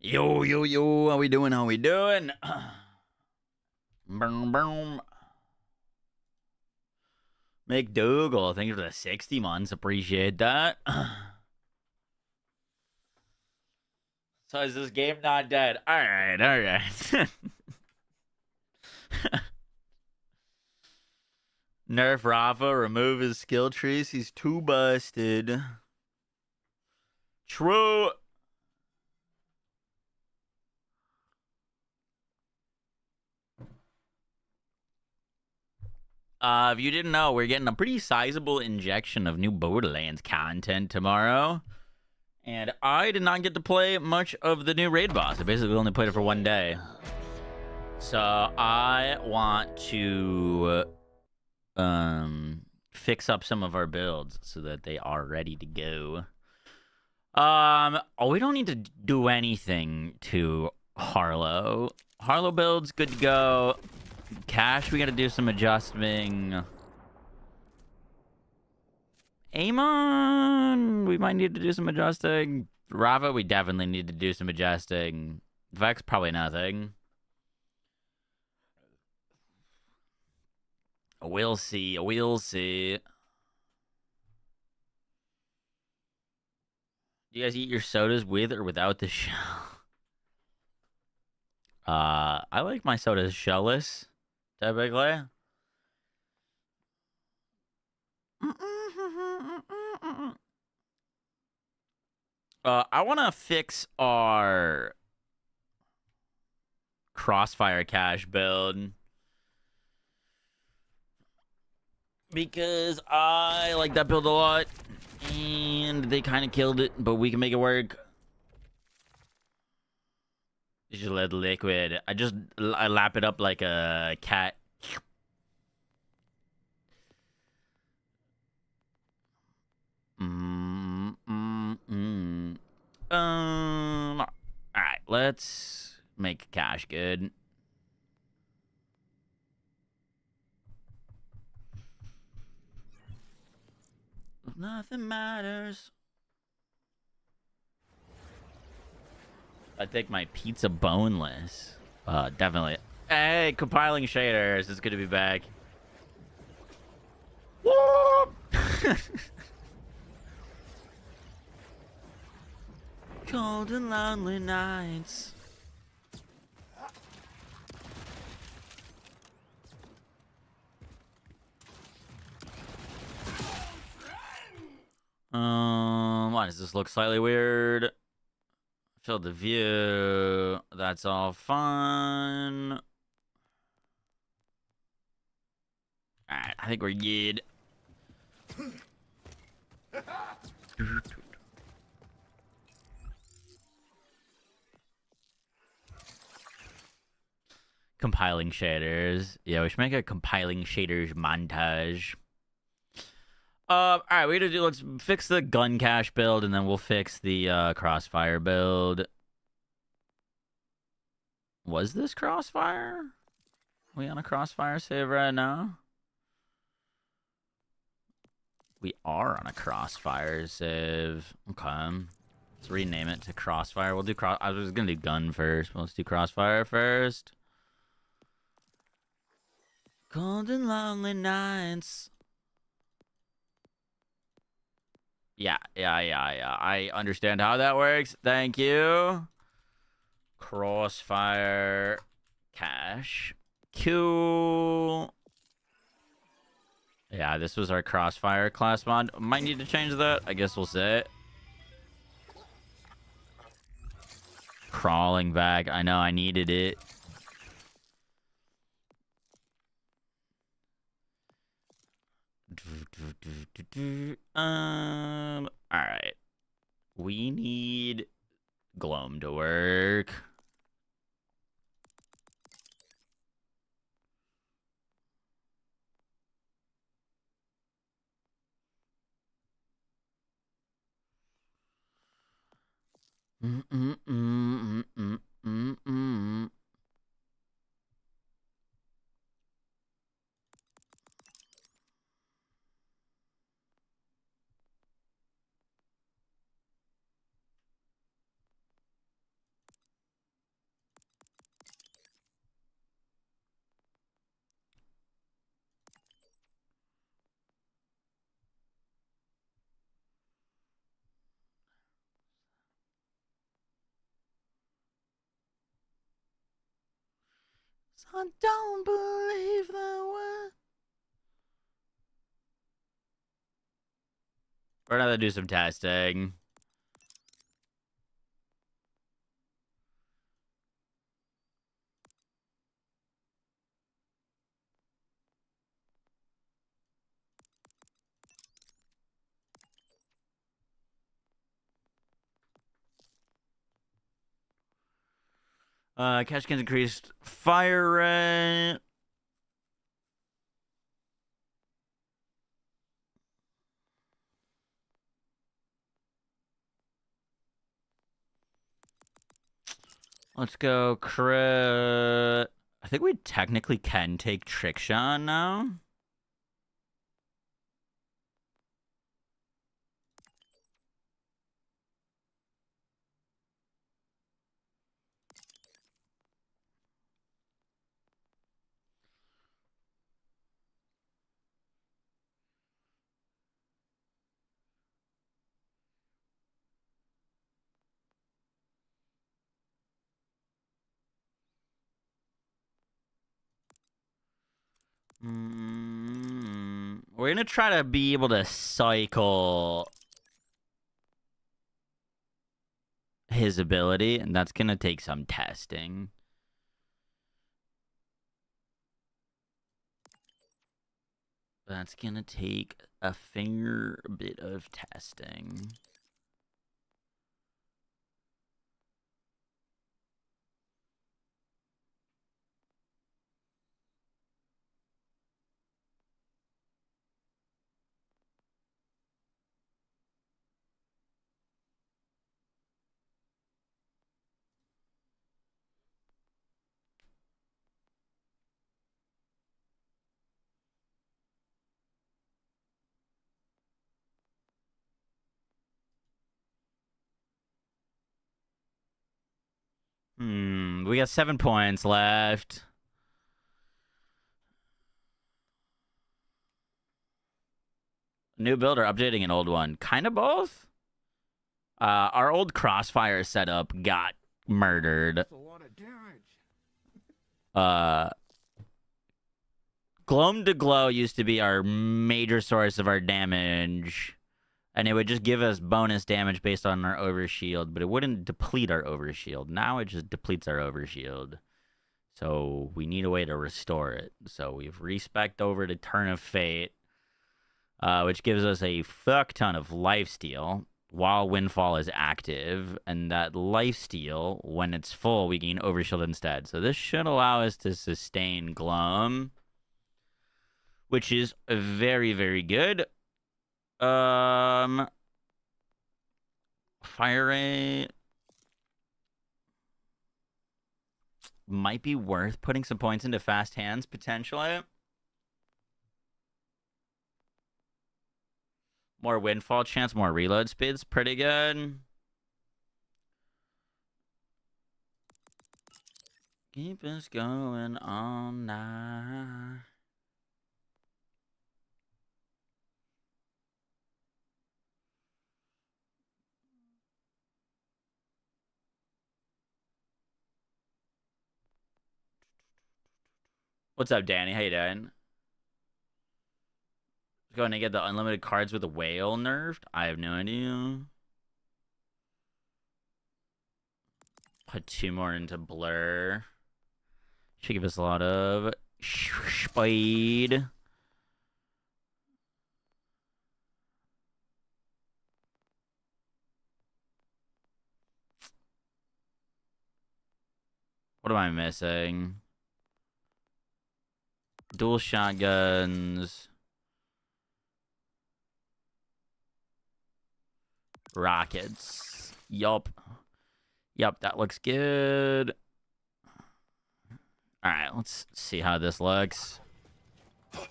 Yo, yo, yo, how we doing? How we doing? Boom, boom. McDougal, thank you for the 60 months. Appreciate that. So is this game not dead? Alright, alright. Nerf Rafa, remove his skill trees. He's too busted. True. If you didn't know, we're getting a pretty sizable injection of new Borderlands content tomorrow. And I did not get to play much of the new raid boss. I basically only played it for one day. So I want to fix up some of our builds so that they are ready to go. We don't need to do anything to Harlow. Harlow build's good to go. Cash, we gotta do some adjusting. Amon, we might need to do some adjusting. Rava, we definitely need to do some adjusting. Vex, probably nothing. We'll see. We'll see. Do you guys eat your sodas with or without the shell? I like my sodas shellless, typically. I want to fix our Crossfire cache build because I like that build a lot, and they kind of killed it, but we can make it work. Just let liquid. I lap it up like a cat. All right, let's make cash good. Nothing matters. I take my pizza boneless. Definitely. Hey, compiling shaders. It's good to be back. Whoop! Cold and lonely nights. Why does this look slightly weird? Fill the view. That's all fun. Alright, I think we're good. Compiling shaders. Yeah, we should make a compiling shaders montage. Alright, let's fix the gun cache build, and then we'll fix the crossfire build. Was this crossfire? We on a crossfire save right now? We are on a crossfire save. Okay. Let's rename it to crossfire. We'll do I was gonna do gun first, but let's do crossfire first. Cold and lonely nights. Yeah. I understand how that works. Thank you. Crossfire cache. Cool. Yeah, this was our crossfire class mod. Might need to change that. I guess we'll say it. Crawling back. I know I needed it. Alright. We need Gloam to work. I don't believe that word. We're gonna do some testing. Catch cans increased fire rate. Let's go crit. I think we technically can take trick shot now. We're gonna try to be able to cycle his ability, and that's gonna take some testing. That's gonna take a fair bit of testing. We got 7 points left. New build or updating an old one? Kind of both. Our old crossfire setup got murdered. That's a lot of damage. Gloam to Glow used to be our major source of our damage. And it would just give us bonus damage based on our overshield, but it wouldn't deplete our overshield. Now it just depletes our overshield. So we need a way to restore it. So we've respec'd over to Turn of Fate, which gives us a fuck ton of lifesteal while Windfall is active. And that lifesteal, when it's full, we gain overshield instead. So this should allow us to sustain Gloam, which is very, very good. Fire rate might be worth putting some points into fast hands potentially. More windfall chance, more reload speed's pretty good. Keep us going all night. What's up, Danny? How you doing? Going to get the unlimited cards with the whale nerfed? I have no idea. Put 2 more into blur. Should give us a lot of speed. What am I missing? Dual shotguns. Rockets. Yup. Yup, that looks good. Alright, let's see how this looks. I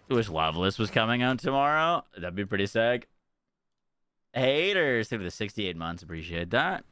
wish Loveless was coming out tomorrow. That'd be pretty sick. Haters, thank you for the 68 months. Appreciate that.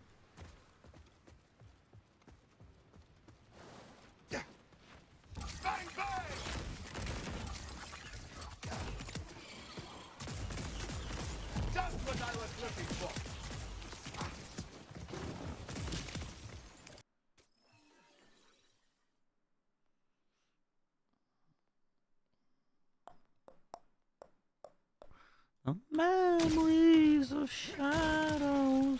The memories of shadows.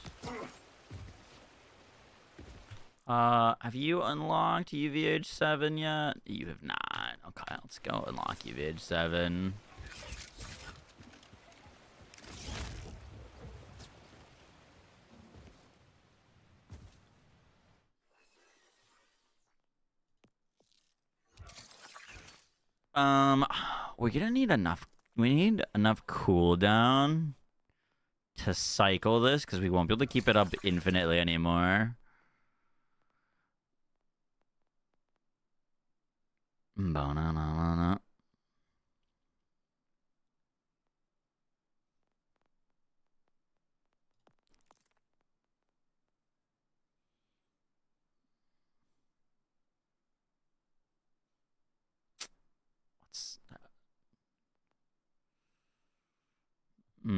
Have you unlocked UVH 7 yet? You have not. Okay, let's go unlock UVH 7. We're gonna need enough. We need enough cooldown to cycle this because we won't be able to keep it up infinitely anymore. Banana. What's that? We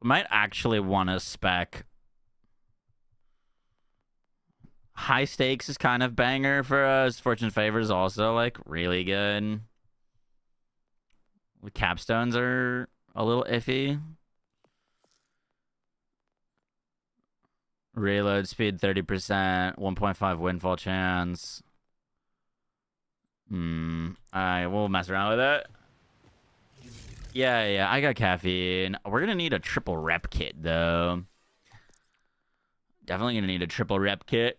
might actually want to spec. High stakes is kind of banger for us. Fortune favors also like really good. The capstones are a little iffy. Reload speed 30%, 1.5 windfall chance. Alright, we'll mess around with it. Yeah, I got caffeine. We're gonna need a triple rep kit though. Definitely gonna need a triple rep kit.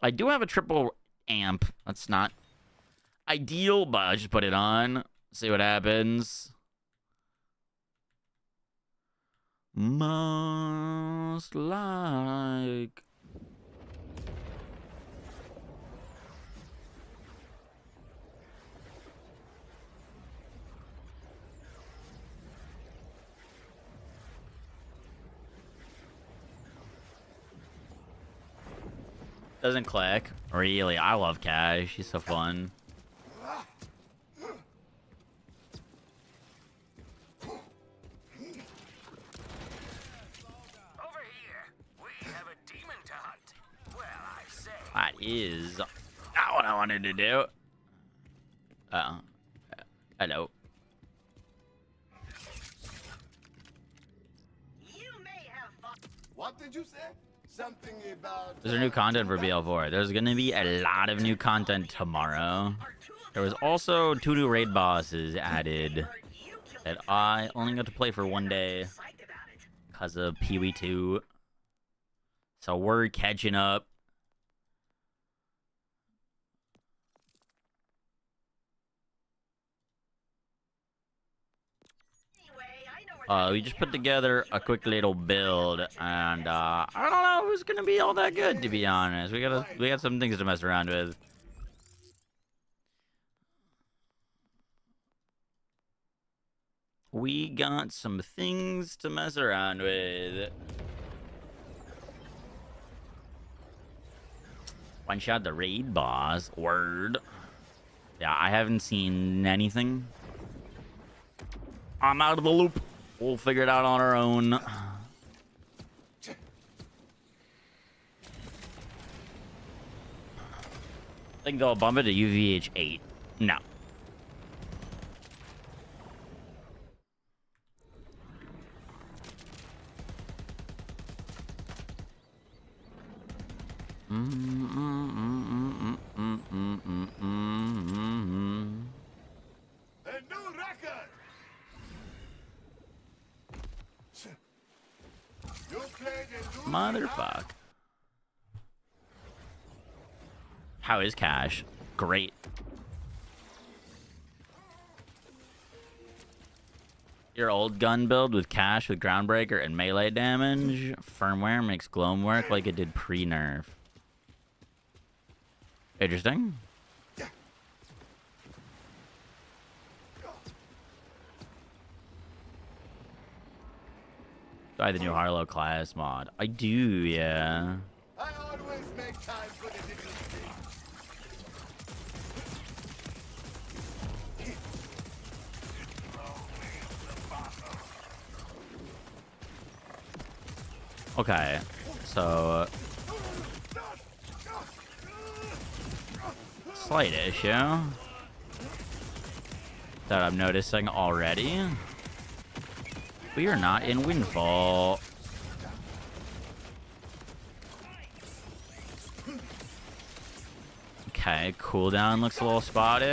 I do have a triple amp. That's not ideal, but I'll just put it on. See what happens. Most like. Doesn't click. Really, I love Cash. She's so fun. That is not what I wanted to do. Hello. What did you say? Something about. There's a new content for BL4. There's gonna be a lot of new content tomorrow. There was also 2 new raid bosses added that I only got to play for 1 day because of Pee-wee 2. So we're catching up. We just put together a quick little build, and I don't know if it's gonna be all that good, to be honest. We got some things to mess around with. We got some things to mess around with. One shot the raid boss. Word. Yeah, I haven't seen anything. I'm out of the loop. We'll figure it out on our own. I think they'll bump it to UVH 8. No. Motherfuck. How is Cash? Great. Your old gun build with Cash with Groundbreaker and melee damage. Firmware makes Gloam work like it did pre-nerf. Interesting. Buy the new Harlow class mod. I do, yeah. I always make time for the different things. Okay, so slight issue that I'm noticing already. We are not in Windfall. Okay, cooldown looks a little spotty.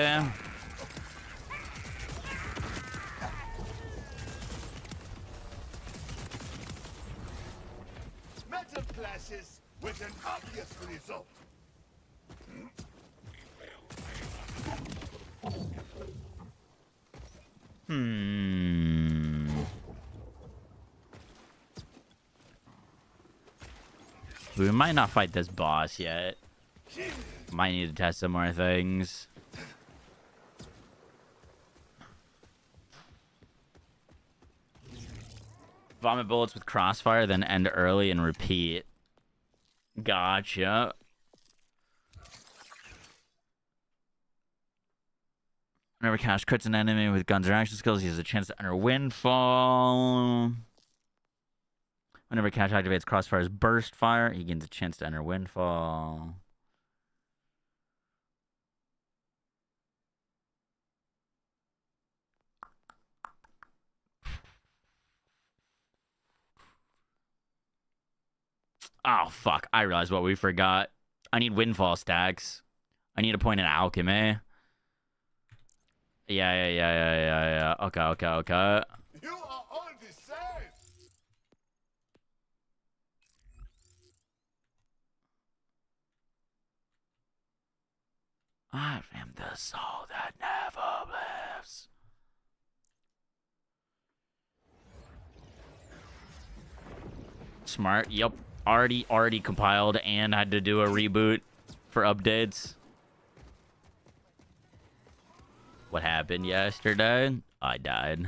Metal clashes with an obvious result. We might not fight this boss yet. Might need to test some more things. Vomit bullets with crossfire, then end early and repeat. Gotcha. Whenever Cash crits an enemy with guns or action skills, he has a chance to enter Windfall. Whenever Cash activates Crossfire's Burst Fire, he gains a chance to enter Windfall. Oh, fuck. I realized what we forgot. I need Windfall stacks. I need a point in Alchemy. Yeah. Okay. You are all the same. I am the soul that never lives. Smart. Yep. Already compiled and had to do a reboot for updates. What happened yesterday? I died.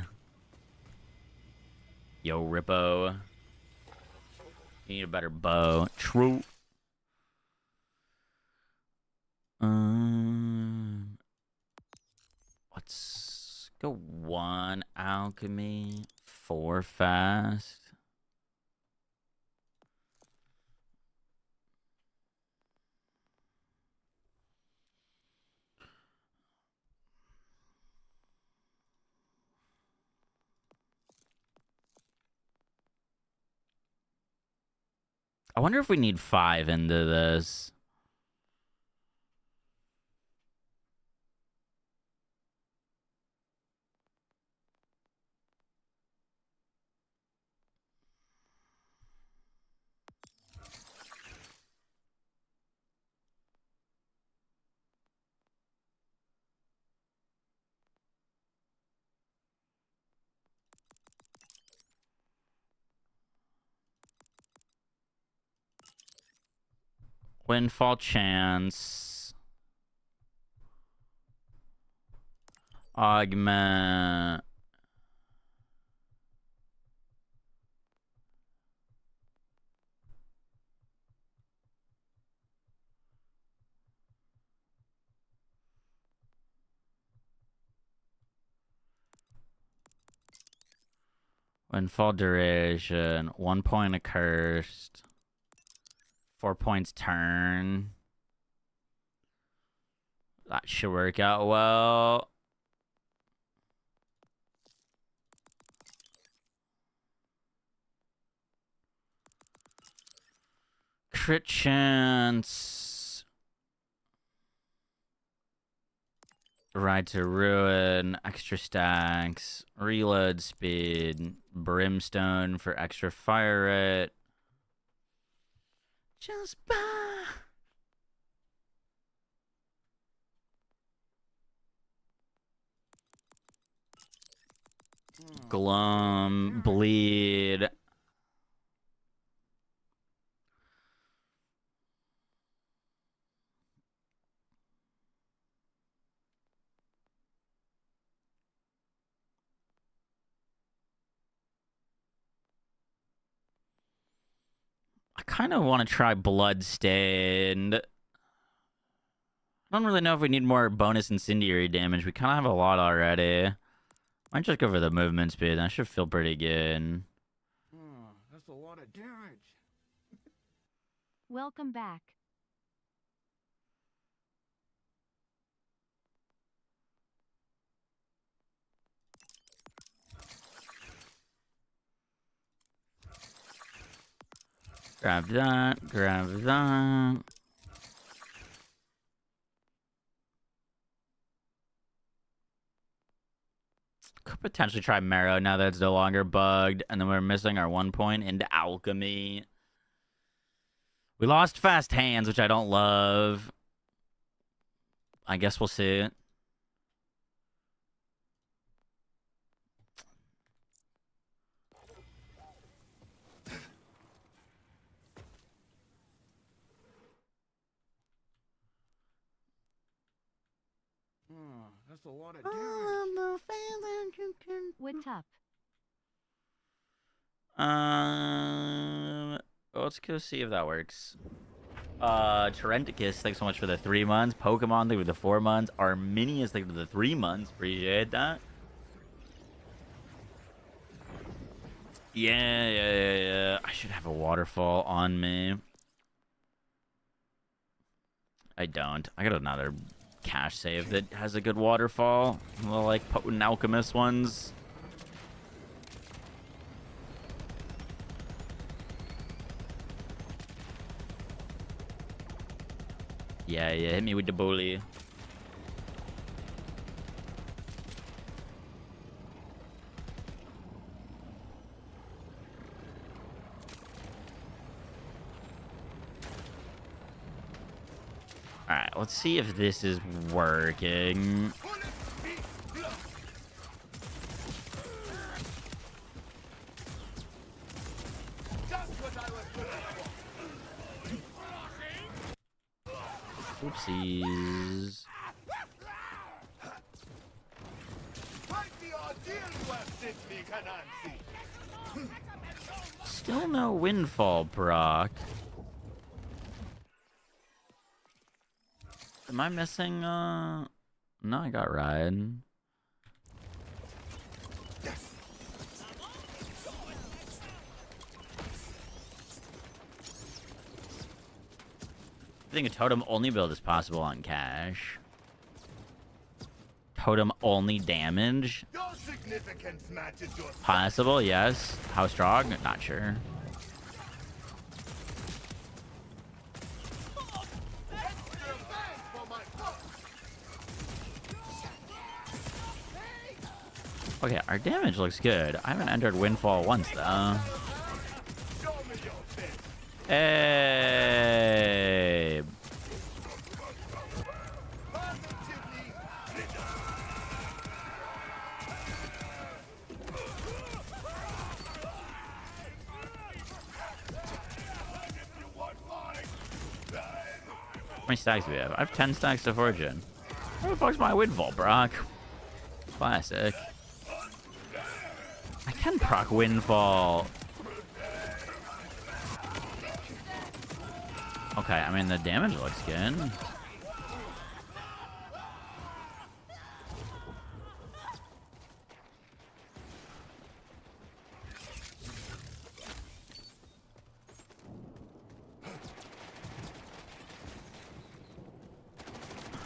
Yo, Rippo. You need a better bow. True. Let's go 1 alchemy, 4 fast. I wonder if we need 5 into this. Windfall chance. Augment. Windfall duration. 1 point accursed. 4 points turn. That should work out well. Crit chance. Ride to Ruin. Extra stacks. Reload speed. Brimstone for extra fire rate. Just buy. Glum. Bleed. I kind of want to try Bloodstained. I don't really know if we need more bonus incendiary damage. We kind of have a lot already. Might just go for the movement speed. That should feel pretty good. That's a lot of damage. Welcome back. Grab that, grab that. Could potentially try Marrow now that it's no longer bugged. And then we're missing our 1 point into Alchemy. We lost Fast Hands, which I don't love. I guess we'll see. That's a lot of damage. What's up? Let's go see if that works. Tarenticus, thanks so much for the 3 months. Pokemon, thank you for the 4 months. Arminius, thank you for the 3 months. Appreciate that. Yeah. I should have a waterfall on me. I don't. I got another cache save that has a good waterfall. The like potent alchemist ones. Yeah, hit me with the bully. Alright, let's see if this is working. Oopsies. Still no windfall, Brock. Am I missing, No, I got ride. I think a totem only build is possible on cash. Totem only damage? Your significance matches your Possible, yes. How strong? Not sure. Okay, our damage looks good. I haven't entered Windfall once, though. Hey. How many stacks do we have? I have 10 stacks of Fortune. Where the fuck's my Windfall, Brock? Classic. I can proc Windfall. Okay, I mean, the damage looks good.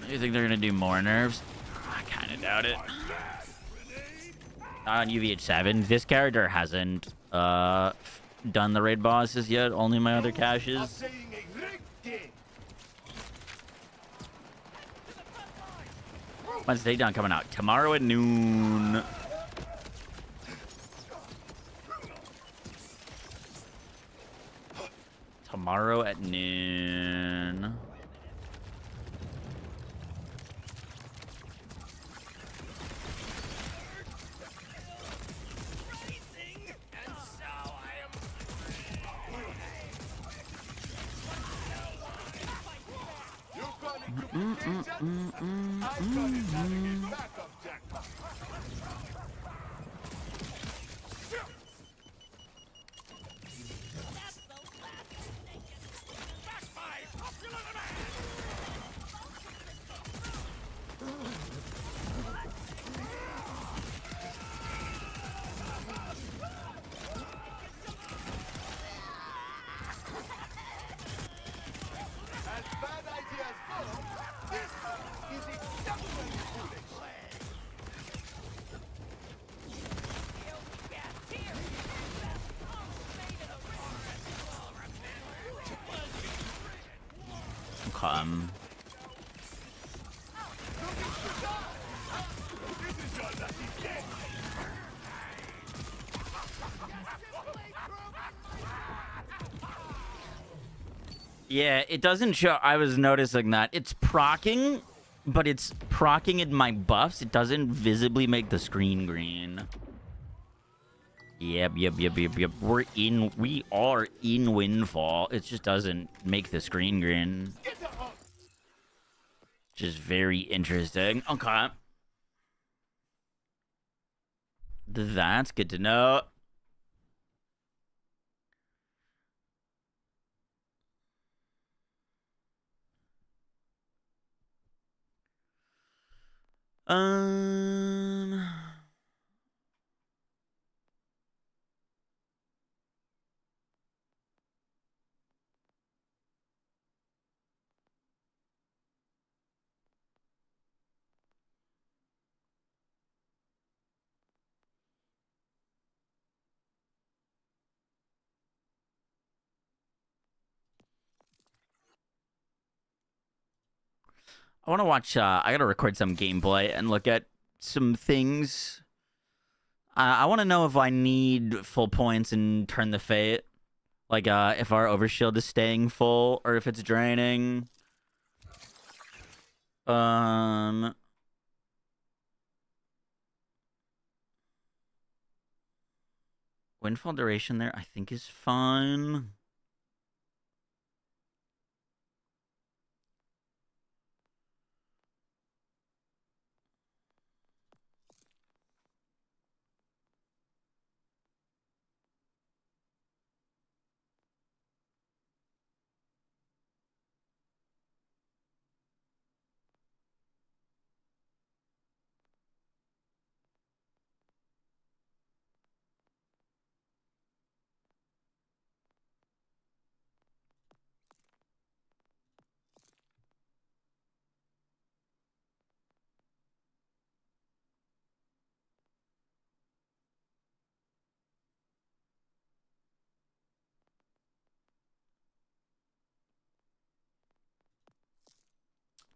You think they're gonna do more nerfs? I kind of doubt it. Not on UVH7. This character hasn't done the raid bosses yet. Only my other caches. When's TAKEDOWN coming out? Tomorrow at noon. Tomorrow at noon. dumb. Yeah, it doesn't show. I was noticing that. It's procking, but it's procking in my buffs. It doesn't visibly make the screen green. Yep. We are in Windfall. It just doesn't make the screen green. Which is very interesting. Okay. That's good to know. I want to watch, I got to record some gameplay and look at some things. I want to know if I need full points and turn the fate. Like, if our overshield is staying full or if it's draining. Windfall duration there, I think, is fine.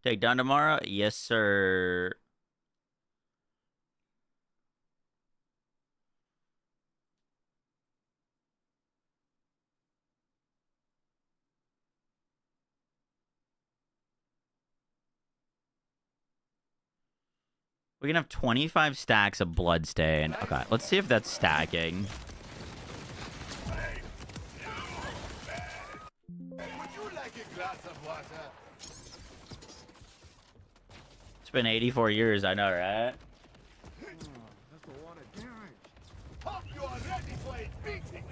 Takedown tomorrow? Yes, sir. We can have 25 stacks of Bloodstain. Okay, let's see if that's stacking. It's been 84 years, I know, right? That's a lot of damage. Hope you are ready for it, beating.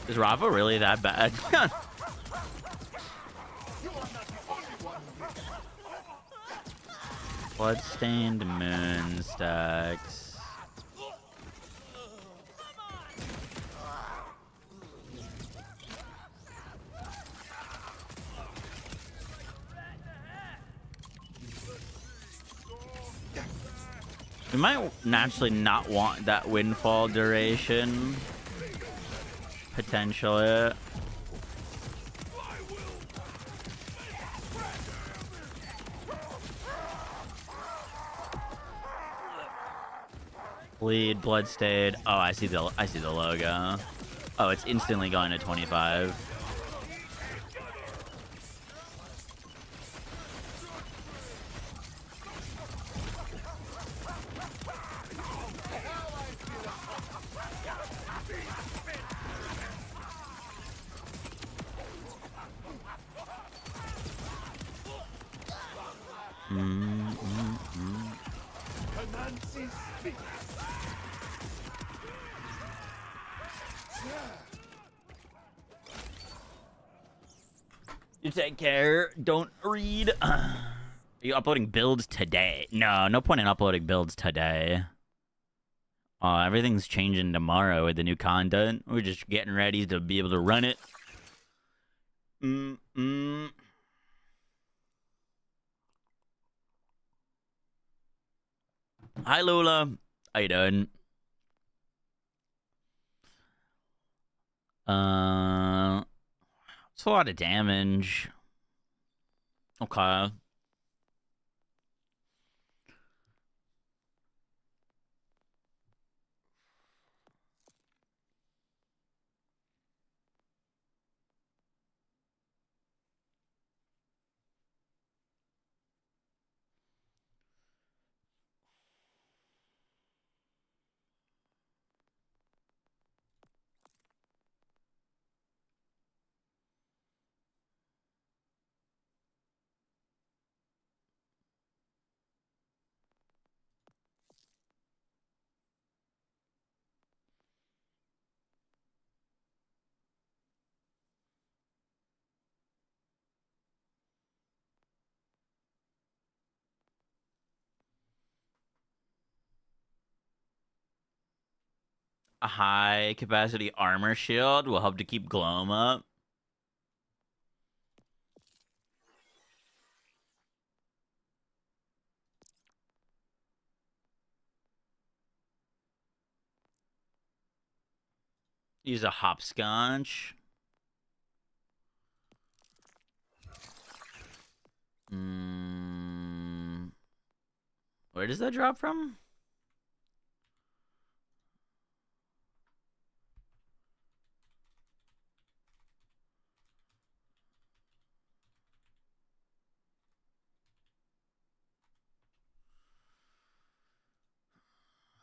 Is Rafa really that bad? You are not the only one. Bloodstained moon stacks. We might naturally not want that windfall duration. Potentially. Bleed, bloodstained. Oh, I see the logo. Oh, it's instantly going to 25. You take care. Don't read. Are you uploading builds today? No point in uploading builds today. Everything's changing tomorrow with the new content. We're just getting ready to be able to run it. Hi, Lola. How you doing? a lot of damage. Okay. A high capacity armor shield will help to keep Gloam up. Use a hopscotch. Where does that drop from?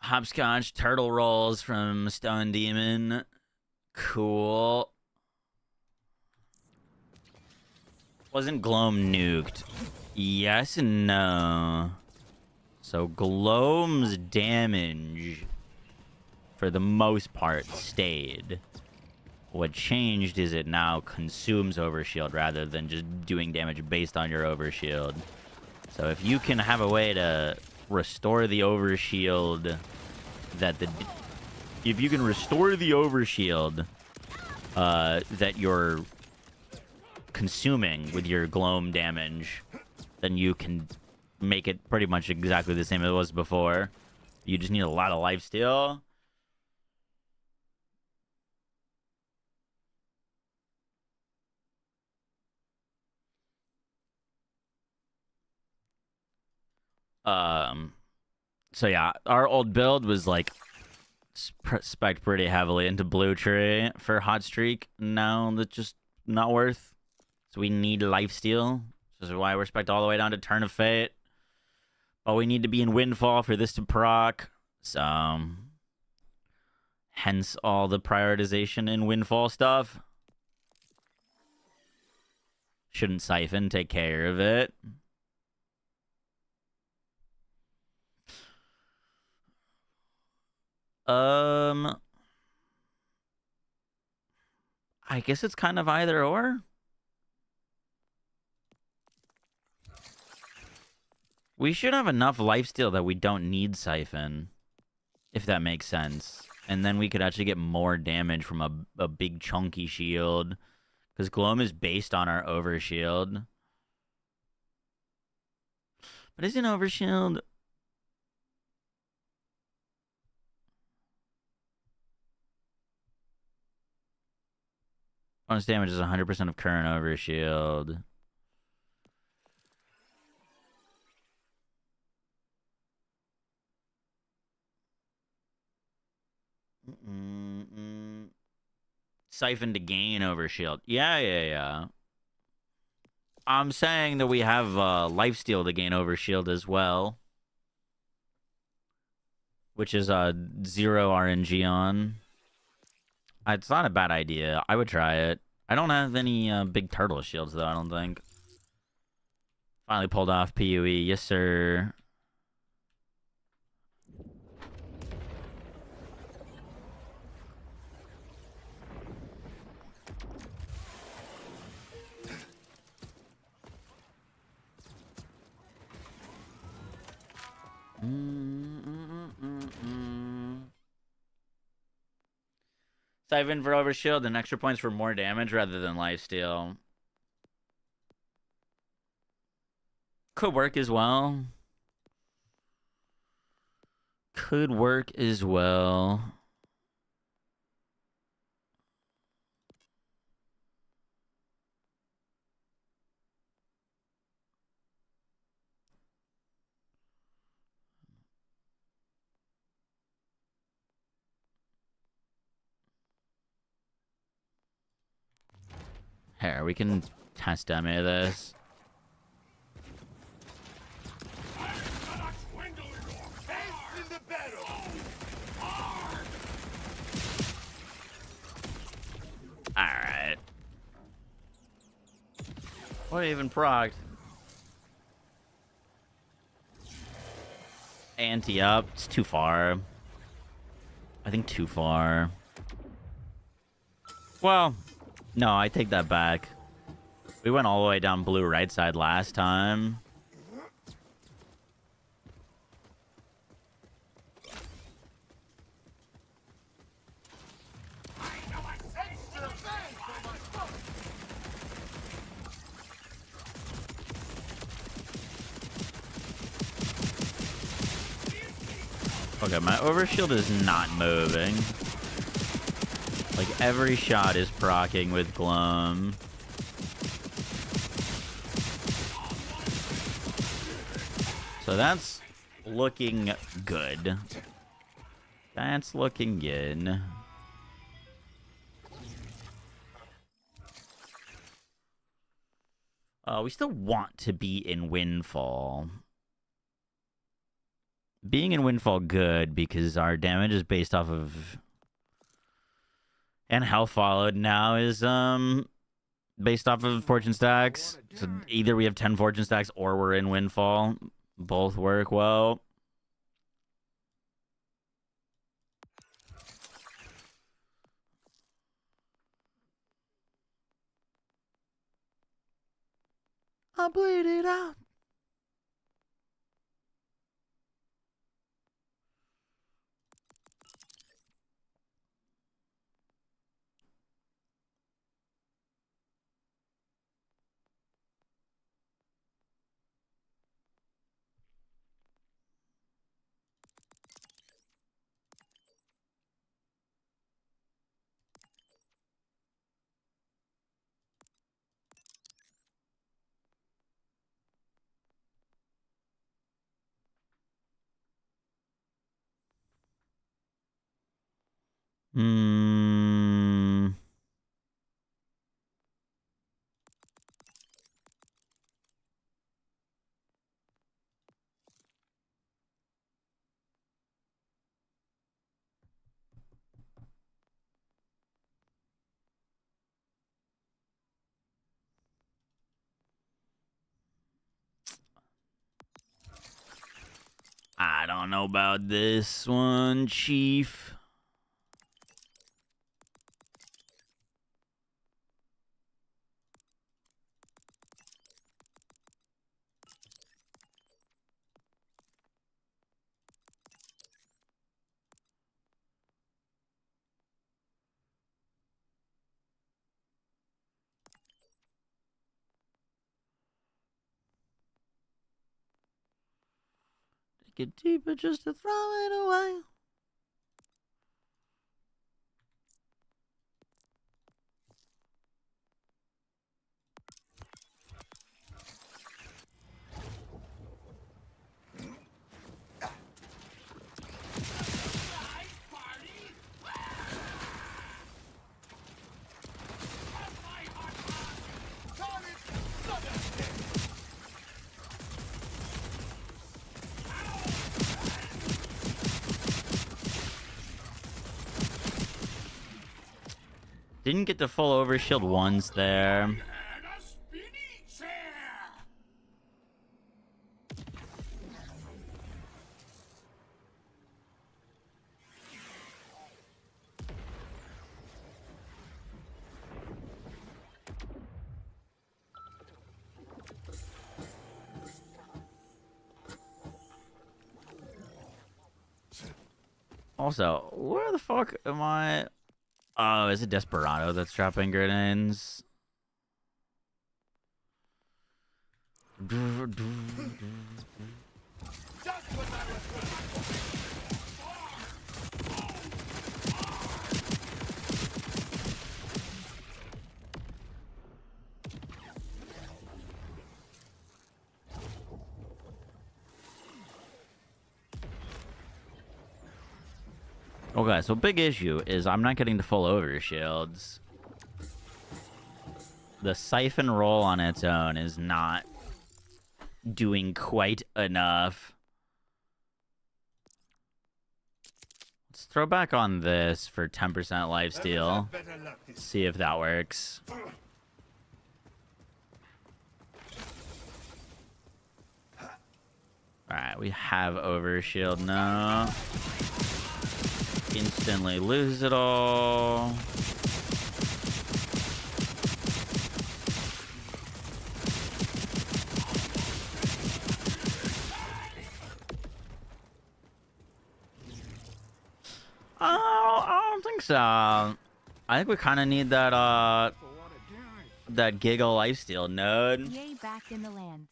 Hopscotch, turtle rolls from Stone Demon. Cool. Wasn't Gloam nuked? Yes and no. So Gloam's damage, for the most part, stayed. What changed is it now consumes overshield rather than just doing damage based on your overshield. So if you can have a way to restore the overshield if you can restore the overshield that you're consuming with your Gloam damage, then you can make it pretty much exactly the same as it was before. You just need a lot of lifesteal. So yeah, our old build was like spec'd pretty heavily into blue tree for hot streak. Now that's just not worth. So we need lifesteal. This is why we're spec'd all the way down to Turn of Fate. But we need to be in Windfall for this to proc. So hence all the prioritization in Windfall stuff. Shouldn't Siphon take care of it. I guess it's kind of either or. We should have enough lifesteal that we don't need Siphon, if that makes sense. And then we could actually get more damage from a big chunky shield. Because Gloam is based on our overshield. But isn't overshield... Bonus damage is 100% of current overshield. Siphon to gain overshield. Yeah. I'm saying that we have lifesteal to gain overshield as well. Which is 0 RNG on. It's not a bad idea. I would try it. I don't have any big turtle shields, though, I don't think. Finally pulled off PoE. Yes, sir. Siphon for overshield and extra points for more damage rather than lifesteal. Could work as well. Could work as well. Here, we can test demo this. Alright. What even procced? Anti-up. It's too far. I think too far. Well, no, I take that back. We went all the way down blue right side last time. Okay, my overshield is not moving. Like, every shot is proccing with Glum. So that's looking good. That's looking good. We still want to be in Windfall. Being in Windfall good because our damage is based off of... And health followed now is based off of fortune stacks. So either we have 10 fortune stacks or we're in Windfall. Both work well. I'll bleed it out. I don't know about this one, Chief. Get deeper just to throw it away. Didn't get the full overshield once there. Also, where the fuck am I? Oh, is it Desperado that's dropping grenades? Okay, so big issue is I'm not getting the full overshields. the siphon roll on its own is not doing quite enough. Let's throw back on this for 10% lifesteal. See if that works. Alright, we have overshield now. Instantly lose it all. I don't think so. I think we kind of need that that Giga lifesteal node. Yay, back in the lands.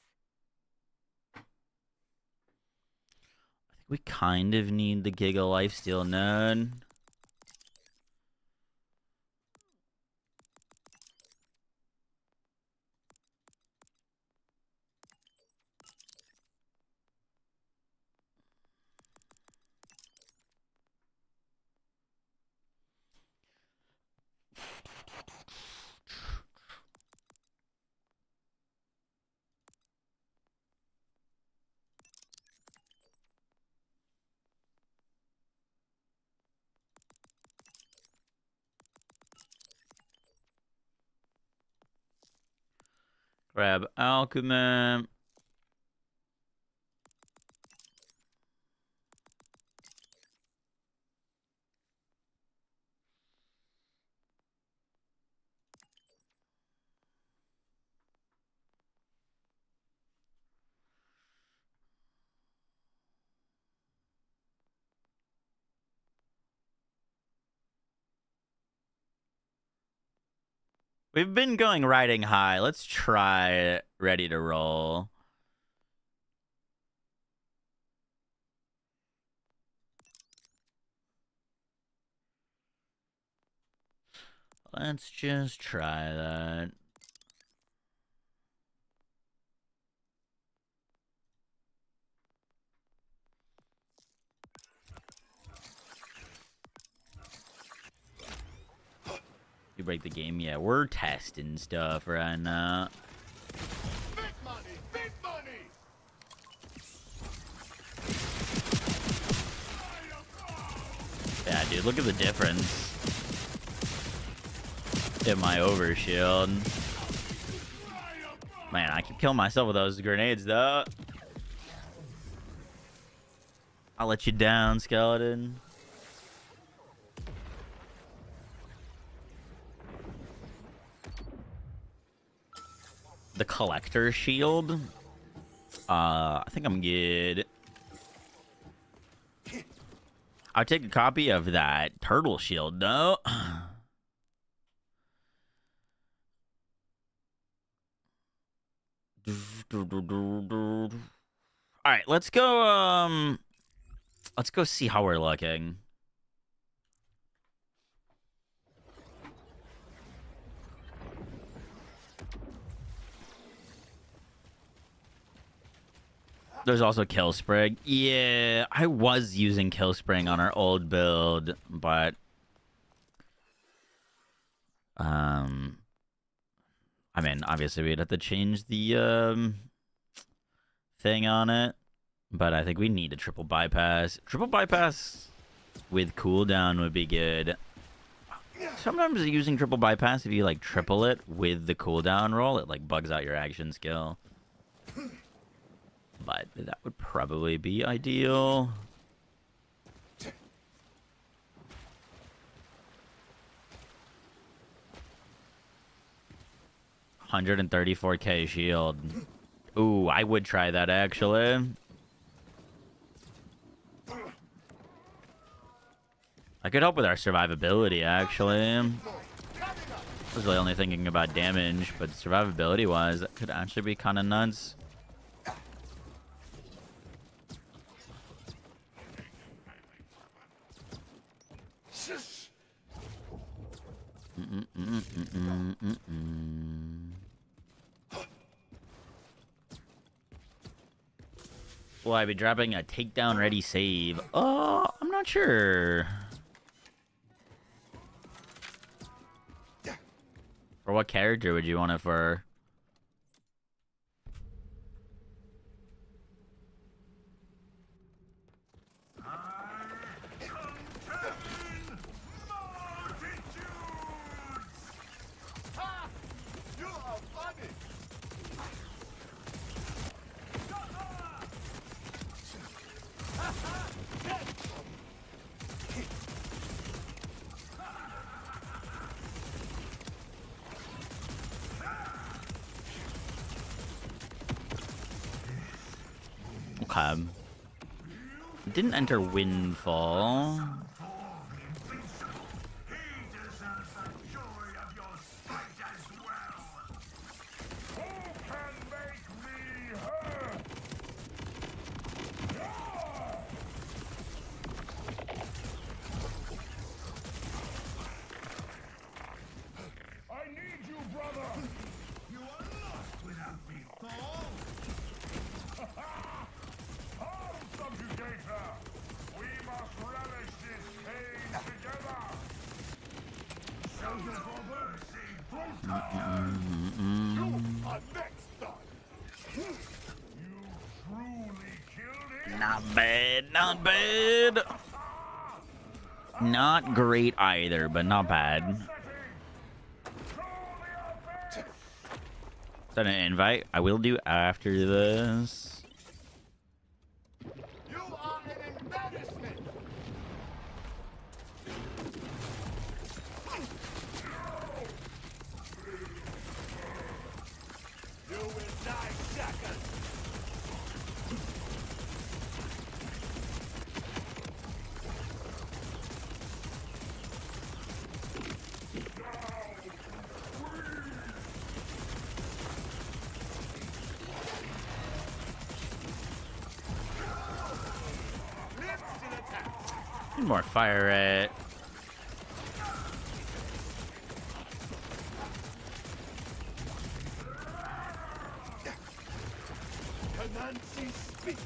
We kind of need the Giga lifesteal node. Grab alchemy. We've been going riding high. Let's try ready to roll. Let's just try that. You break the game? Yeah, we're testing stuff right now. Big money, big money. Yeah, dude, look at the difference in my overshield. Man, I keep killing myself with those grenades, though. I'll let you down, skeleton. The collector shield. I think I'm good. I'll take a copy of that turtle shield, though. All right, let's go. Let's go see how we're looking. There's also Kill Sprig. Yeah, I was using Kill Sprig on our old build, but I mean, obviously we'd have to change the thing on it, but I think we need a triple bypass. Triple bypass with cooldown would be good. Sometimes using triple bypass, if you like triple it with the cooldown roll, it like bugs out your action skill. But that would probably be ideal. $134K shield. Ooh, I would try that actually. I could help with our survivability actually. I was really only thinking about damage, but survivability wise, that could actually be kind of nuts. Will I be dropping a takedown ready save? I'm not sure. For what character would you want it for? You are funny. Okay. Didn't enter Windfall. I need you, brother. You are lost without me, Thor. Subjugator, we must relish this pain together. Show your brother. You are next done. You truly killed him. Not bad, not bad. Not great either, but not bad. Is that an invite? I will do after this. You are an embarrassment. You will die second. Need more fire rat. Comanche speaks.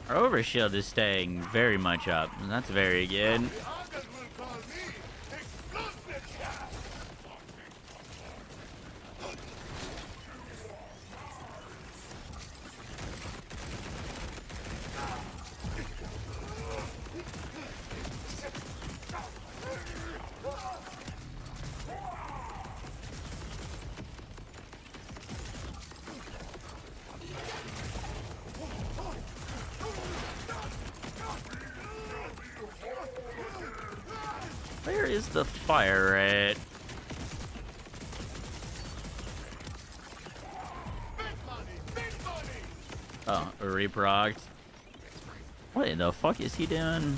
Our overshield is staying very much up. That's very good. The others will call me explosive guy. Where is the fire rat? Big money, big money. Oh, reprocced. What in the fuck is he doing?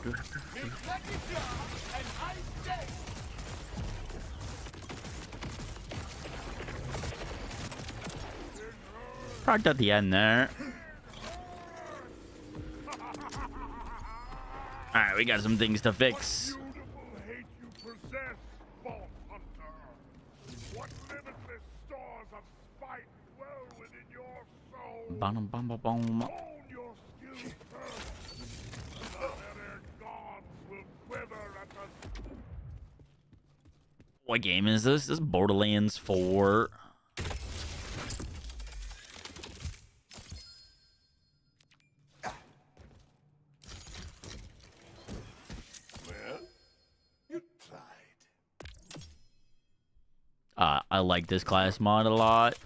Kentucky John and Ice Day. Procced at the end there. Alright, we got some things to fix. Beautiful hate you possess, false hunter. What limitless stores of spite dwell within your soul. Bum, bum, bum, bum. Hone your skills first. The very gods will quiver at the What game is this? This is Borderlands 4. well. You tried. I like this class mod a lot.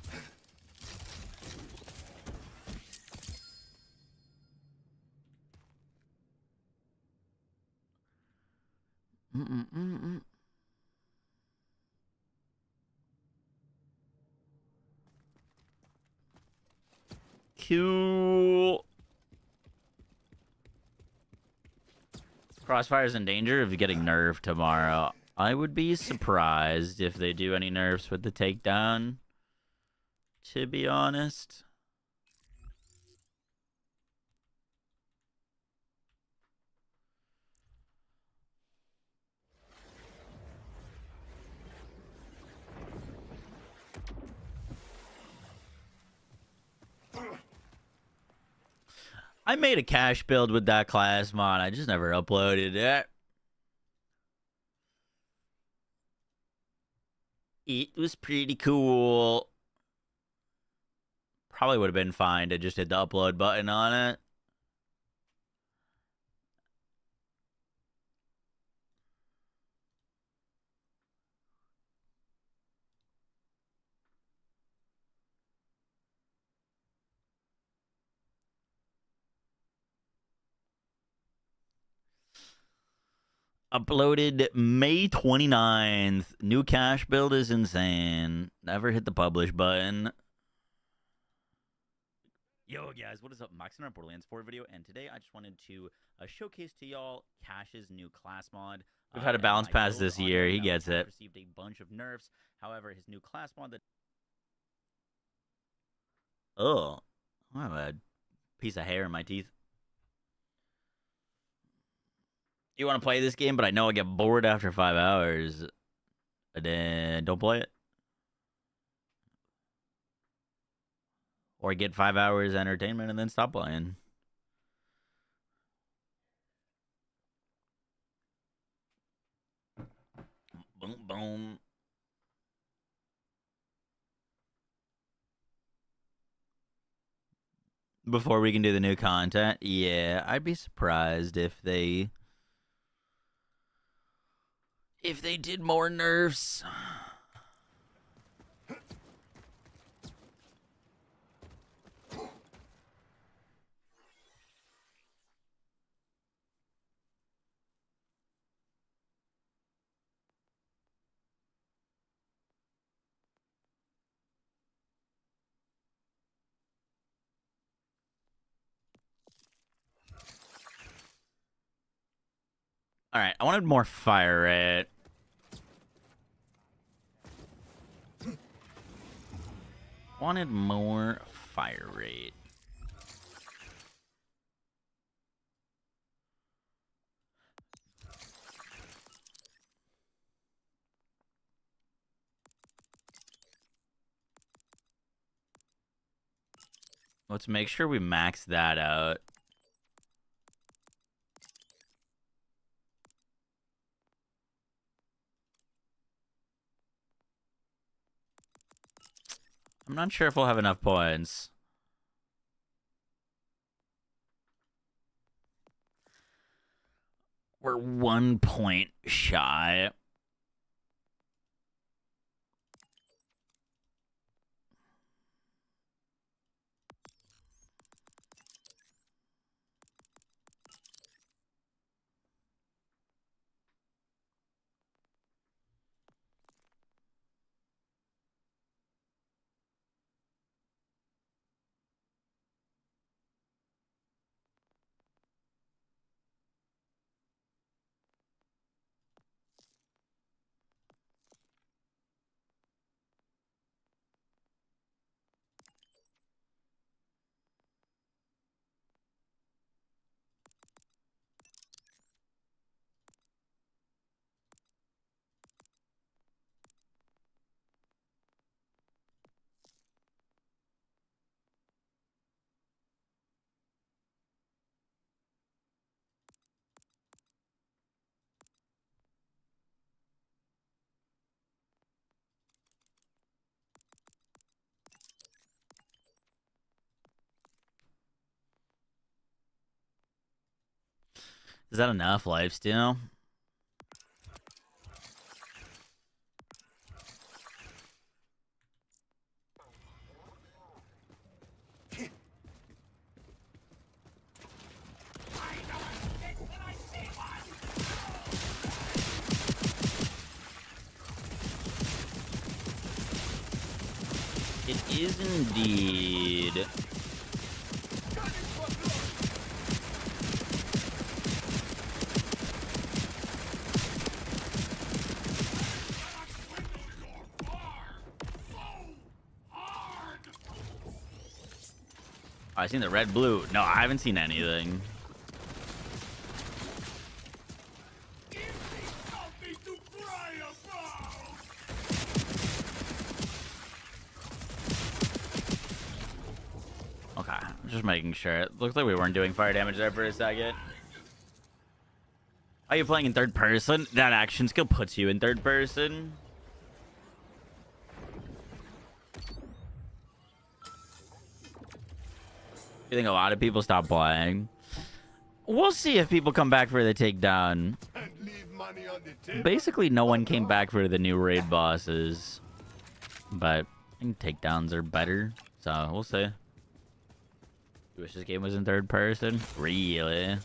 Cool. Crossfire's in danger of getting nerfed tomorrow. I would be surprised if they do any nerfs with the takedown, to be honest. I made a cash build with that class mod. I just never uploaded it. It was pretty cool. Probably would have been fine to just hit the upload button on it. Uploaded May 29th. New cash build is insane. Never hit the publish button. Yo, guys, what is up? Max on our Borderlands 4 video, and today I just wanted to showcase to y'all Cash's new class mod. We've had a balance pass this year. He gets it. Received a bunch of nerfs. However, his new class mod that... Oh, I have a piece of hair in my teeth. You want to play this game, but I know I get bored after 5 hours. Then don't play it. Or get 5 hours entertainment and then stop playing. Boom, boom. Before we can do the new content, yeah, I'd be surprised if they did more nerfs. All right, I wanted more fire rate. Wanted more fire rate. Let's make sure we max that out. I'm not sure if we'll have enough points. We're 1 point shy. Is that enough lifesteal? It is indeed. I seen the red blue. No, I haven't seen anything. Okay, just Just making sure. It looked like we weren't doing fire damage there for a second. Are you playing in third person? That action skill puts you in third person. You think a lot of people stop playing? We'll see if people come back for the takedown. Basically, no one came back for the new raid bosses. But I think takedowns are better. So, we'll see. You wish this game was in third person? Really?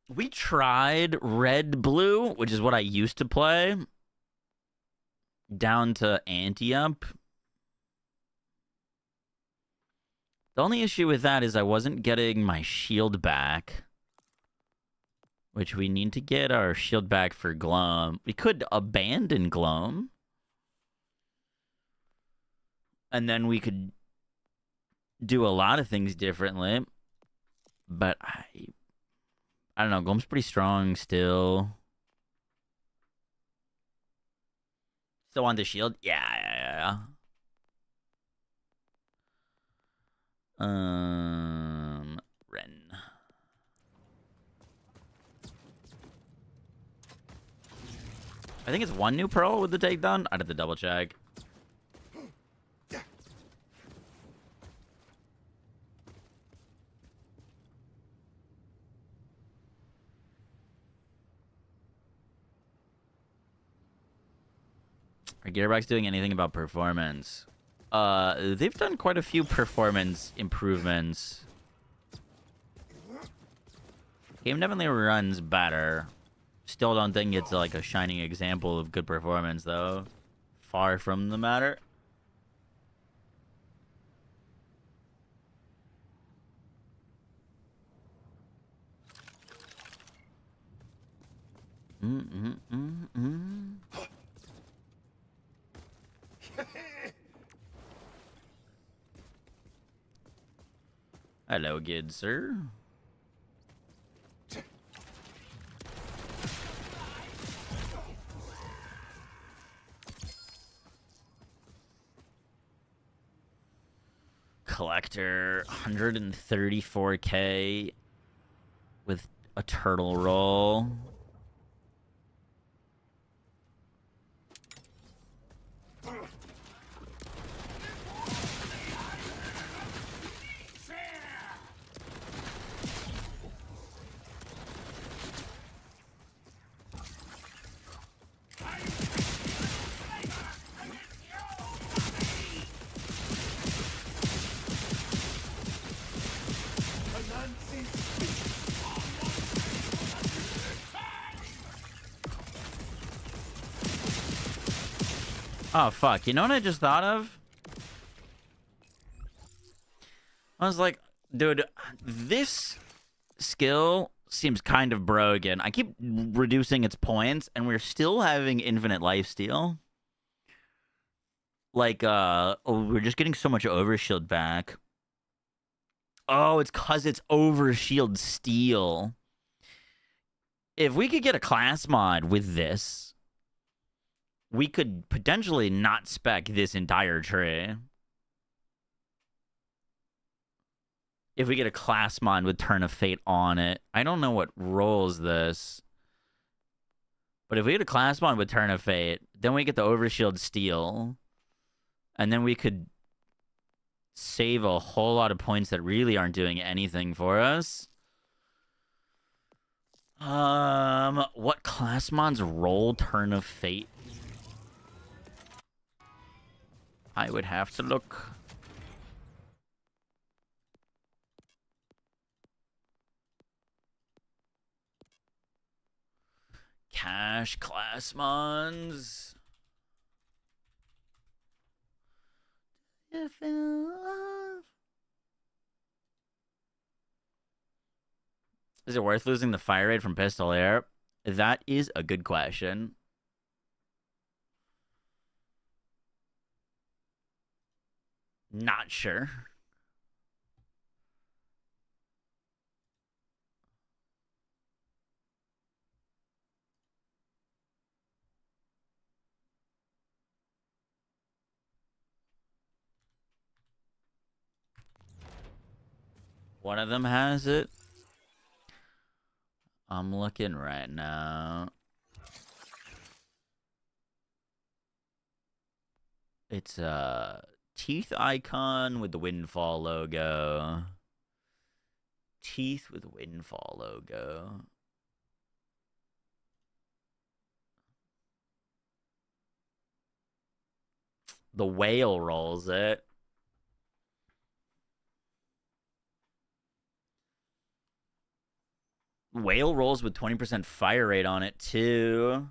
We tried red blue, which is what I used to play, down to anti-up. The only issue with that is I wasn't getting my shield back, which we need to get our shield back for Gloam. We could abandon Gloam, and then we could do a lot of things differently, but I don't know. Gloam's pretty strong still. Still on the shield? Yeah. Ren. I think it's one new pearl with the takedown. I'd have to double check. Are Gearbox doing anything about performance? They've done quite a few performance improvements. Game definitely runs better. Still don't think it's like a shining example of good performance, though. Far from the matter. Hello, good sir. Collector, 134k with a turtle roll. Oh, fuck. You know what I just thought of? I was like, dude, this skill seems kind of broken. I keep reducing its points, and we're still having infinite lifesteal. Like, we're just getting so much overshield back. Oh, it's because it's overshield steal. If we could get a class mod with this, we could potentially not spec this entire tree. If we get a class mod with Turn of Fate on it. I don't know what rolls this. But if we get a class mod with Turn of Fate, then we get the Overshield Steal. And then we could save a whole lot of points that really aren't doing anything for us. What class mods roll Turn of Fate? I would have to look. Cash class mods. Is it worth losing the fire rate from pistol air? That is a good question. Not sure. One of them has it. I'm looking right now. It's a teeth icon with the Windfall logo. Teeth with Windfall logo. The whale rolls it. Whale rolls with 20% fire rate on it, too.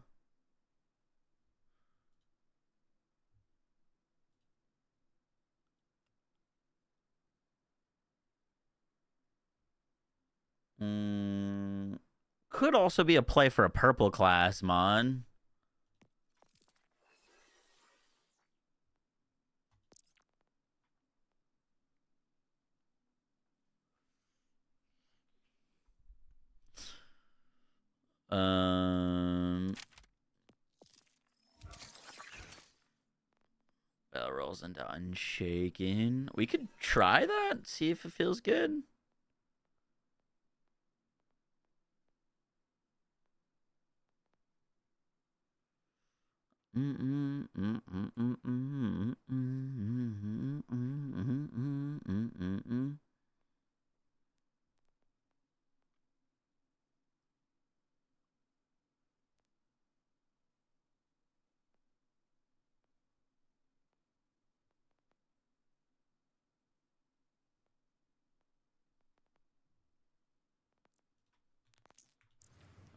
Could also be a play for a purple class, mon. Bell rolls into Unshaken. We could try that, see if it feels good.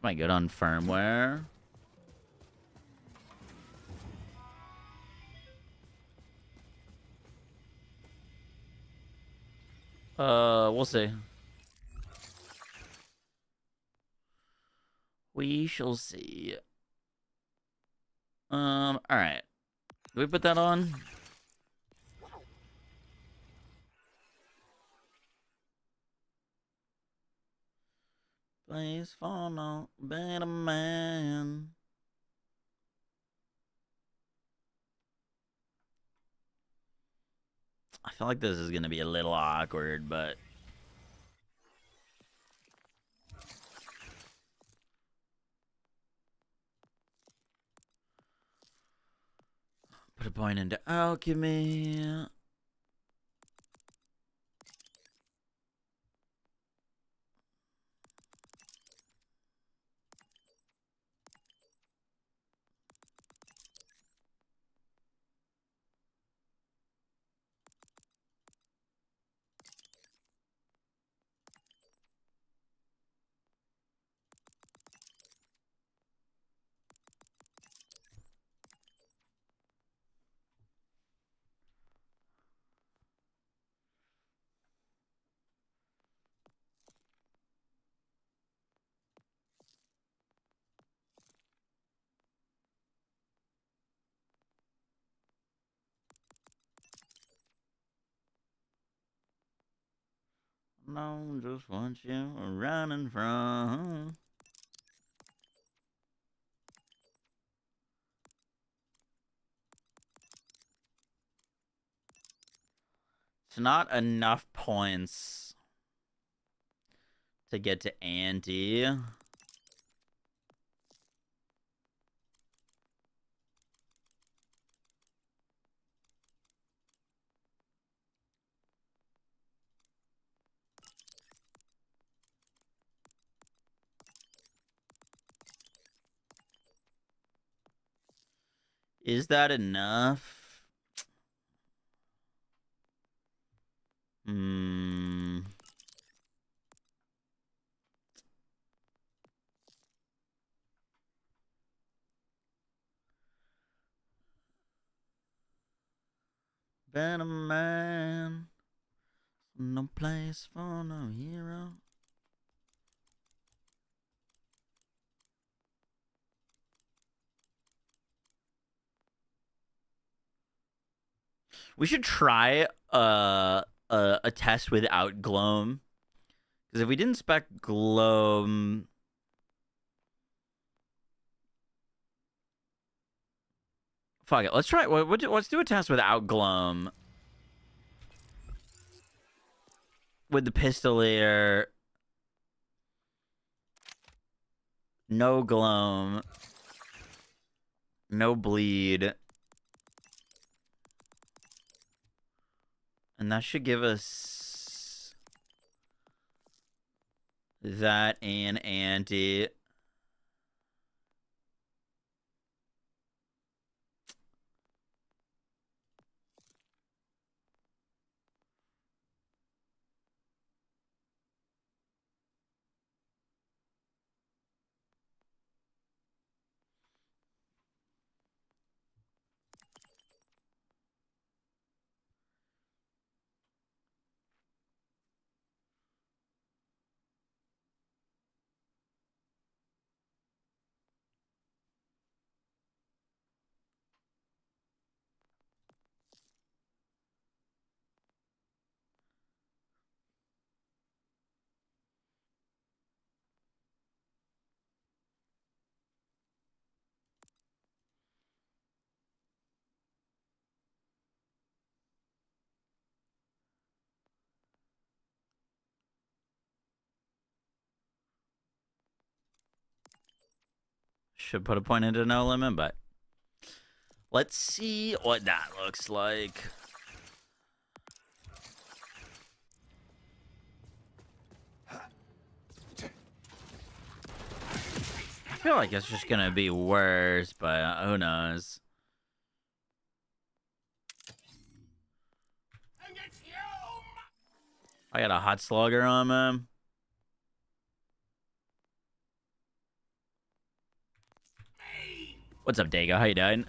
Am I good on firmware? We'll see. We shall see. All right. Do we put that on? Please follow better man. I feel like this is gonna be a little awkward, but put a point into alchemy. No, just what you were running from. It's not enough points to get to Anti. Is that enough? Better man. No place for no hero. We should try a test without Gloam. Because if we didn't spec Gloam... Fuck it. Let's try... Let's do a test without Gloam. with the Pistolier, no Gloam, no Bleed, and that should give us that and Anti. Should put a point into no limit, but let's see what that looks like. I feel like it's just gonna be worse, but who knows? I got a hot slugger on him. What's up, Dago? How you doing?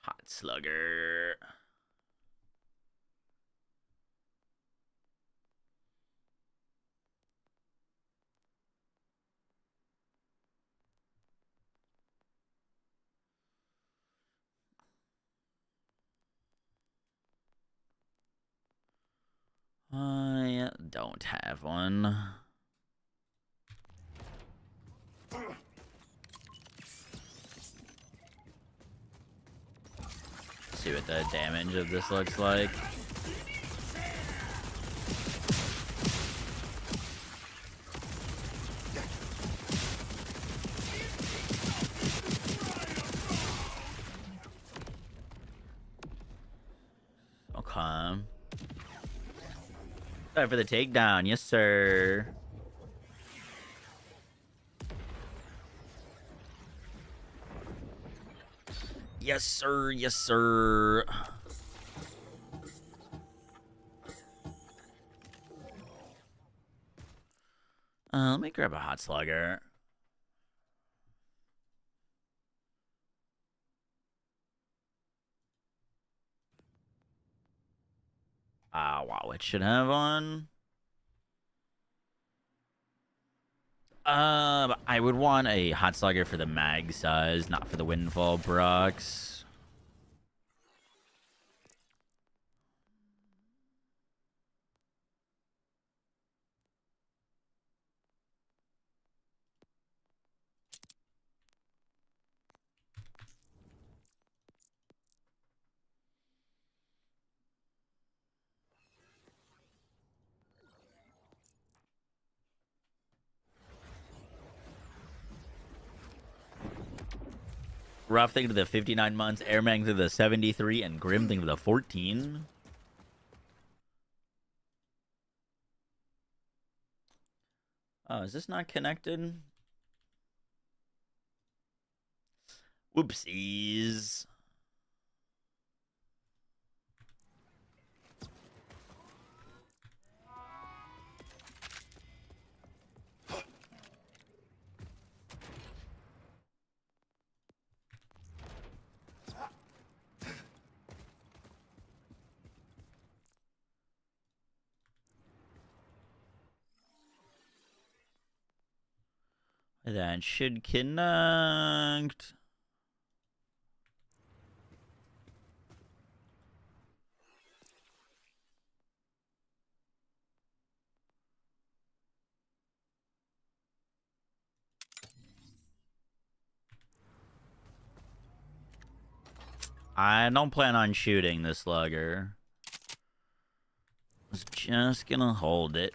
Hot slugger. I don't have one. See what the damage of this looks like. Okay. Sorry for the takedown. Yes, sir. Yes, sir. Yes, sir. Let me grab a hot slugger. Wow, it should have one. I would want a hot slugger for the mag size, not for the windfall procs. Rough thing to the 59 months, Airmang to the 73, and Grim thing to the 14. Oh, is this not connected? Whoopsies. That should connect. I don't plan on shooting the slugger. I was just gonna hold it.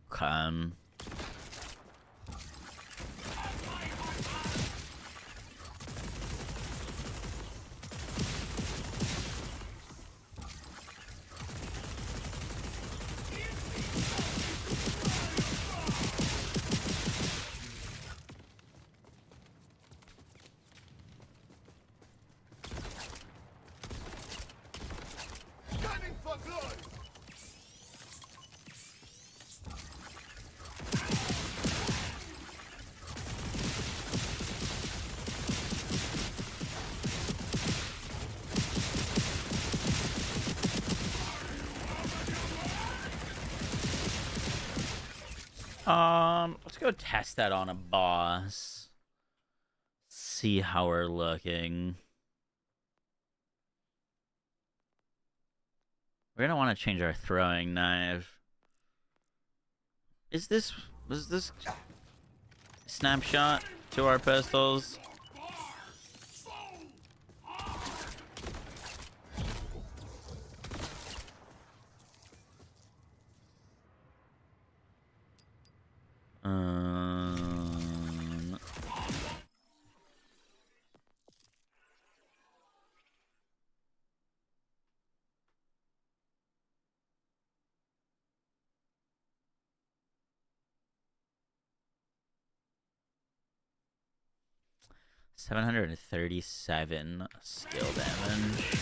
Come. Gunning for blood! 'Let's go test that on a boss. See how we're looking. We're gonna want to change our throwing knife. Was this snapshot to our pistols? Um, 737 skill damage.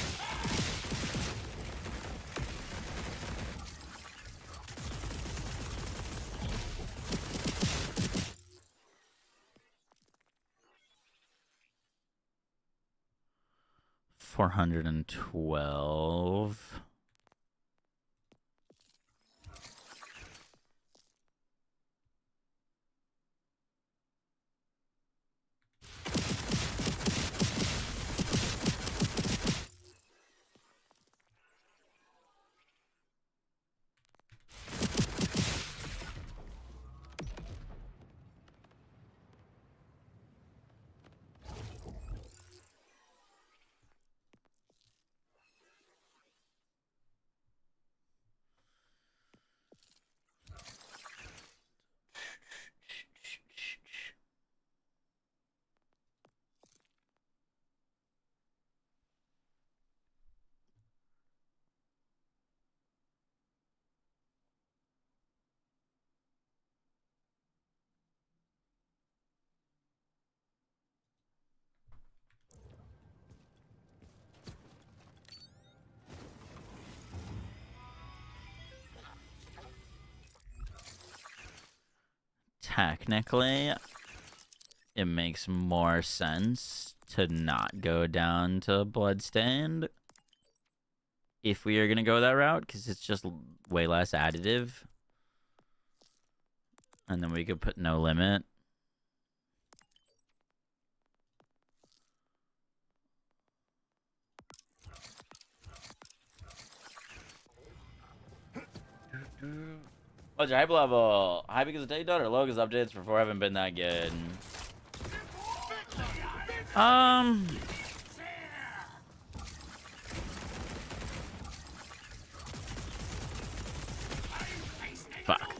$412. Technically, it makes more sense to not go down to Bloodstained if we are going to go that route, because it's just way less additive. And then we could put no limit. What's your hype level? High because of takedown or low because updates before haven't been that good? Fuck.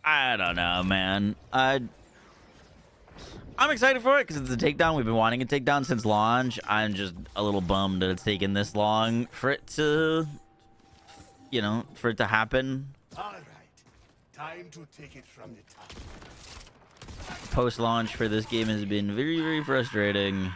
I don't know, man. I'm excited for it because it's a takedown. We've been wanting a takedown since launch. I'm just a little bummed that it's taken this long for it to, for it to happen. All right. Time to take it from the top. Post-launch for this game has been very, very frustrating.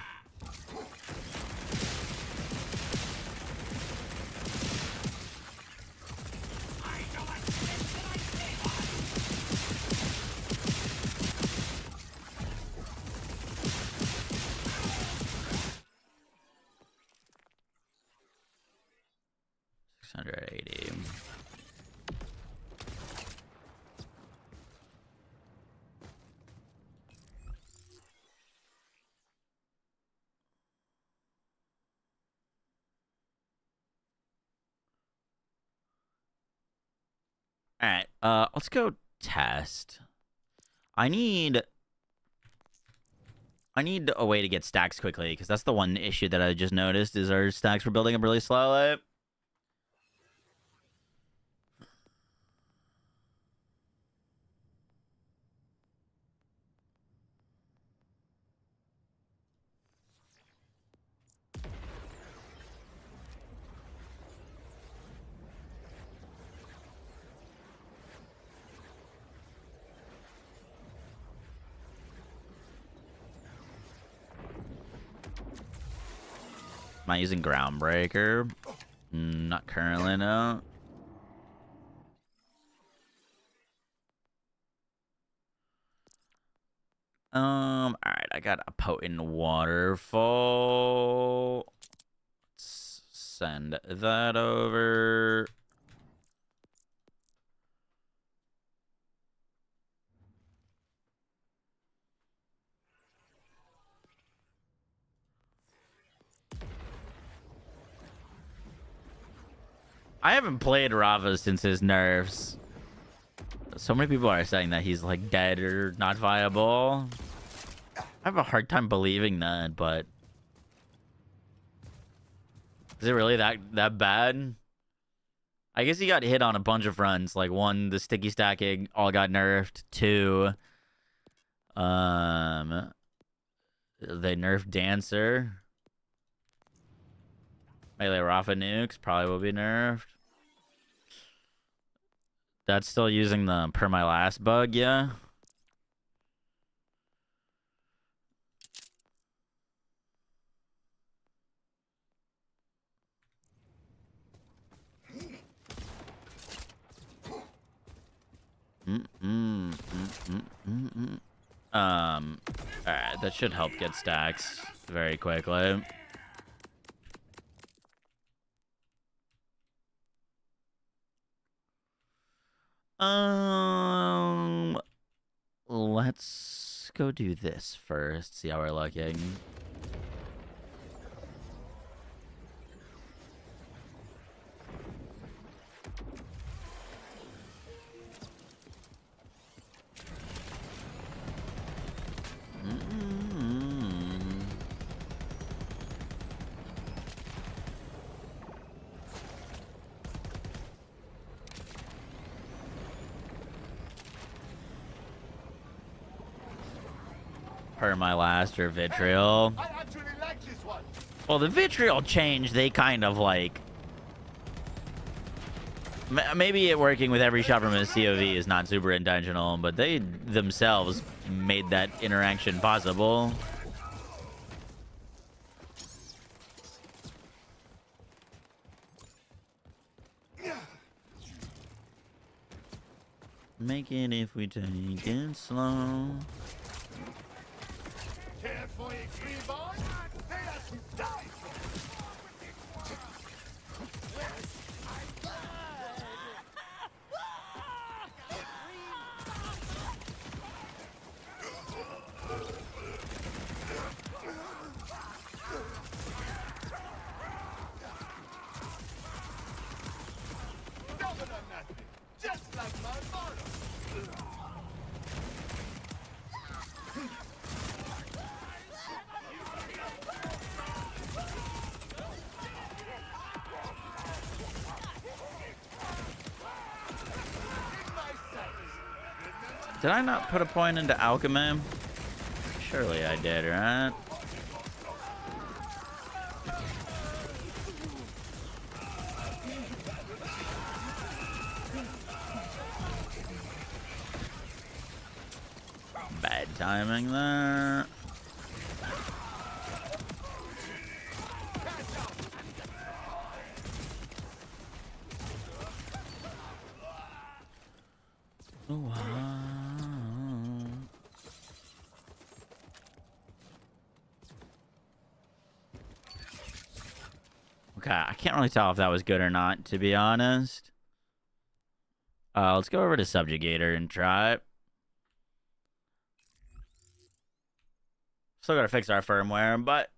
All right, let's go test. I need a way to get stacks quickly, because that's the one issue that I just noticed is our stacks were building up really slowly. Am I using Groundbreaker? Not currently, no. Alright, I got a potent waterfall. Let's send that over. I haven't played Rafa since his nerfs. So many people are saying that he's like dead or not viable. I have a hard time believing that, but is it really that bad? I guess he got hit on a bunch of fronts. Like, one, the sticky stacking all got nerfed. Two, they nerfed Dancer. Melee Rafa nukes probably will be nerfed. That's still using the per my last bug, yeah. Alright, that should help get stacks very quickly. Let's go do this first, see how we're looking. Per my last or vitriol. I actually like this one. Well, the vitriol change, they kind of like. Maybe it working with every shot from a COV is not super intentional, but they themselves made that interaction possible. Make it if we take it slow. Care for a free boy? Let us die for just like my mother. Did I not put a point into alchemy? Surely I did, right? Bad timing there. Ooh, okay, I can't really tell if that was good or not, to be honest. Let's go over to Subjugator and try it. Still gotta fix our firmware, but...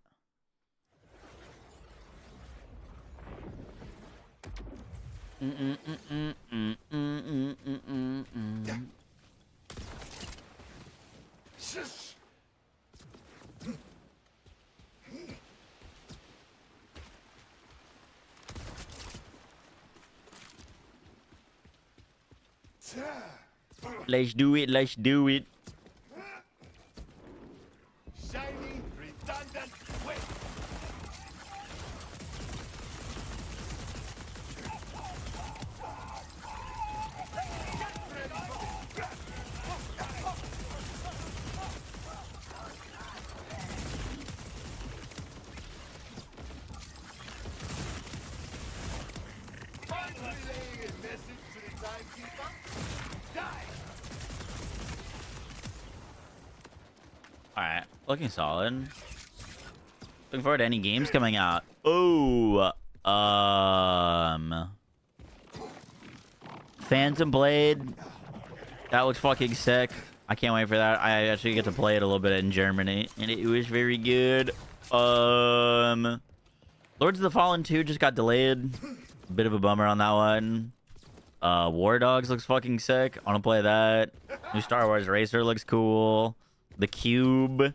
Let's do it, let's do it. Shiny, redundant, quick. Relaying a message to the timekeeper. Die. Alright, looking solid. Looking forward to any games coming out. Oh, Phantom Blade. That looks fucking sick. I can't wait for that. I actually get to play it a little bit in Germany, and it was very good. Lords of the Fallen 2 just got delayed. Bit of a bummer on that one. War Dogs looks fucking sick. I want to play that. New Star Wars Racer looks cool. The Cube.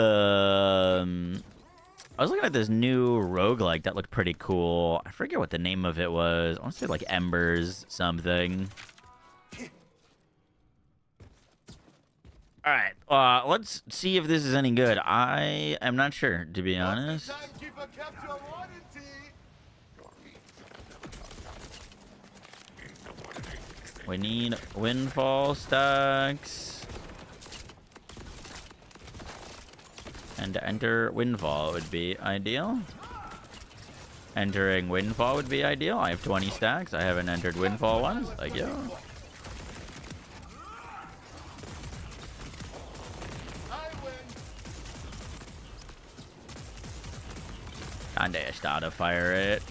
I was looking at this new roguelike that looked pretty cool. I forget what the name of it was. I want to say like Embers something. Alright, let's see if this is any good. I am not sure, to be honest. Timekeeper kept your warranty. We need windfall stacks. And to enter windfall would be ideal. Entering windfall would be ideal. I have 20 stacks. I haven't entered windfall once. Thank you. Kinda start to fire it.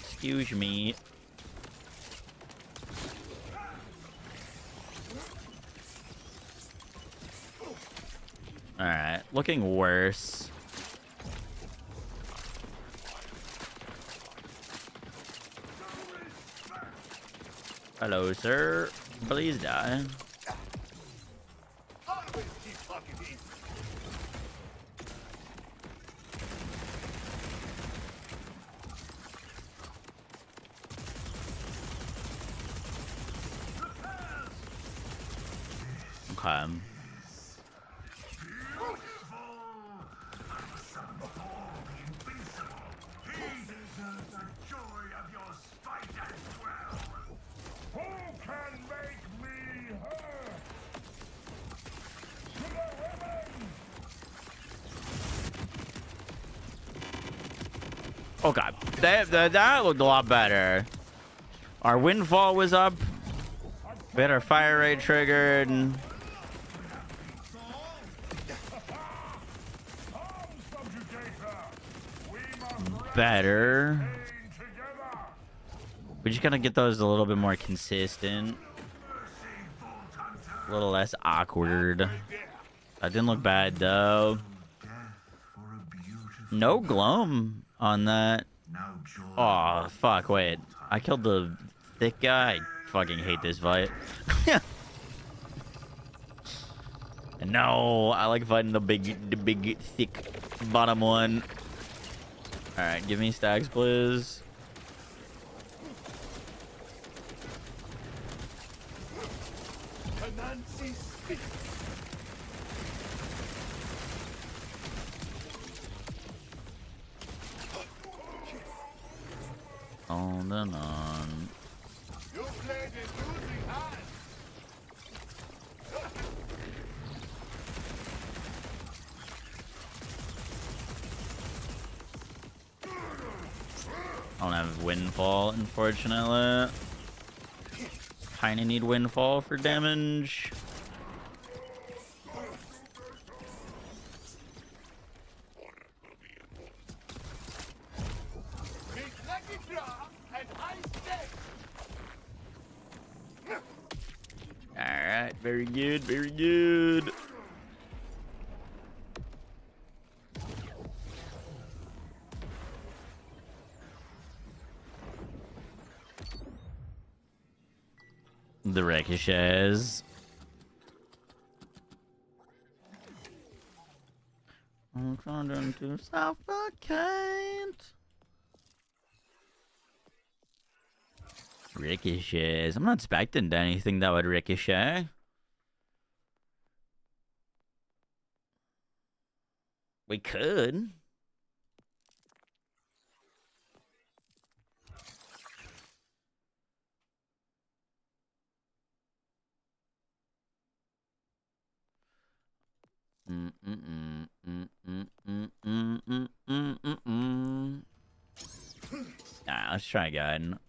Excuse me. Alright, looking worse. Hello, sir. Please die. Always keep fucking easy. Okay. Who can make me hurt? To the women! Oh god, that looked a lot better. Our windfall was up. We had our fire rate triggered. Better. We just gotta get those a little bit more consistent. A little less awkward. That didn't look bad though. No gloam on that. Oh fuck, wait. I killed the thick guy. I fucking hate this fight. No, I like fighting the big thick bottom one. Alright, give me stacks, please. On and on. You played a losing hand. I don't have Windfall, unfortunately. Kinda need Windfall for damage. Alright, very good, very good. The ricochets. I'm trying to suffocate. Ricochets. I'm not expecting anything that would ricochet. We could. Nah, let's try again.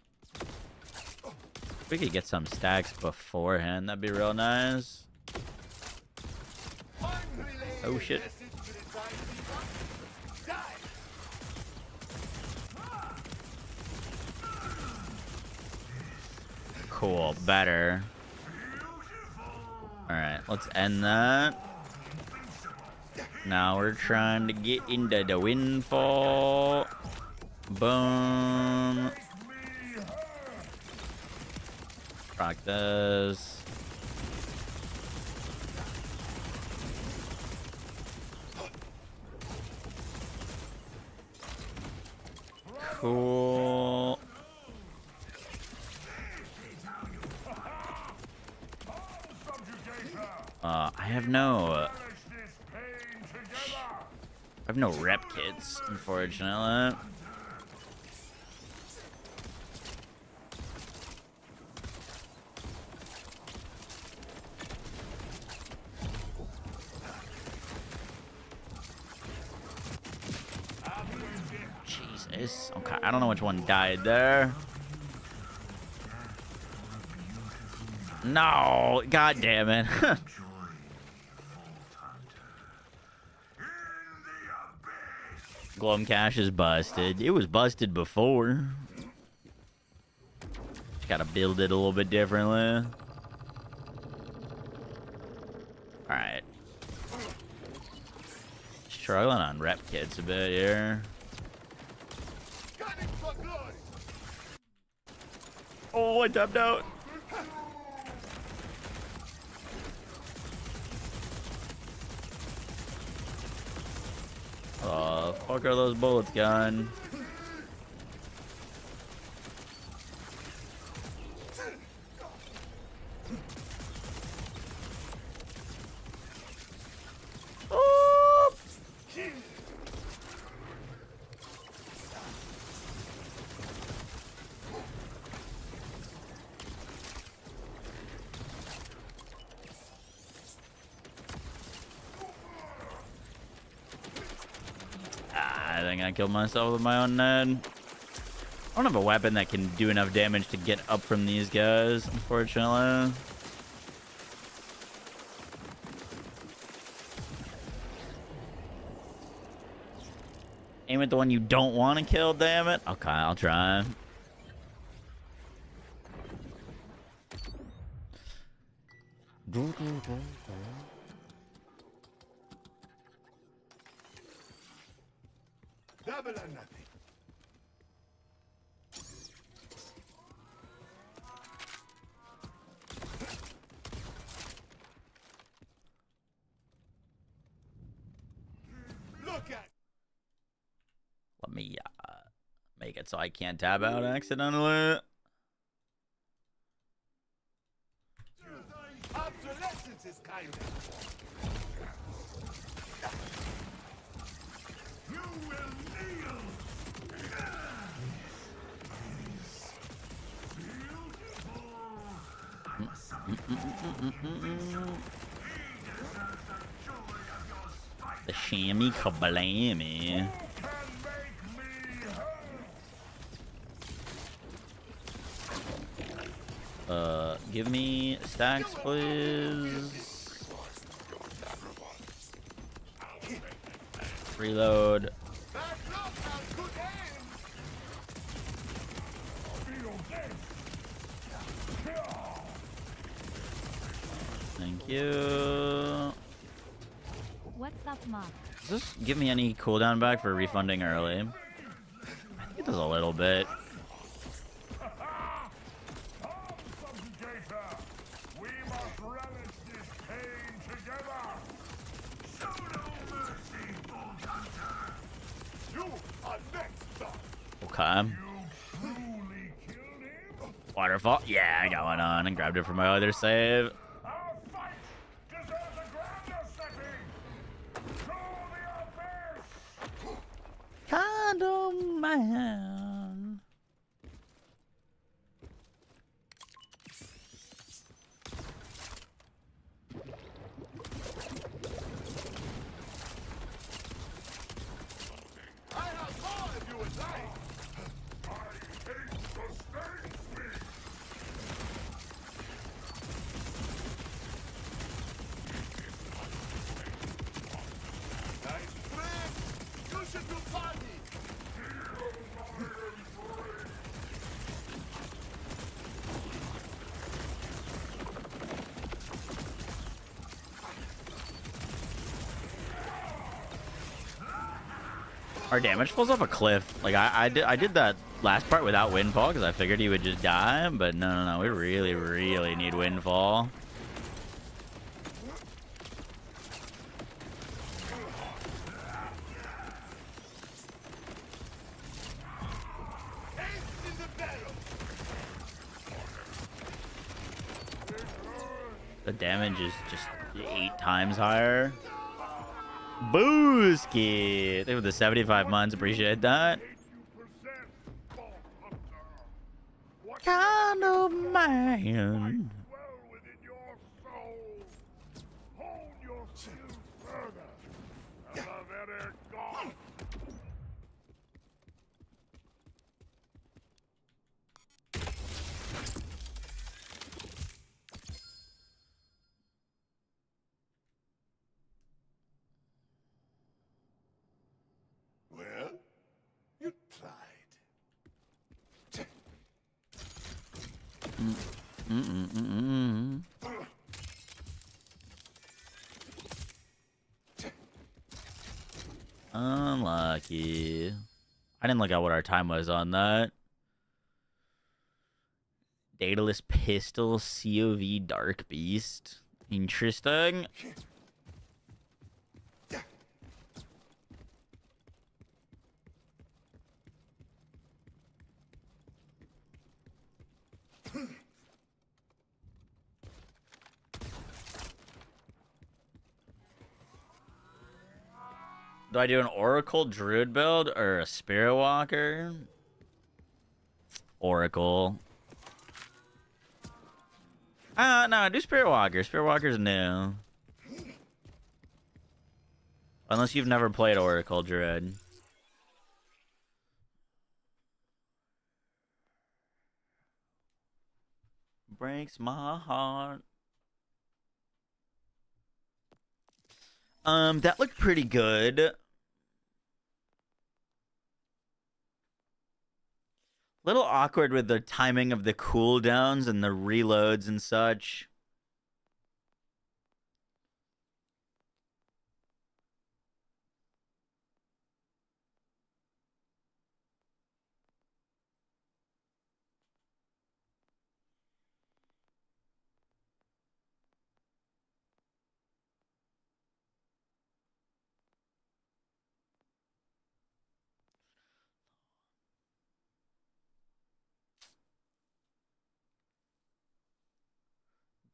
If we could get some stacks beforehand, that'd be real nice. Oh shit. Cool, better. Alright, let's end that. Now we're trying to get into the Windfall. Boom. Rock this. Cool. I have no rep kits, unfortunately. Jesus. Okay, I don't know which one died there. No, god damn it. Glum Cache is busted. It was busted before. Just gotta build it a little bit differently. Alright. Struggling on rep kits a bit here. Oh, I tapped out. Oh, fuck are those bullets gone? Oh! I think I killed myself with my own net. I don't have a weapon that can do enough damage to get up from these guys, unfortunately. Aim at the one you don't want to kill, damn it. Okay, I'll try. Double or nothing. Look at. Let me make it so I can't tab out accidentally. Obsolescence is kind of. You will kneel. The shammy kablammy. Give me stacks, please. Reload. Thank you. What's up, Mom? Does this give me any cooldown back for refunding early? I think it does a little bit. Okay. Waterfall. Yeah, I got one on and grabbed it for my other save. Condom man. Our damage falls off a cliff. Like I did that last part without windfall because I figured he would just die, but no, we really need windfall. The damage is just 8 times higher. Booski! Thank you for the 75 months. Appreciate that. Kind of man. Unlucky. I didn't look at what our time was on that. Daedalus Pistol, COV Dark Beast. Interesting. Do I do an Oracle Druid build or a Spirit Walker? Oracle. No, do Spirit Walker. Spirit Walker's new. Unless you've never played Oracle Druid. Breaks my heart. That looked pretty good. Little awkward with the timing of the cooldowns and the reloads and such.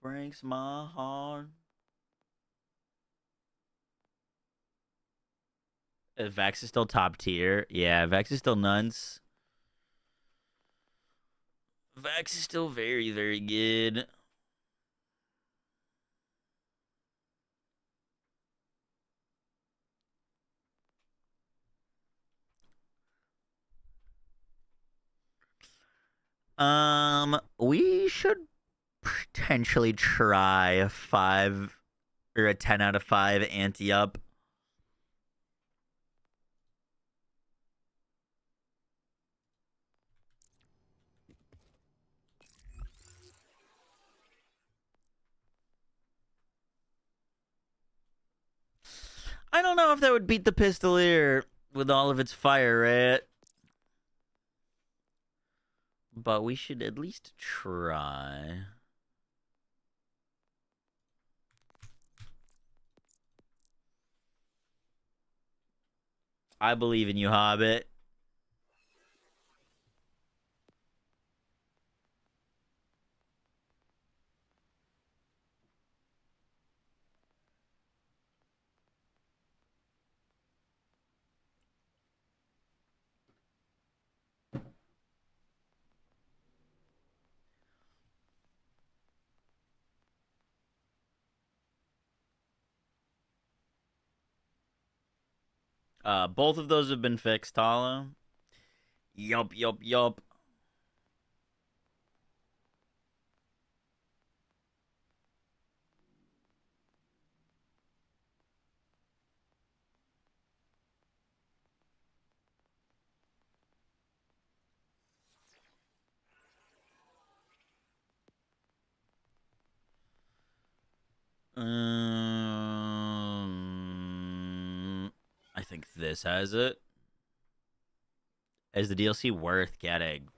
Breaks my heart. Vex is still top tier. Yeah, Vex is still nuns. Vex is still very, very good. We should potentially try a 5 or a 10 out of 5 anti-up. I don't know if that would beat the Pistolier with all of its fire rate. But we should at least try. I believe in you, Hobbit. Both of those have been fixed, Tala. Yup. I think this has it. Is the DLC worth getting?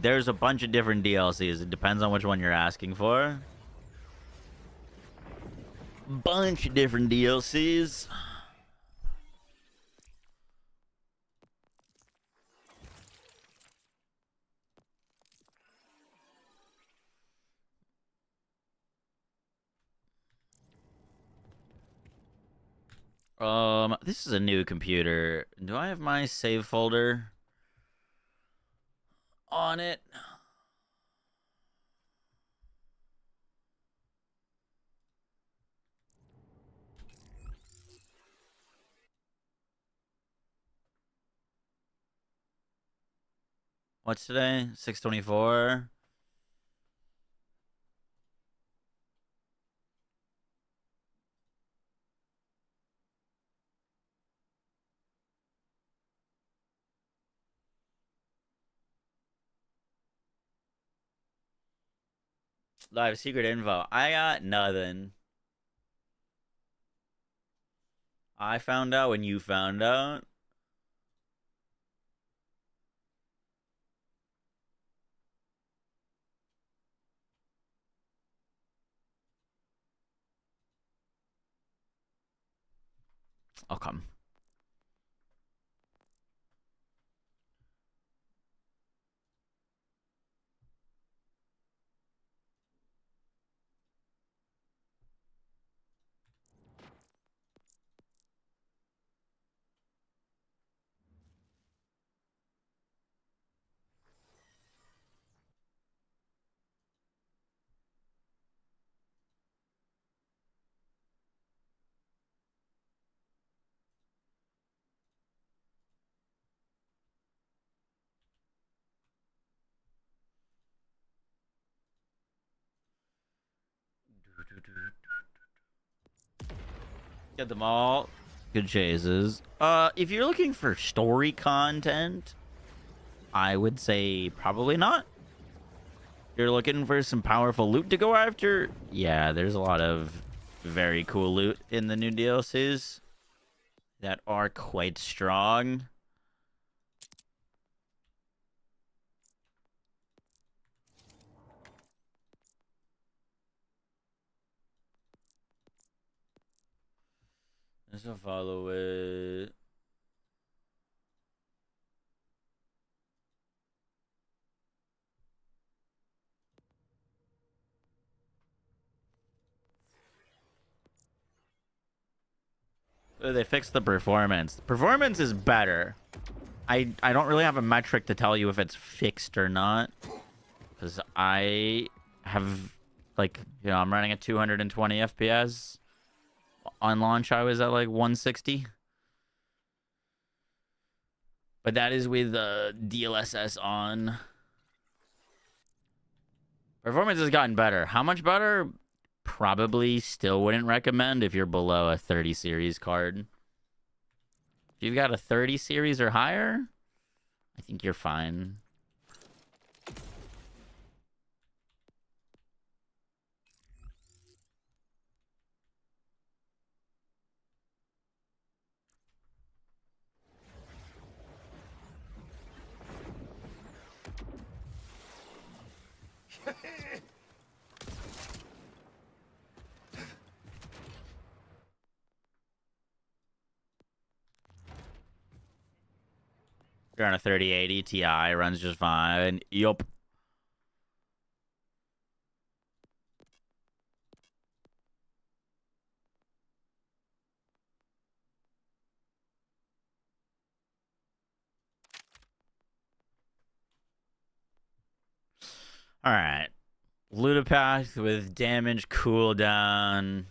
There's a bunch of different DLCs. It depends on which one you're asking for. Bunch of different DLCs. This is a new computer. Do I have my save folder on it? What's today? 6/24. Live secret info. I got nothing. I found out when you found out. I'll come. Get them all. Good chases. If you're looking for story content, I would say probably not. You're looking for some powerful loot to go after? Yeah, there's a lot of very cool loot in the new DLCs that are quite strong. Let's follow it. They fixed the performance. Performance is better. I don't really have a metric to tell you if it's fixed or not, because I have, like, you know, I'm running at 220 FPS. On launch, I was at like 160. But that is with DLSS on. Performance has gotten better. How much better? Probably still wouldn't recommend if you're below a 30 series card. If you've got a 30 series or higher, I think you're fine. You're on a 3080 Ti, runs just fine. Yup. All right. Ludopath with damage cooldown.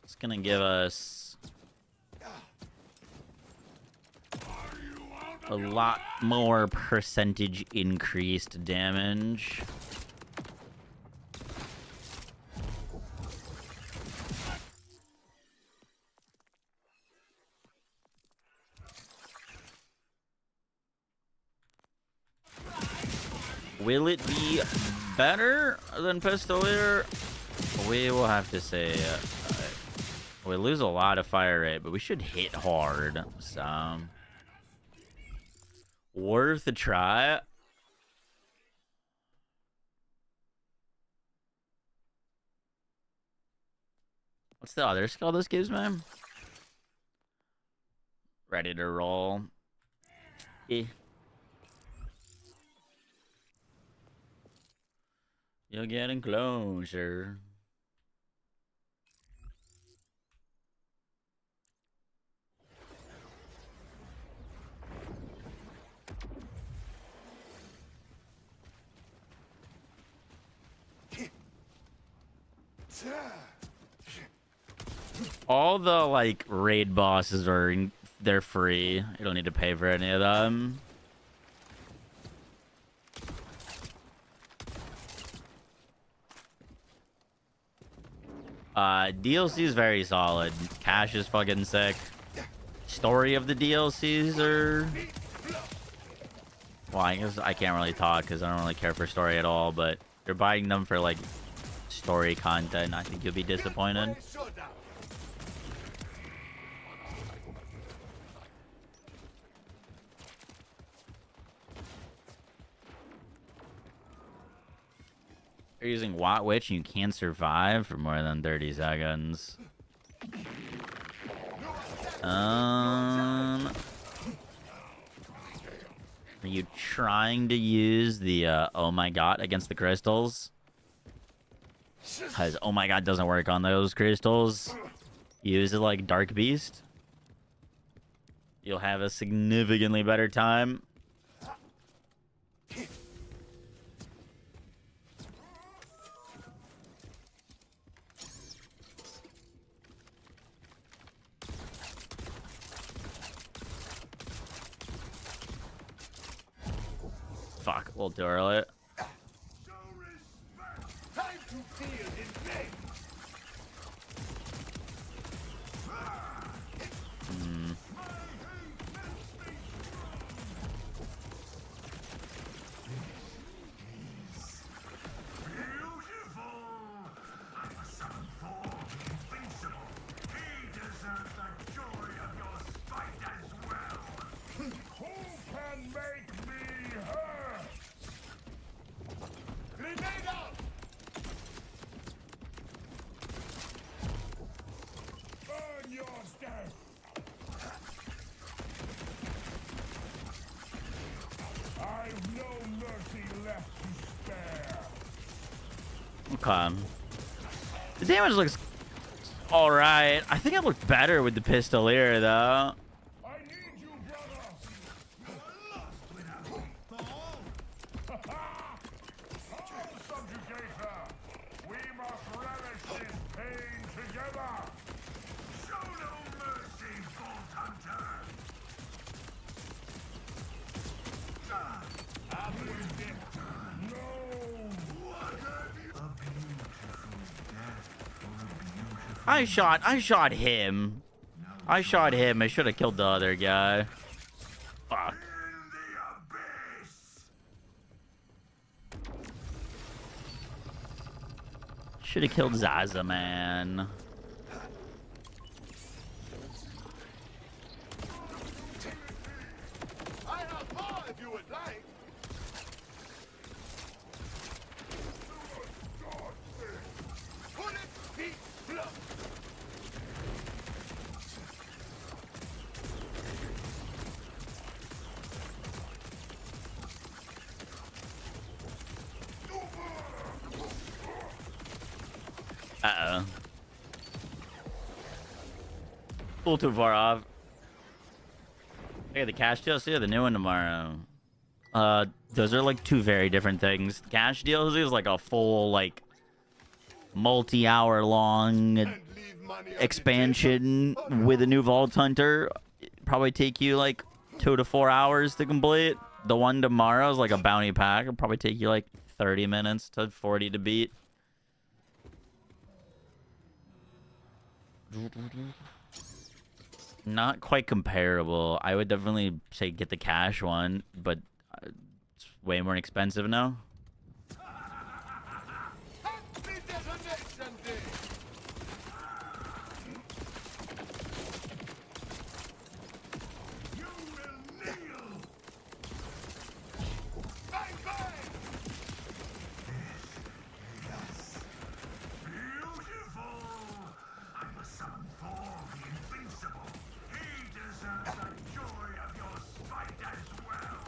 It's gonna give us a lot more percentage increased damage. Will it be better than Pistolier? We will have to say we lose a lot of fire rate, but we should hit hard. So worth a try. What's the other skill this gives me? Ready to roll. Eh. You're getting closer. All the like raid bosses they're free. You don't need to pay for any of them. DLC is very solid. Cash is fucking sick. Story of the DLCs are... Well, I guess I can't really talk because I don't really care for story at all, but you're buying them for, like, story content. I think you'll be disappointed. You're using Watt Witch and you can't survive for more than 30 seconds. Are you trying to use the oh my god against the crystals? Because oh my god doesn't work on those crystals. Use it like Dark Beast. You'll have a significantly better time. Fuck, a little too early. Okay. The damage looks alright. I think it looked better with the Pistolier, though. I need you, brother. Subjugator, we must relish this pain together. Show no mercy, Bolt Hunter. I shot him. I shot him. I should have killed the other guy. Fuck. Should have killed Zaza, man. I have more if you would like. Bullet, feet, blood. Uh-oh. A little too far off. Hey, the cash DLC or the new one tomorrow? Those are like two very different things. The cash DLC is like a full, like, multi-hour long expansion with a new Vault Hunter. It'd probably take you like 2 to 4 hours to complete. The one tomorrow is like a bounty pack. It'll probably take you like 30 minutes to 40 to beat. Not quite comparable. I would definitely say get the cash one, but it's way more expensive now. Happy Detonation Day. You will kneel. Bang, bang. Beautiful. I must summon for the invincible. He deserves the joy of your spite as well.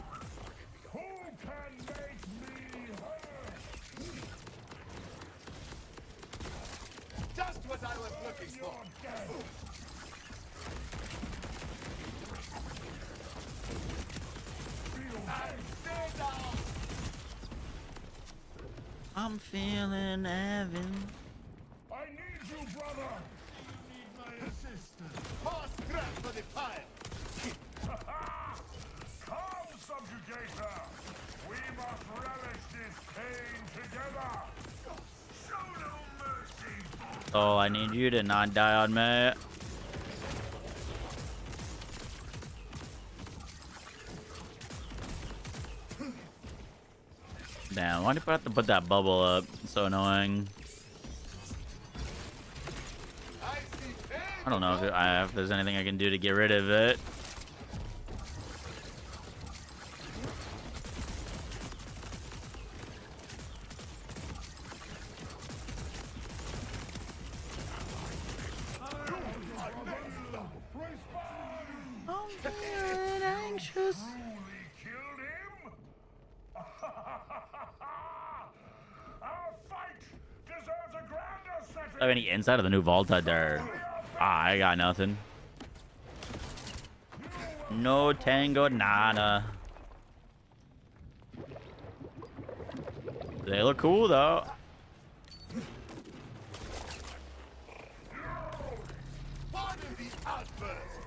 Who can make me hurt? Just what I was looking for. And stay down. I'm feeling heaven. I need you, brother. You need my assistance. More scrap for the pile. Come, subjugator. We must relish this pain together. Show no mercy. Oh, I need you to not die on me. Damn, why do you have to put that bubble up? It's so annoying. I see pain. I don't know if there's anything I can do to get rid of it. I'm feeling anxious. Truly killed him? Our fight deserves a grander setting. Have any inside of the new Vault Hunter? Ah, I got nothing. No tango nada. They look cool though. Pardon the outburst.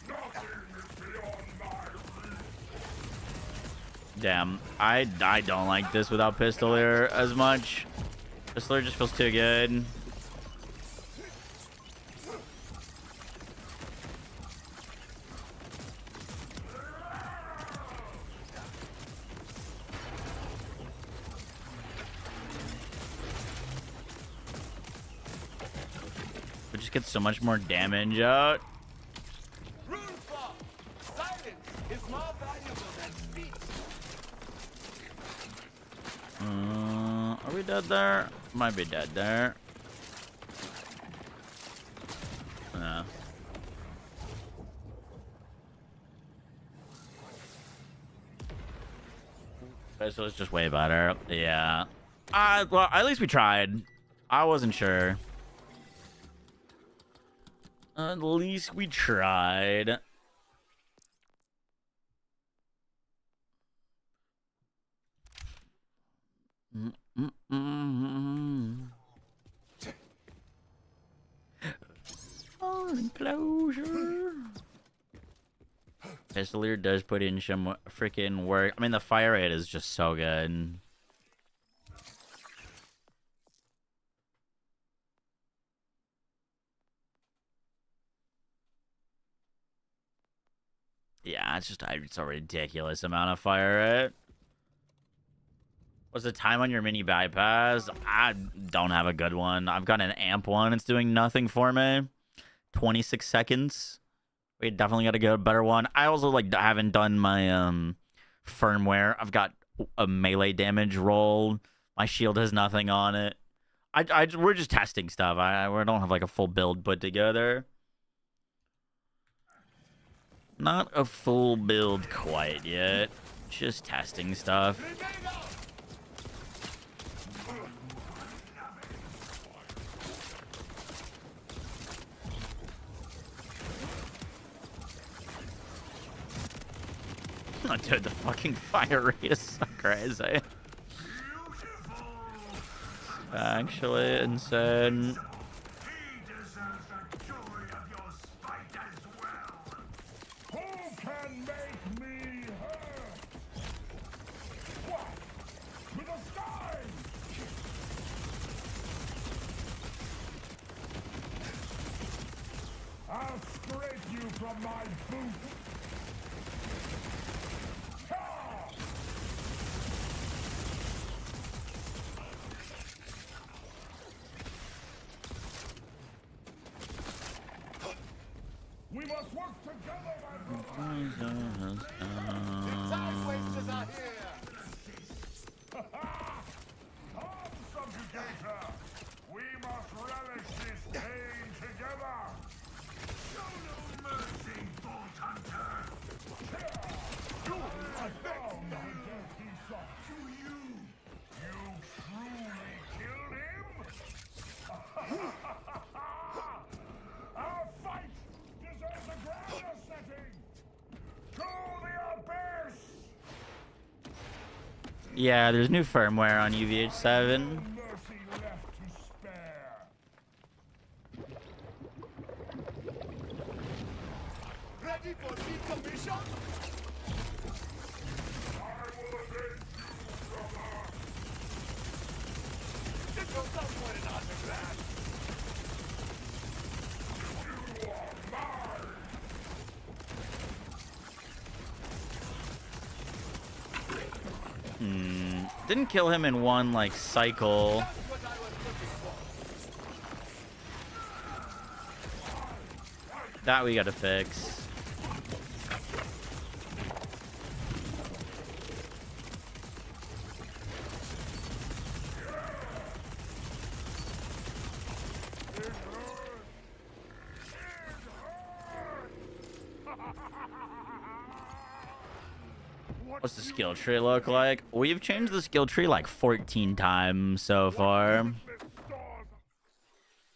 Nothing is beyond my reach. Damn, I don't like this without Pistolier as much. Pistolier just feels too good. We just get so much more damage out. Rule 4. Silence is more valuable than speech. Are we dead there? Might be dead there. No. Okay, so it's just way better. Yeah. Well, at least we tried. I wasn't sure. At least we tried. Full enclosure. Pistolier does put in some freaking work. I mean, the fire rate is just so good. Yeah, it's a ridiculous amount of fire rate. What's the time on your mini bypass? I don't have a good one. I've got an amp one. It's doing nothing for me. 26 seconds. We definitely got to get a better one. I also like haven't done my firmware. I've got a melee damage roll. My shield has nothing on it. We're just testing stuff. We don't have like a full build put together. Not a full build quite yet. Just testing stuff. Oh, dude, the fucking fire rate is so crazy. Actually insane. He deserves the joy of your spite as well. Who can make me hurt? What? To the sky! I'll scrape you from my boot. We must work together, my brother. Time wasters are here. Come, subjugator. We must relish this pain together. Show no mercy, Bolt Hunter. You have found the death he sought. To you. You truly killed him? Our fight deserves a grander setting. To the abyss. Yeah, there's new firmware on UVH7. Mercy left to spare. Ready for decommission? I will avenge you, brother. This will somewhere in underground. You are mine. Didn't kill him in one like cycle. That's what I was looking for. That we gotta fix. What's the skill tree look like? We've changed the skill tree like 14 times so far.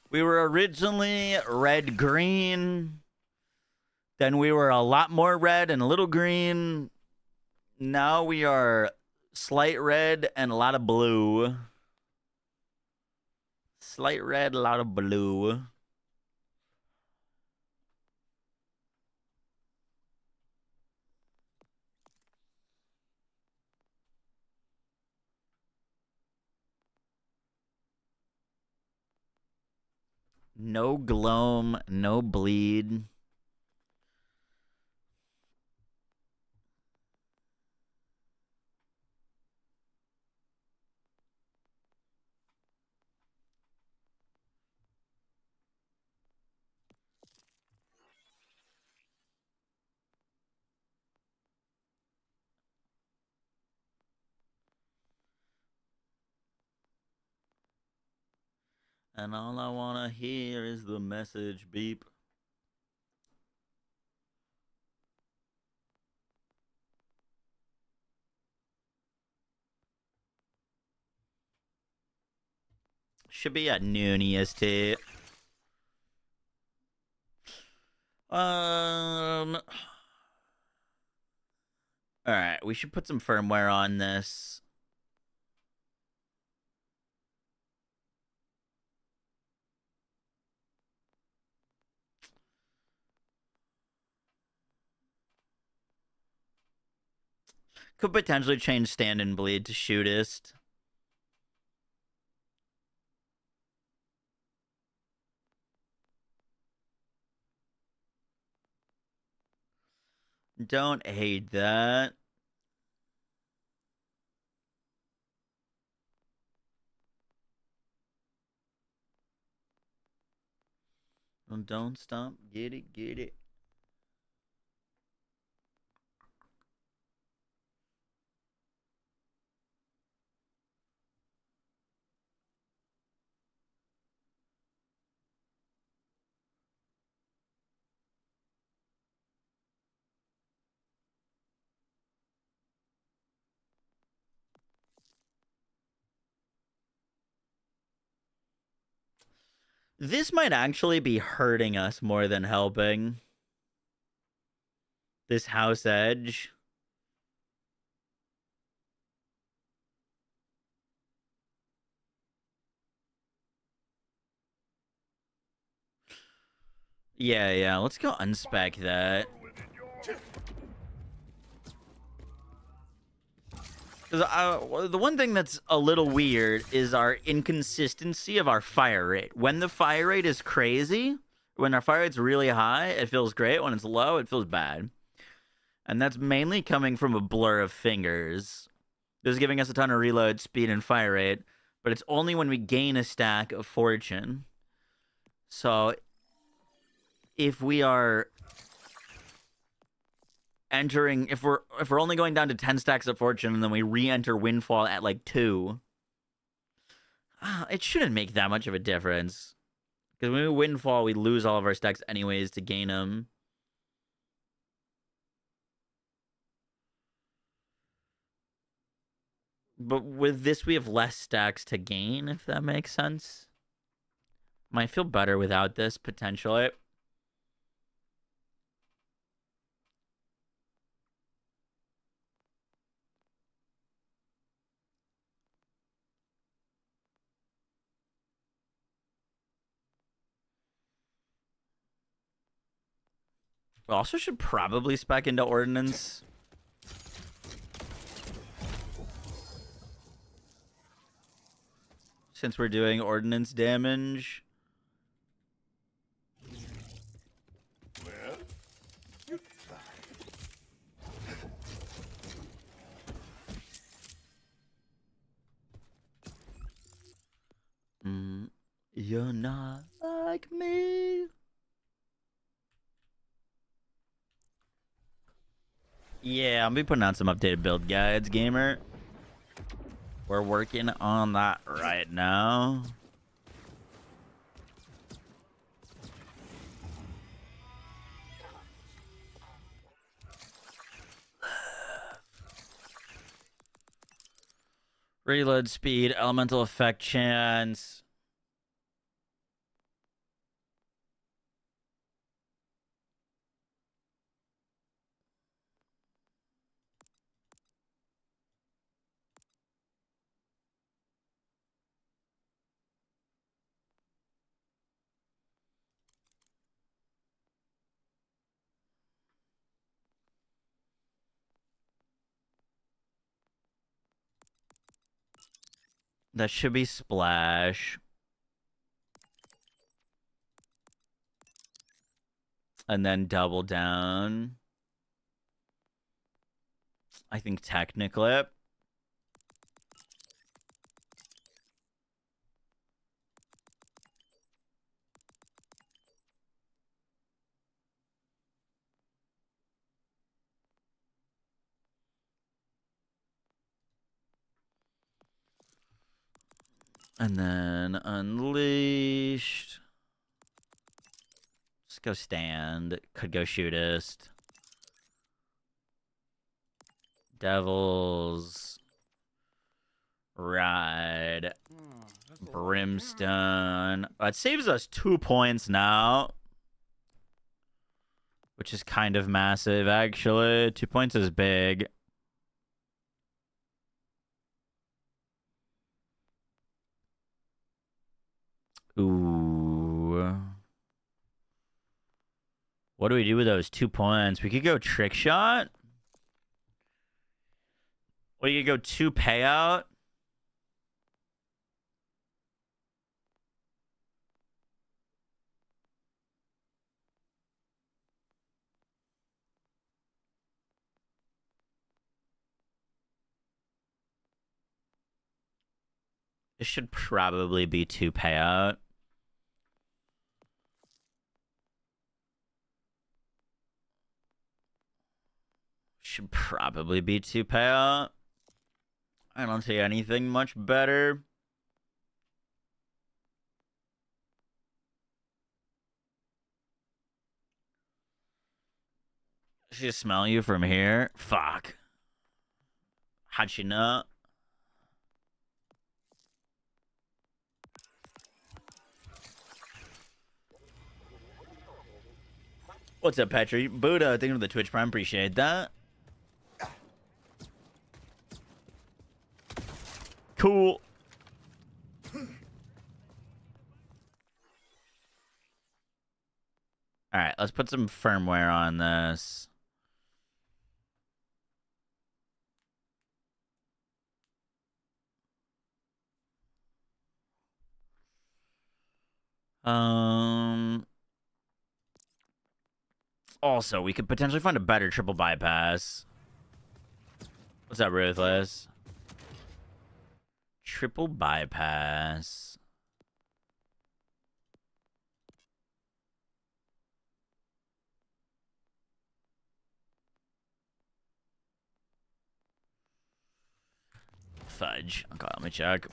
We were originally red-green. Then we were a lot more red and a little green. Now we are slight red and a lot of blue. Slight red, a lot of blue. No gloam, no bleed. And all I want to hear is the message beep. Should be at noon EST. All right, we should put some firmware on this. Could potentially change Stand and Bleed to Shootist. Don't hate that. Don't stop. Get it, get it. This might actually be hurting us more than helping. This house edge. Yeah, let's go unspec that. The one thing that's a little weird is our inconsistency of our fire rate. When the fire rate is crazy, when our fire rate's really high, it feels great. When it's low, it feels bad. And that's mainly coming from a blur of fingers. This is giving us a ton of reload speed and fire rate, but it's only when we gain a stack of fortune. So if we are entering, if we're only going down to 10 stacks of fortune and then we re-enter windfall at like 2, it shouldn't make that much of a difference, because when we windfall we lose all of our stacks anyways to gain them. But with this we have less stacks to gain, if that makes sense. Might feel better without this potentially. We also should probably spec into ordnance. Since we're doing ordnance damage. You're not like me. Yeah, I'll be putting out some updated build guides, gamer. We're working on that right now. Reload speed, elemental effect chance. That should be splash. And then double down. I think Techniclip. And then Unleashed. Let's go Stand. Could go Shootist. Devils. Ride. Brimstone. It saves us 2 points now. Which is kind of massive, actually. 2 points is big. Ooh. What do we do with those 2 points? We could go Trick Shot. We could go 2 payout. This should probably be 2 payout. Should probably be 2 payout. I don't see anything much better. She smell you from here? Fuck. How'd she know? What's up, Petri? Buddha, thank you for the Twitch Prime. Appreciate that. Cool. All right, let's put some firmware on this. Also, we could potentially find a better triple bypass. What's up, Ruthless? Triple bypass. Fudge. Okay, let me check.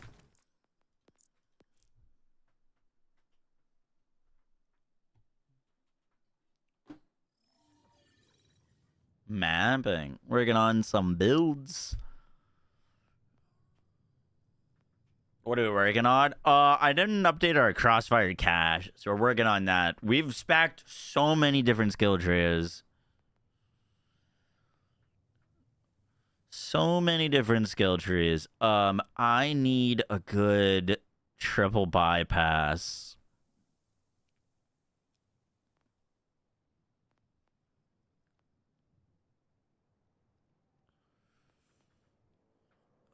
Mapping. Working on some builds. What are we working on? I didn't update our crossfire cache, so we're working on that. We've spacked so many different skill trees. So many different skill trees. I need a good triple bypass.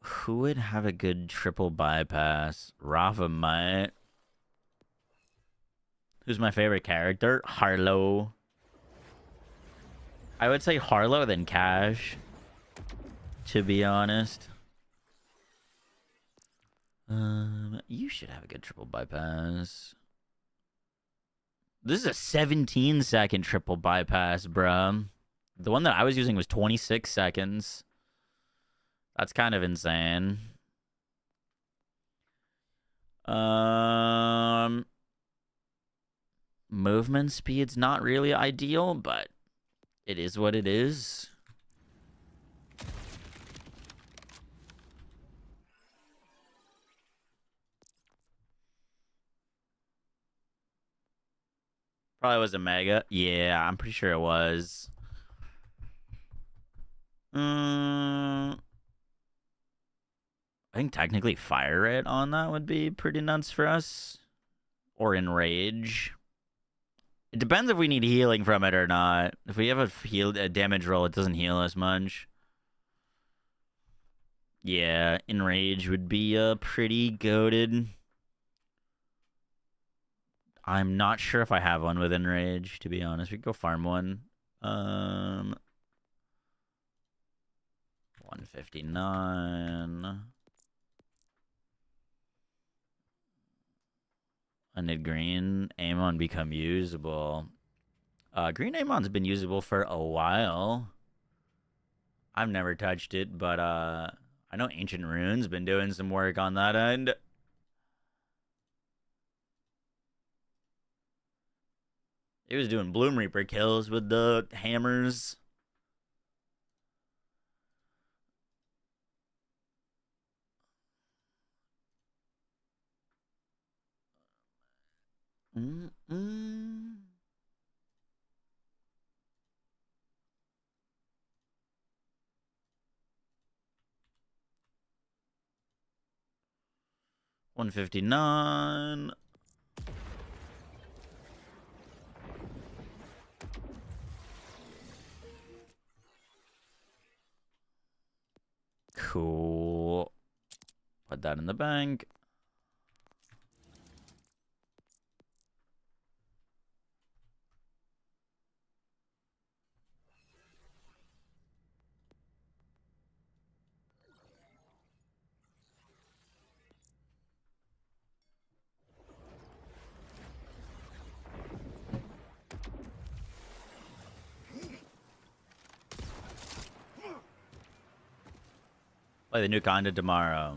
Who would have a good triple bypass? Rafa might. Who's my favorite character? Harlow. I would say Harlow then Cash, to be honest. You should have a good triple bypass. This is a 17-second triple bypass, bruh. The one that I was using was 26 seconds. That's kind of insane. Movement speed's not really ideal, but it is what it is. Probably was a mega. Yeah, I'm pretty sure it was. I think technically fire rate on that would be pretty nuts for us. Or enrage. It depends if we need healing from it or not. If we have a damage roll, it doesn't heal us much. Yeah, enrage would be pretty goated. I'm not sure if I have one with enrage, to be honest. We could go farm one. 159. I need green Amon become usable. Green Amon's been usable for a while. I've never touched it, but I know Ancient Rune's been doing some work on that end. He was doing Bloom Reaper kills with the hammers. Mm-mm. $159. Cool. Put that in the bank. Play the new content tomorrow.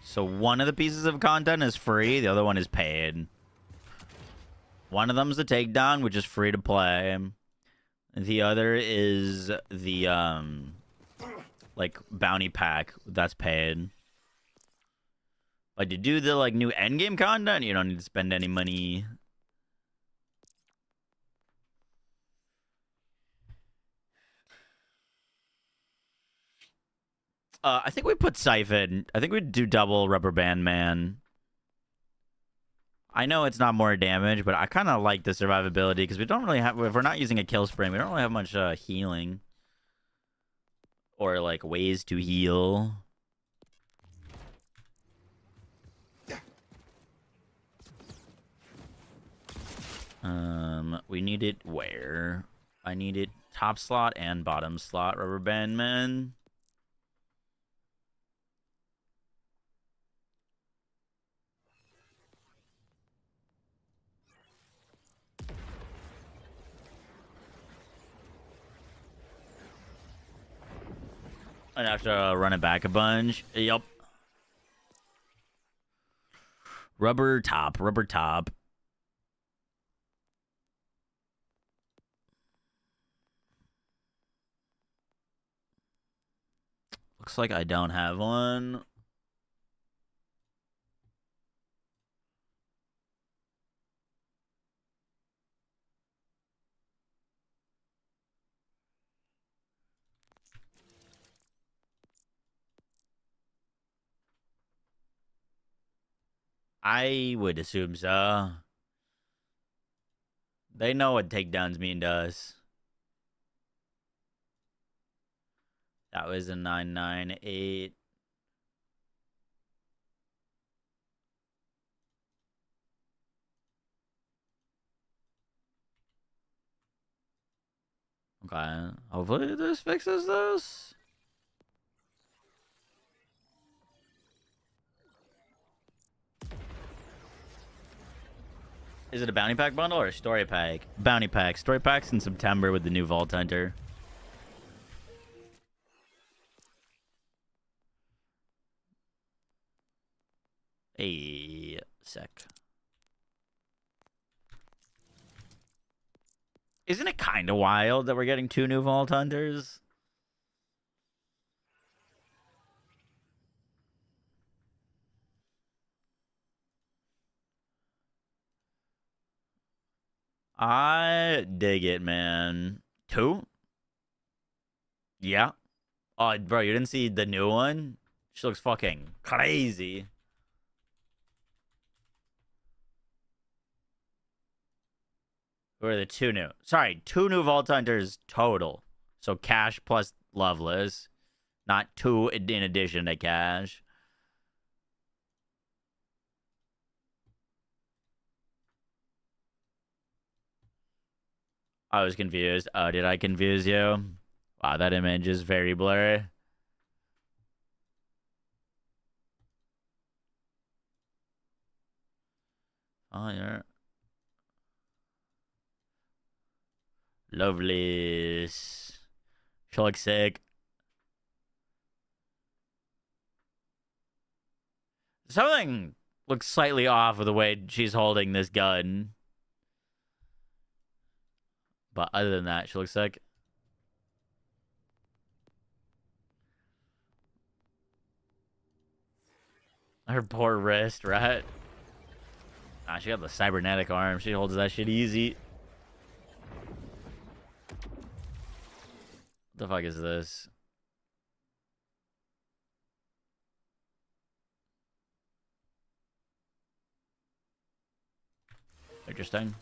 So one of the pieces of content is free. The other one is paid. One of them's the takedown, which is free to play. The other is the like bounty pack that's paid. But to do the like new endgame content, you don't need to spend any money. I think we put Siphon. I think we'd do double Rubber Band Man. I know it's not more damage, but I kind of like the survivability because we don't really have. If we're not using a kill spring, we don't really have much healing or like ways to heal. We need it where? I need it top slot and bottom slot. Rubber Band Man. I'd have to run it back a bunch. Yup. Rubber top. Rubber top. Looks like I don't have one. I would assume so. They know what takedowns mean to us. That was a 998. Okay. Hopefully this fixes this. Is it a bounty pack bundle or a story pack? Bounty pack. Story pack's in September with the new Vault Hunter. A sec. Isn't it kind of wild that we're getting 2 new Vault Hunters? I dig it, man. 2? Yeah. Oh, bro, you didn't see the new one? She looks fucking crazy. Who are the 2 new? Sorry, 2 new Vault Hunters total. So Cash plus Loveless. Not 2 in addition to Cash. I was confused. Oh, did I confuse you? Wow, that image is very blurry. Oh, yeah. Lovely. She looks sick. Something looks slightly off with the way she's holding this gun. But other than that, she looks sick. Her poor wrist, right? Ah, she got the cybernetic arm. She holds that shit easy. What the fuck is this? Interesting.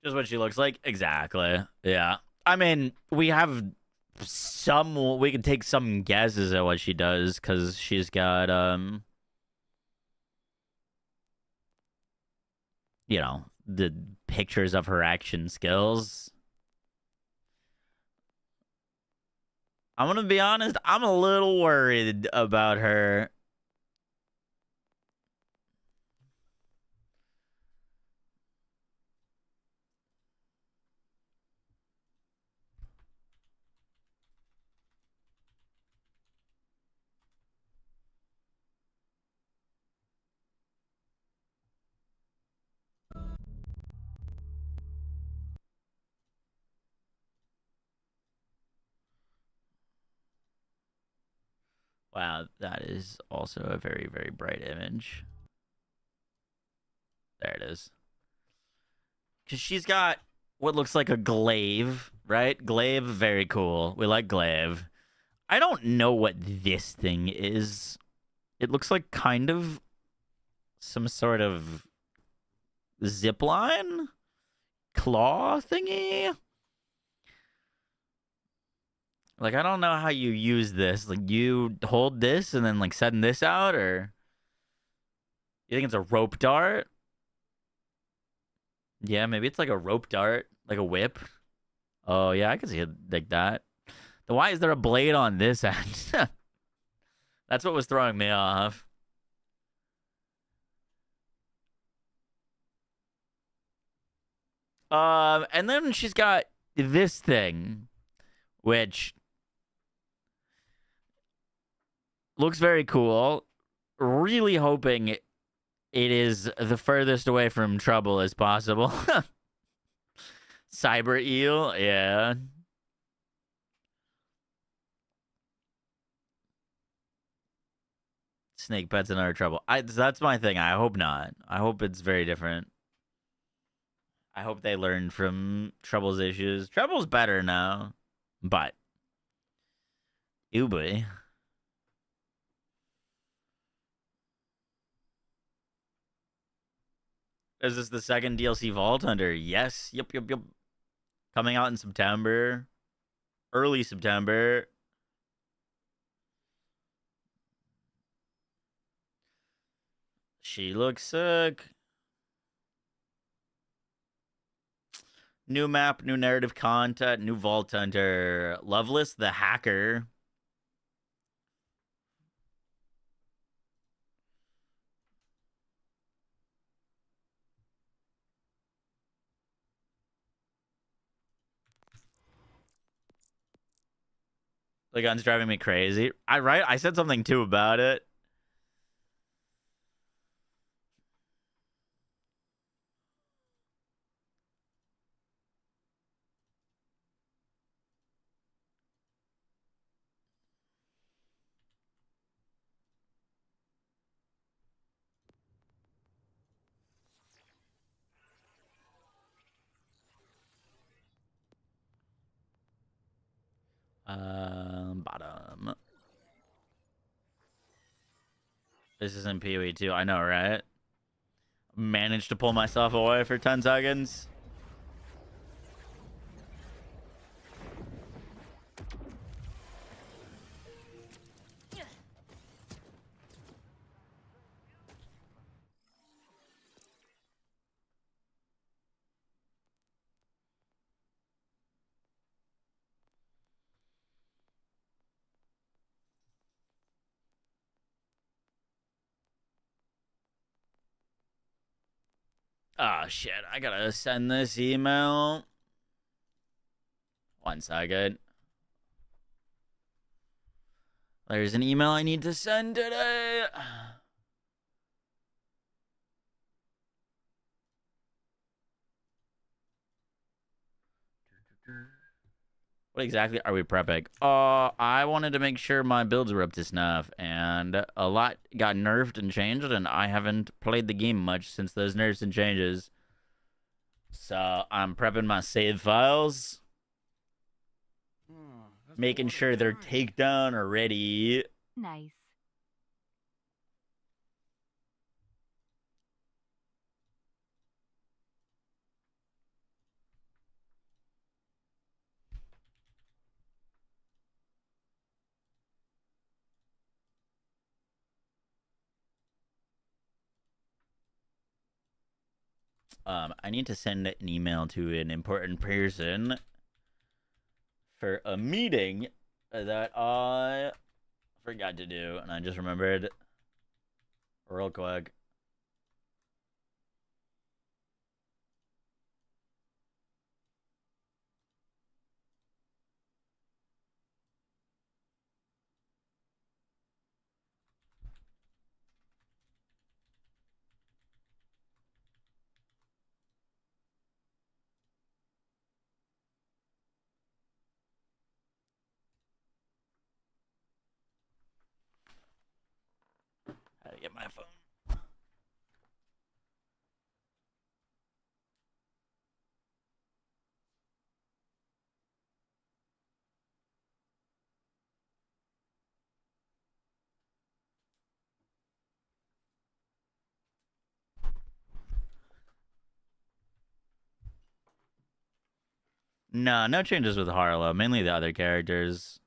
Just what she looks like? Exactly. Yeah. I mean, we have some... We can take some guesses at what she does, because she's got, you know, the pictures of her action skills. I'm gonna be honest, I'm a little worried about her. Wow, that is also a very, very bright image. There it is. Because she's got what looks like a glaive, right? Glaive, very cool. We like glaive. I don't know what this thing is. It looks like kind of some sort of zip line? Claw thingy? Like, I don't know how you use this. Like, you hold this and then, like, send this out, or... You think it's a rope dart? Yeah, maybe it's like a rope dart, like a whip. Oh, yeah, I can see it like that. Then why is there a blade on this end? That's what was throwing me off. And then she's got this thing, which looks very cool. Really hoping it is the furthest away from trouble as possible. Cyber eel, yeah. Snake pet's in our trouble. That's my thing. I hope not. I hope it's very different. I hope they learned from Trouble's issues. Trouble's better now, but boy. Is this the second DLC Vault Hunter? Yes. Yep. Coming out in September. Early September. She looks sick. New map, new narrative content, new Vault Hunter. Loveless the Hacker. The gun's driving me crazy. I said something too about it. Bottom. This is in PoE too. I know, right? Managed to pull myself away for 10 seconds. Oh, shit. I gotta send this email. 1 second. There's an email I need to send today. What exactly are we prepping? I wanted to make sure my builds were up to snuff, and a lot got nerfed and changed, and I haven't played the game much since those nerfs and changes. So I'm prepping my save files, making sure they're takedown already. Nice. I need to send an email to an important person for a meeting that I forgot to do, and I just remembered real quick. How to get my phone. No, no changes with Harlow. Mainly the other characters.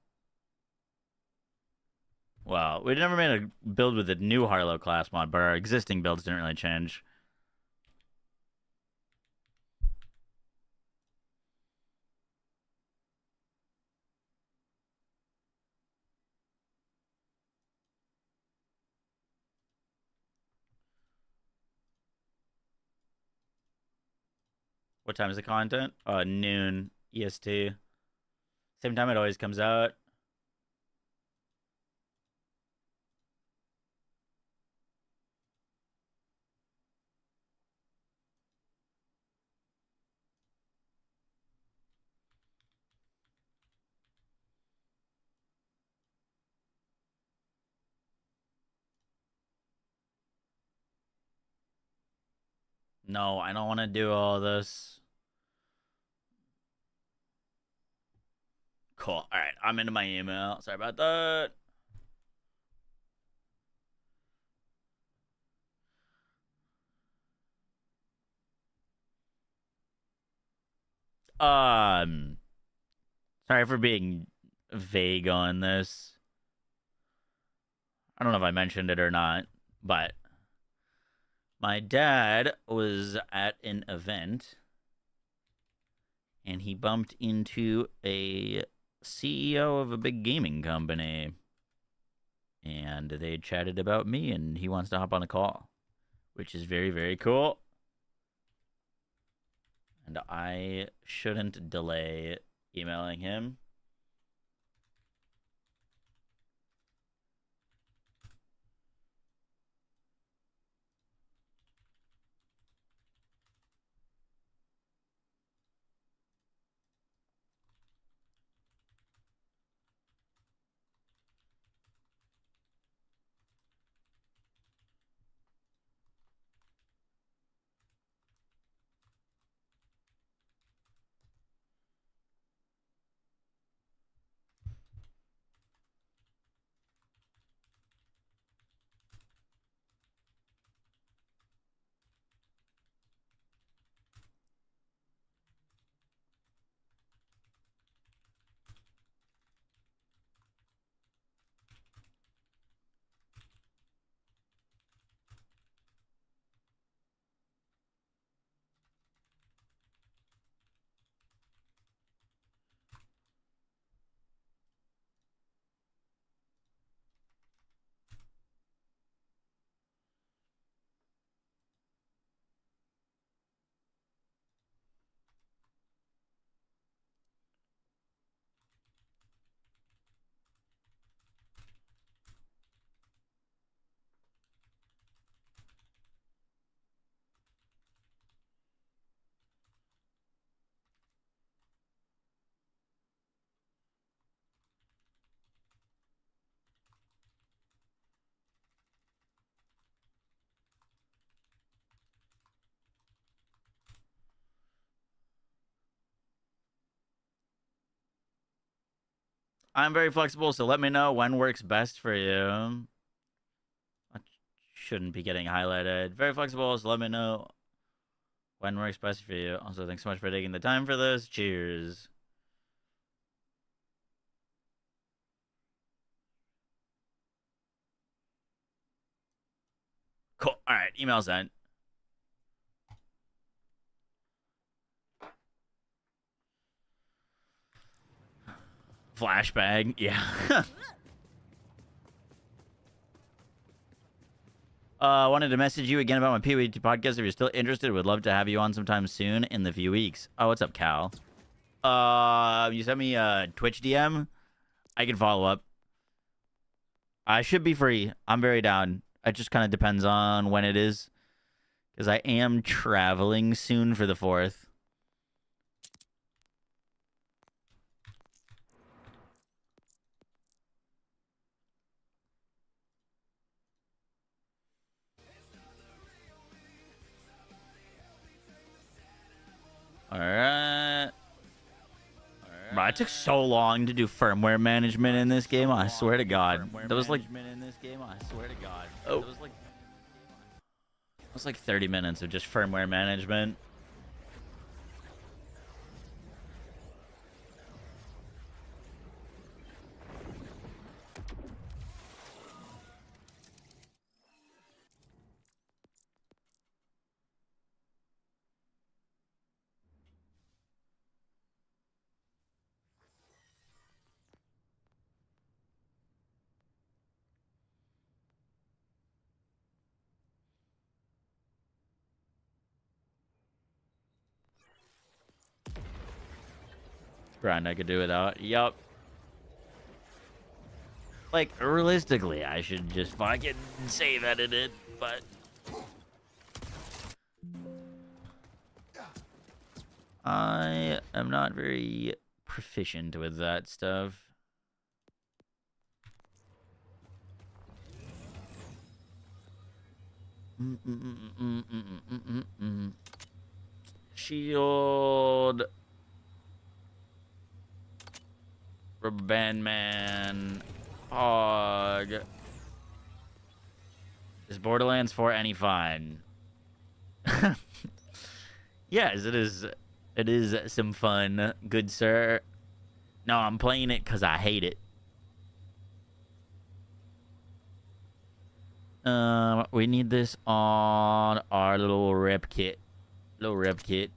Well, we never made a build with a new Harlow class mod, but our existing builds didn't really change. What time is the content? Noon EST. Same time it always comes out. No, I don't want to do all this. Cool. All right, I'm into my email. Sorry about that. Um, Sorry for being vague on this. I don't know if I mentioned it or not, but my dad was at an event and he bumped into a CEO of a big gaming company. And they chatted about me, and he wants to hop on a call, which is very, very cool. And I shouldn't delay emailing him. I'm very flexible, so let me know when works best for you. I shouldn't be getting highlighted. Very flexible, so let me know when works best for you. Also, thanks so much for taking the time for this. Cheers. Cool. All right, email sent. Flashbang. Yeah. Wanted to message you again about my PWT podcast. If you're still interested, would love to have you on sometime soon in the few weeks. Oh, what's up, Cal? You sent me a Twitch DM. I can follow up. I should be free. I'm very down. It just kind of depends on when it is. Because I am traveling soon for the 4th. Alright. Bro, it took so long to do firmware management in this game. I swear to God. That was like... Oh. It was like 30 minutes of just firmware management. Grind I could do without. Yup. Like, realistically, I should just fucking save edit it, but... I am not very proficient with that stuff. Shield... Rubber Band Man. Hog. Is Borderlands 4 any fun? Yes, it is. It is some fun, good sir. No, I'm playing it because I hate it. We need this on our little rep kit. Little rep kit.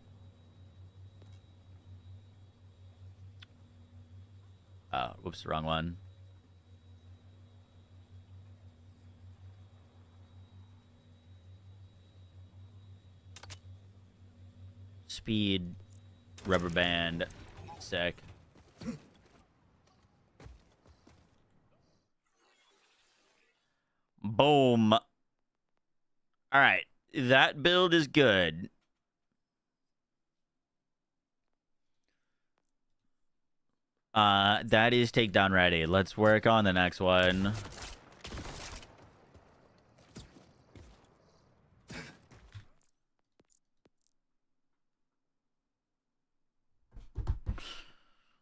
Oh, whoops, wrong one. Speed, rubber band, sec. Boom. All right, that build is good. That is takedown ready. Let's work on the next one.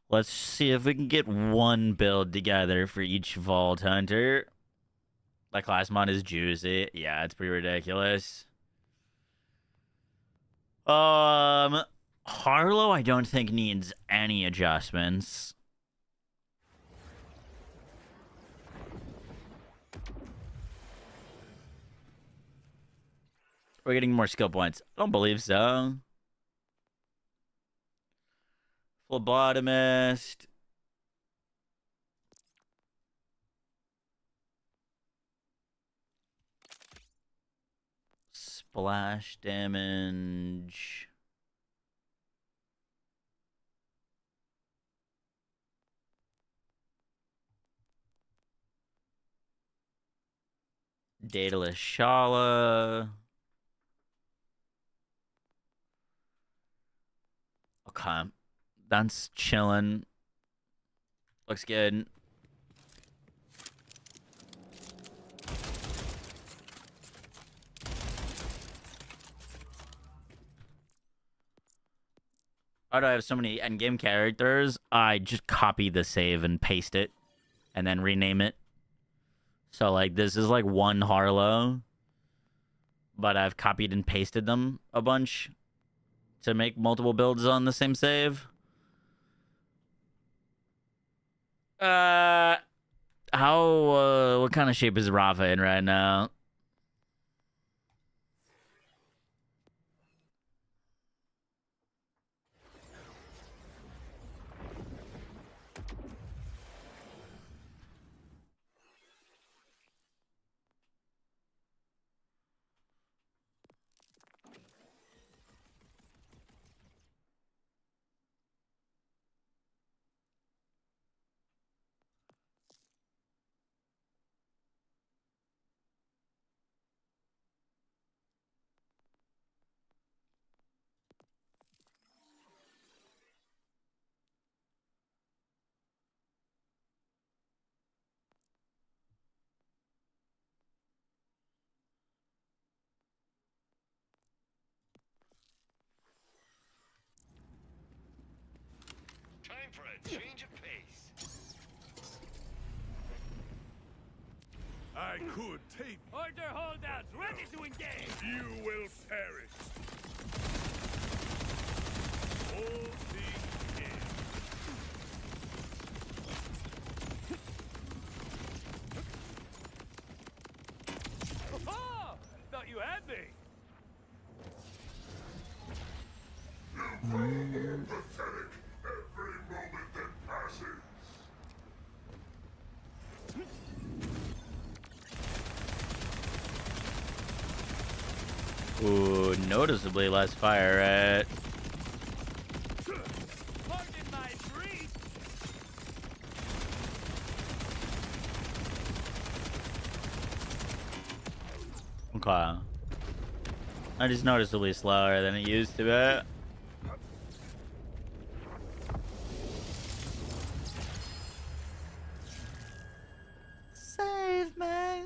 Let's see if we can get one build together for each Vault Hunter. That class mod is juicy. Yeah, it's pretty ridiculous. Harlow, I don't think needs any adjustments. We're getting more skill points. I don't believe so. Phlebotomist. Splash damage. Daedalus Shala. Okay. That's chilling. Looks good. Why do I have so many endgame characters? I just copy the save and paste it and then rename it. So, like, this is like one Harlow, but I've copied and pasted them a bunch to make multiple builds on the same save. What kind of shape is Rafa in right now? for a change of pace. I could take Order holdouts, ready to engage! you will perish. All things in. Oh, thought you had me. Pathetic. Every moment that passes. Ooh, noticeably less fire rate. Pardon my breeze. Okay. I just noticeably slower than it used to be. Save me.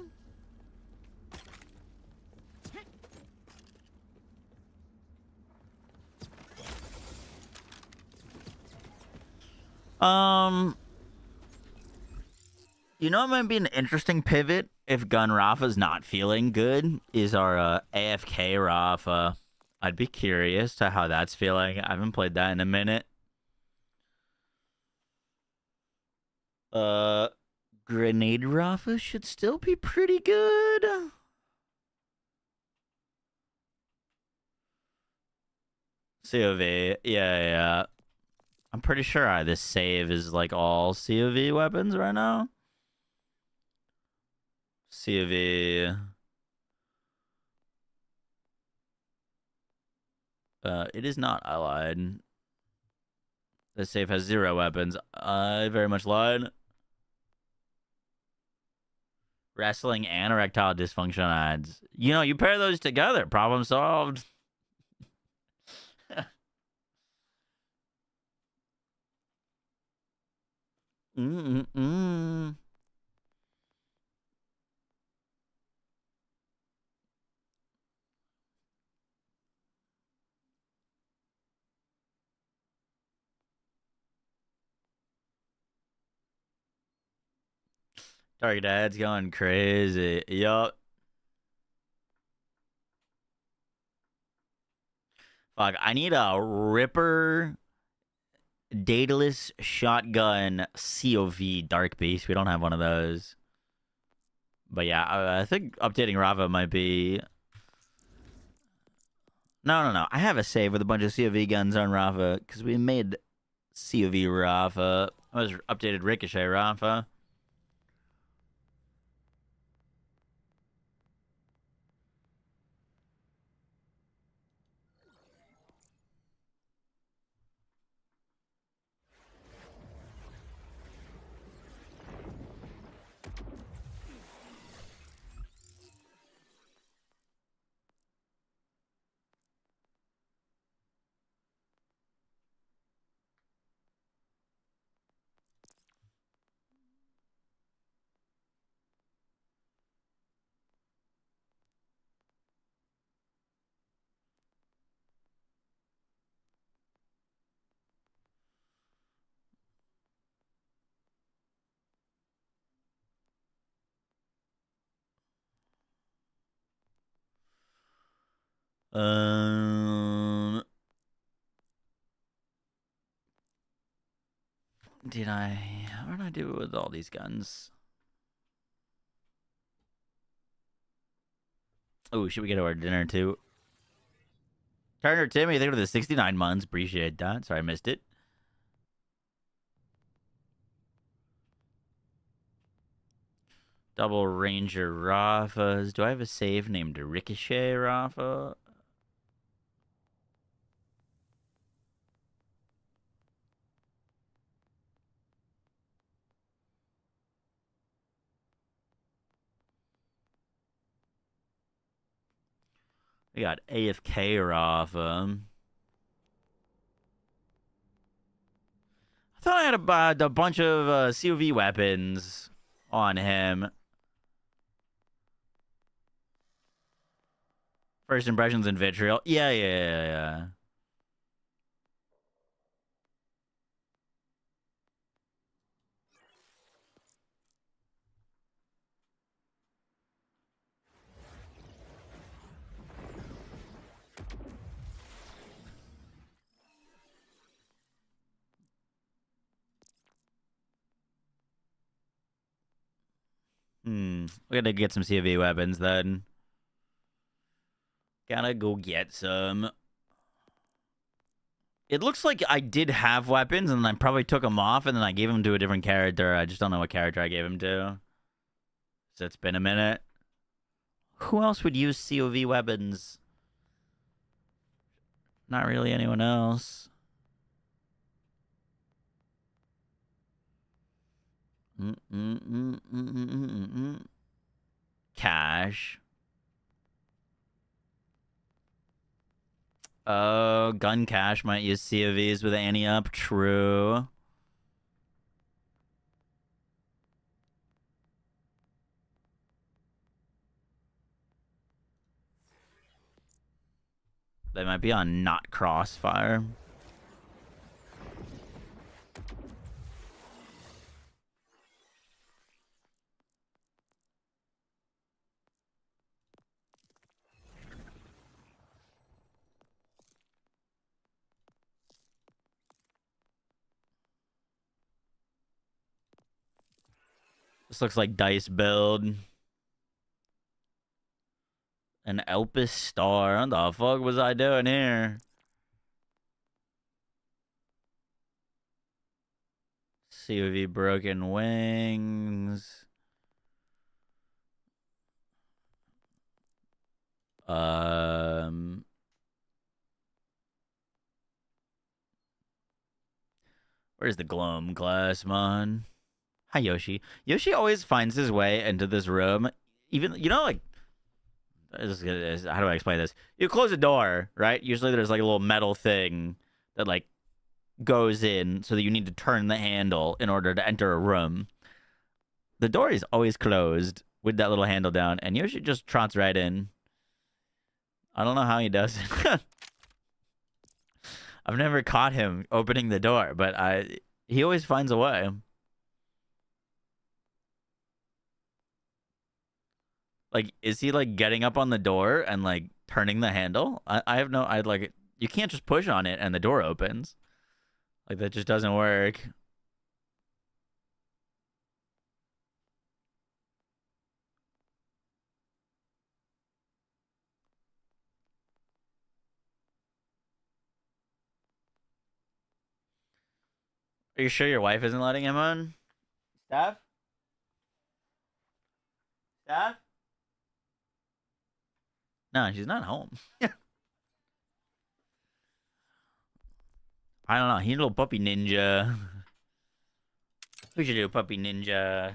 You know what might be an interesting pivot if Gun Rafa's not feeling good is our AFK Rafa. I'd be curious to how that's feeling. I haven't played that in a minute. Grenade Rafa should still be pretty good. COV, yeah. I'm pretty sure this save is like all COV weapons right now. COV. It is not. I lied. This save has 0 weapons. I very much lied. Wrestling and erectile dysfunction adds. You know, you pair those together. Problem solved. Target ads going crazy. Yup. Fuck, I need a Ripper Daedalus Shotgun COV Dark Beast. We don't have one of those. But yeah, I think updating Rafa might be... No. I have a save with a bunch of COV guns on Rafa because we made COV Rafa. I was updated Ricochet Rafa. What did I do with all these guns? Oh, should we get to our dinner too? Turner Timmy, thank you for the 69 months. Appreciate that. Sorry I missed it. Double Ranger Rafas. Do I have a save named Ricochet Rafa? We got AFK Rafa. I thought I had a bunch of COV weapons on him. First impressions in Vitriol. Yeah. We gotta get some COV weapons then. Gotta go get some. It looks like I did have weapons, and then I probably took them off, and then I gave them to a different character. I just don't know what character I gave them to. So it's been a minute. Who else would use COV weapons? Not really anyone else. Cash. Oh, Gun Cash might use COVs with Annie up. True. They might be on not Crossfire. This looks like Dice build. An Elpis Star. What the fuck was I doing here? COV Broken Wings. Where's the Gloam Glass, man? Hi, Yoshi. Yoshi always finds his way into this room. Even, you know, like, how do I explain this? You close a door, right? Usually there's like a little metal thing that like goes in so that you need to turn the handle in order to enter a room. The door is always closed with that little handle down, and Yoshi just trots right in. I don't know how he does it. I've never caught him opening the door, but he always finds a way. Like, is he like getting up on the door and like turning the handle? I have no. I'd like. You can't just push on it and the door opens. Like, that just doesn't work. Are you sure your wife isn't letting him on? Steph? Steph? No, she's not home. I don't know. He's a little puppy ninja. We should do a puppy ninja.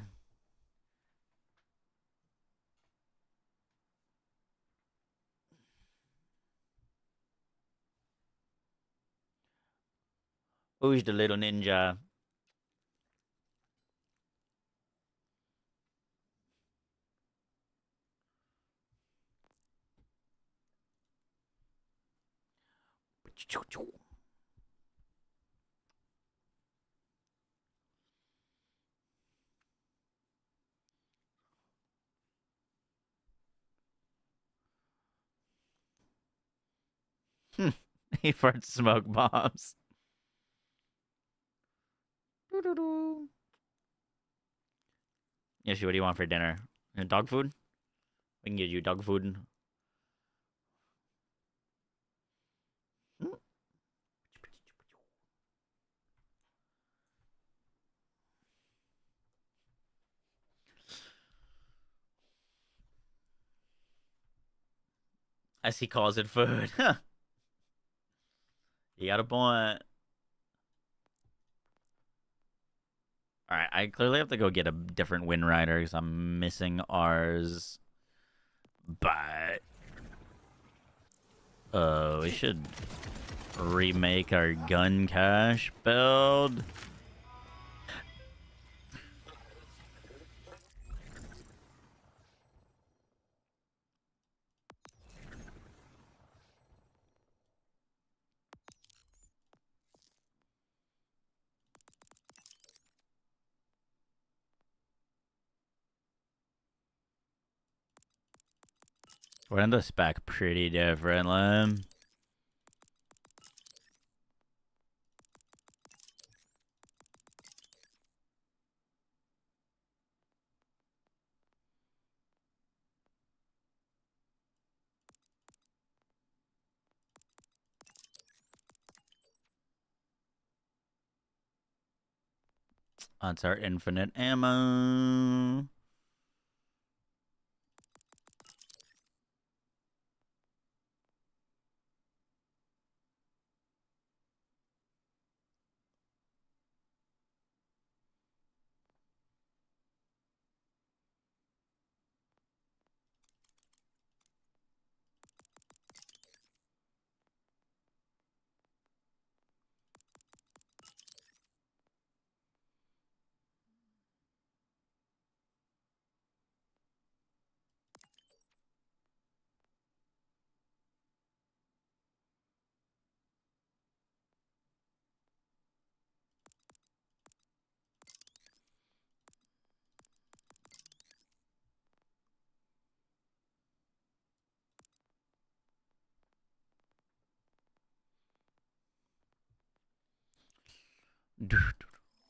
Who's the little ninja? He farts smoke bombs. Yoshi, what do you want for dinner? Dog food? We can get you dog food. As he calls it food. You got a point. Alright, I clearly have to go get a different Wind Rider because I'm missing ours. But we should remake our gun cache build. We're in the spec pretty differently. That's our infinite ammo.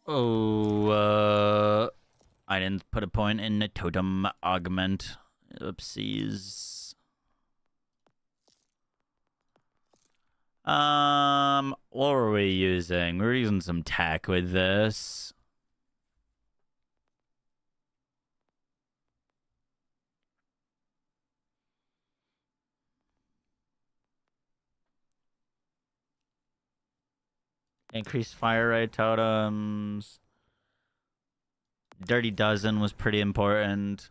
Oh, I didn't put a point in the totem augment. Oopsies. What were we using? We were using some tech with this. Increased fire rate totems. Dirty Dozen was pretty important.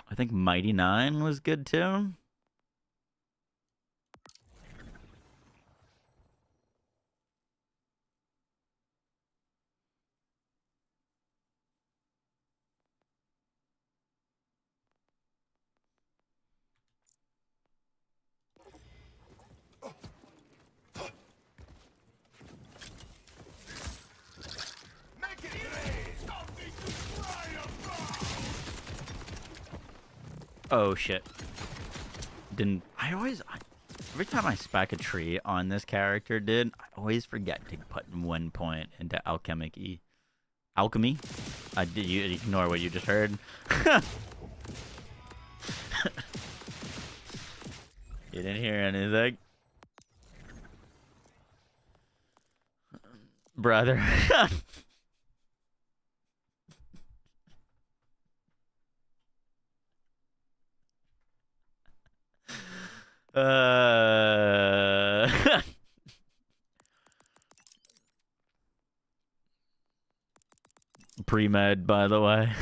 I think Mighty 9 was good too. Oh shit. Didn't I always every time I spec a tree on this character, dude, I always forget to put 1 point into alchemy. Did you ignore what you just heard? You didn't hear anything. Brother. Pre-med, by the way.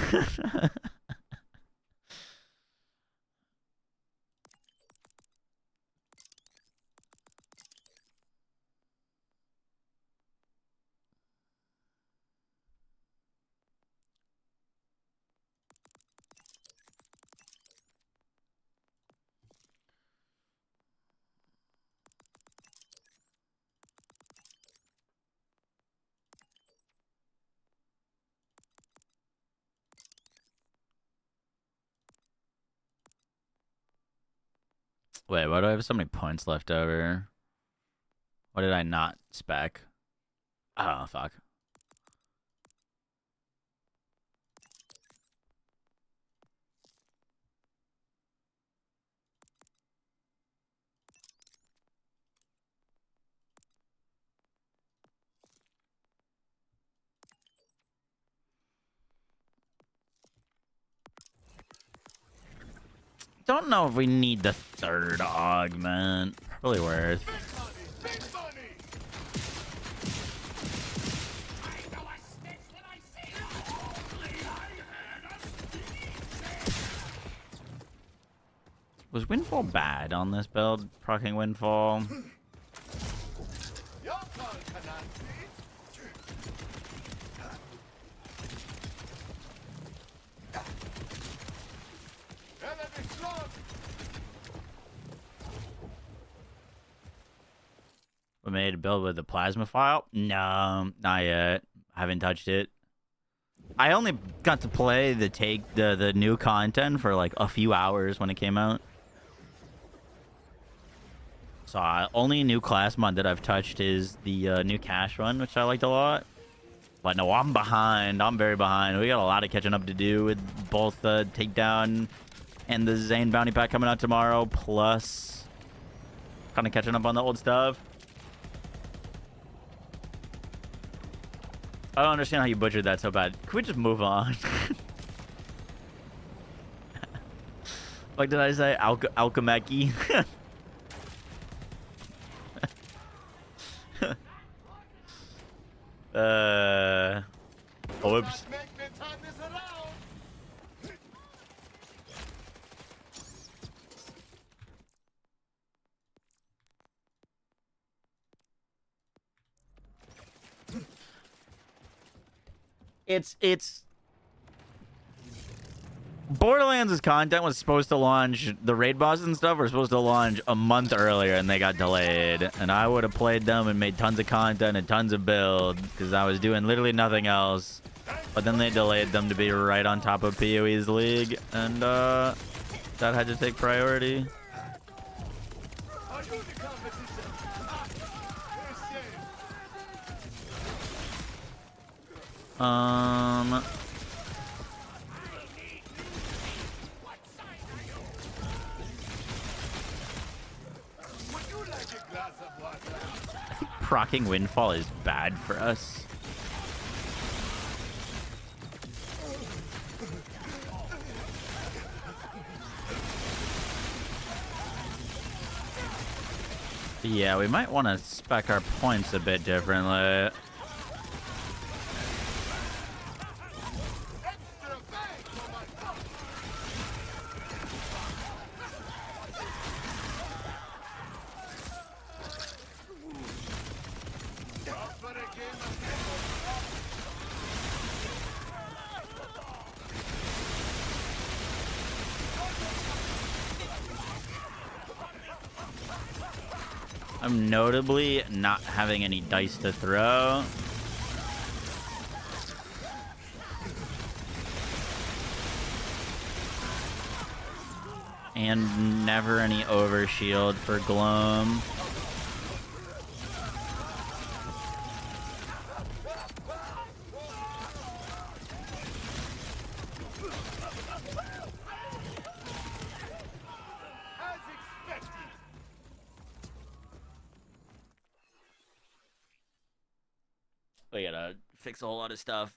Wait, why do I have so many points left over? What did I not spec? Oh, fuck. Don't know if we need the third augment. Probably worth. Was Windfall bad on this build? Proccing Windfall? We made a build with the plasma file? No, not yet. Haven't touched it. I only got to play the new content for like a few hours when it came out. So only new class mod that I've touched is the new cash run, which I liked a lot. But no, I'm behind. I'm very behind. We got a lot of catching up to do with both the Takedown and the Zane bounty pack coming out tomorrow, plus kind of catching up on the old stuff. I don't understand how you butchered that so bad. Can we just move on? What did I say? Alchemeki? Oops. It's Borderlands' content was supposed to launch, the raid bosses and stuff were supposed to launch a month earlier, and they got delayed. And I would have played them and made tons of content and tons of builds because I was doing literally nothing else. But then they delayed them to be right on top of PoE's league, and that had to take priority. Procking Windfall is bad for us. Yeah, we might want to spec our points a bit differently. I'm notably not having any dice to throw. And never any overshield for Gloam. We gotta fix a whole lot of stuff.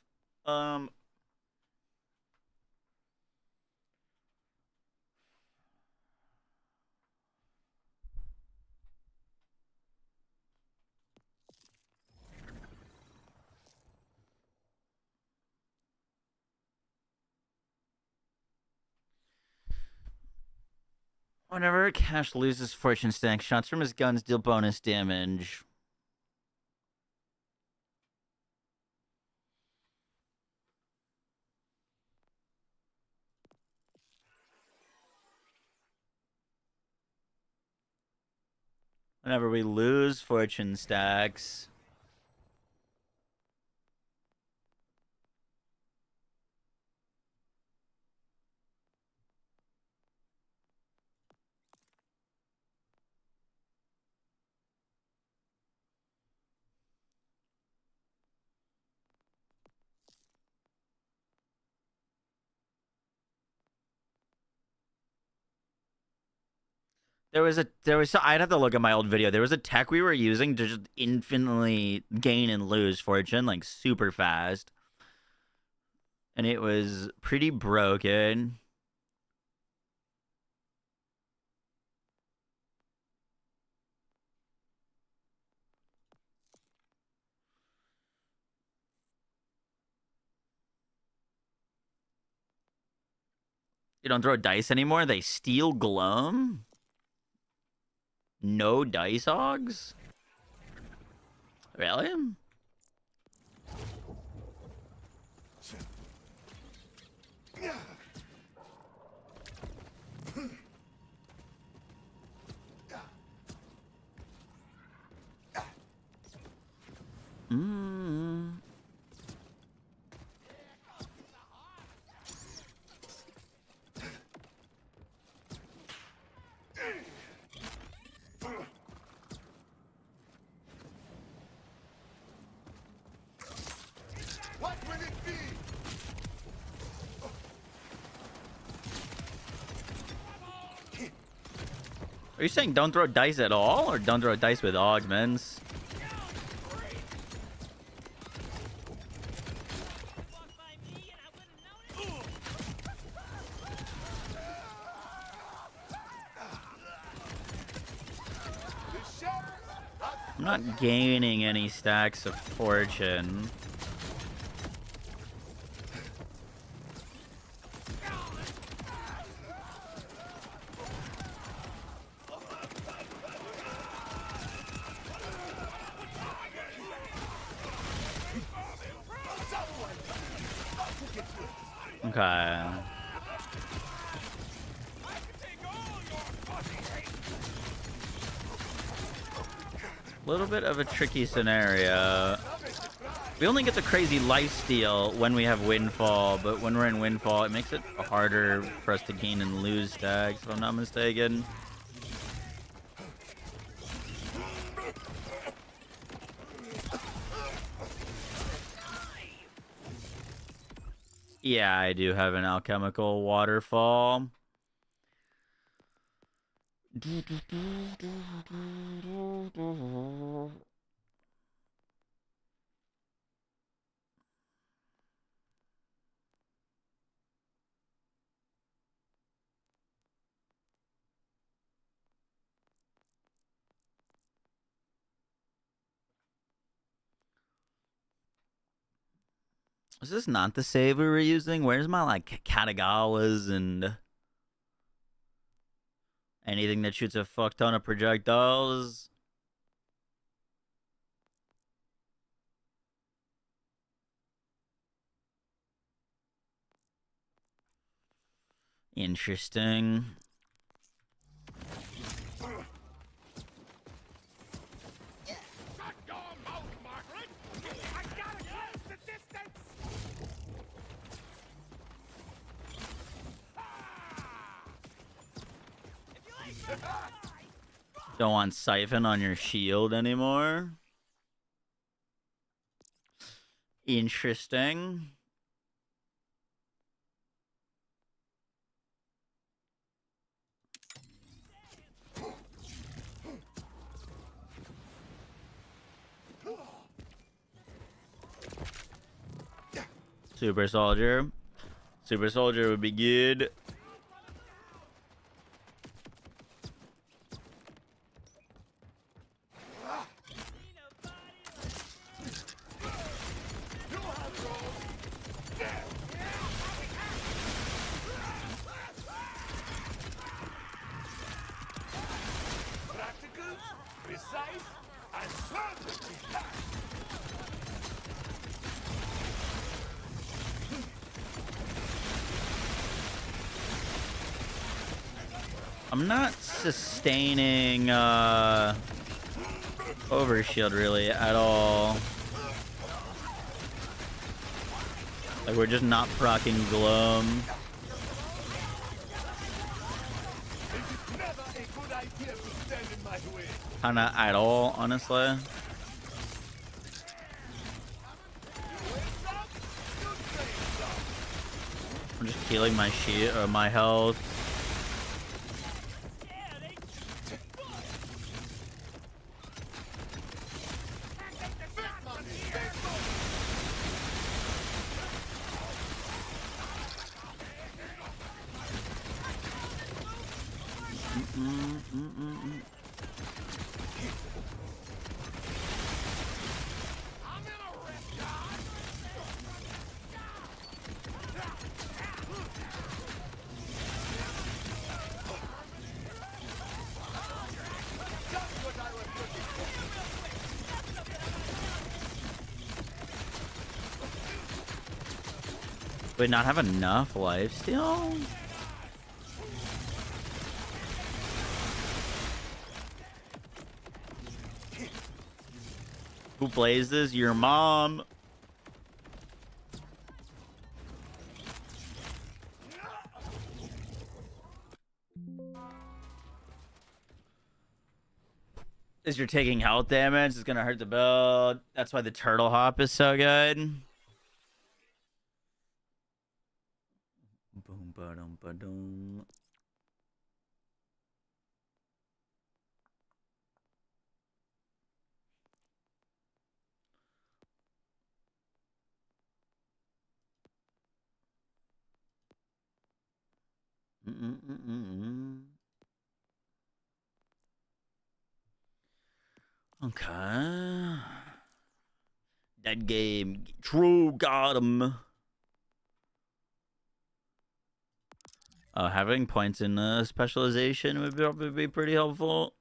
Whenever Cash loses fortune stack, shots from his guns deal bonus damage. Whenever we lose fortune stacks. I'd have to look at my old video. There was a tech we were using to just infinitely gain and lose fortune, like super fast. And it was pretty broken. You don't throw dice anymore? They steal Gloam? No dice hogs? Really? What will it be? Are you saying don't throw dice at all, or don't throw dice with augments? I'm not gaining any stacks of fortune. Okay. Little bit of a tricky scenario. We only get the crazy lifesteal when we have Windfall, but when we're in Windfall, it makes it harder for us to gain and lose stacks, if I'm not mistaken. Yeah, I do have an alchemical waterfall. Is this not the save we were using? Where's my, like, Katagawas and anything that shoots a fuck ton of projectiles? Interesting. Shut your mouth, Margaret! I gotta close the distance! Don't want Siphon on your shield anymore. Interesting. Super Soldier. Super Soldier would be good. Practical, precise, and perfectly timed. I'm not sustaining overshield really at all. Like, we're just not proccing Gloom. It's never a good idea to stand in my way. Kinda at all, honestly. I'm just healing my my health. Would not have enough life steal? Who plays this? Your mom. As you're taking health damage, it's gonna hurt the build. That's why the turtle hop is so good. Boom, ba-dum, ba-dum. Okay. That game. True, got him. Oh, having points in specialization would probably be pretty helpful.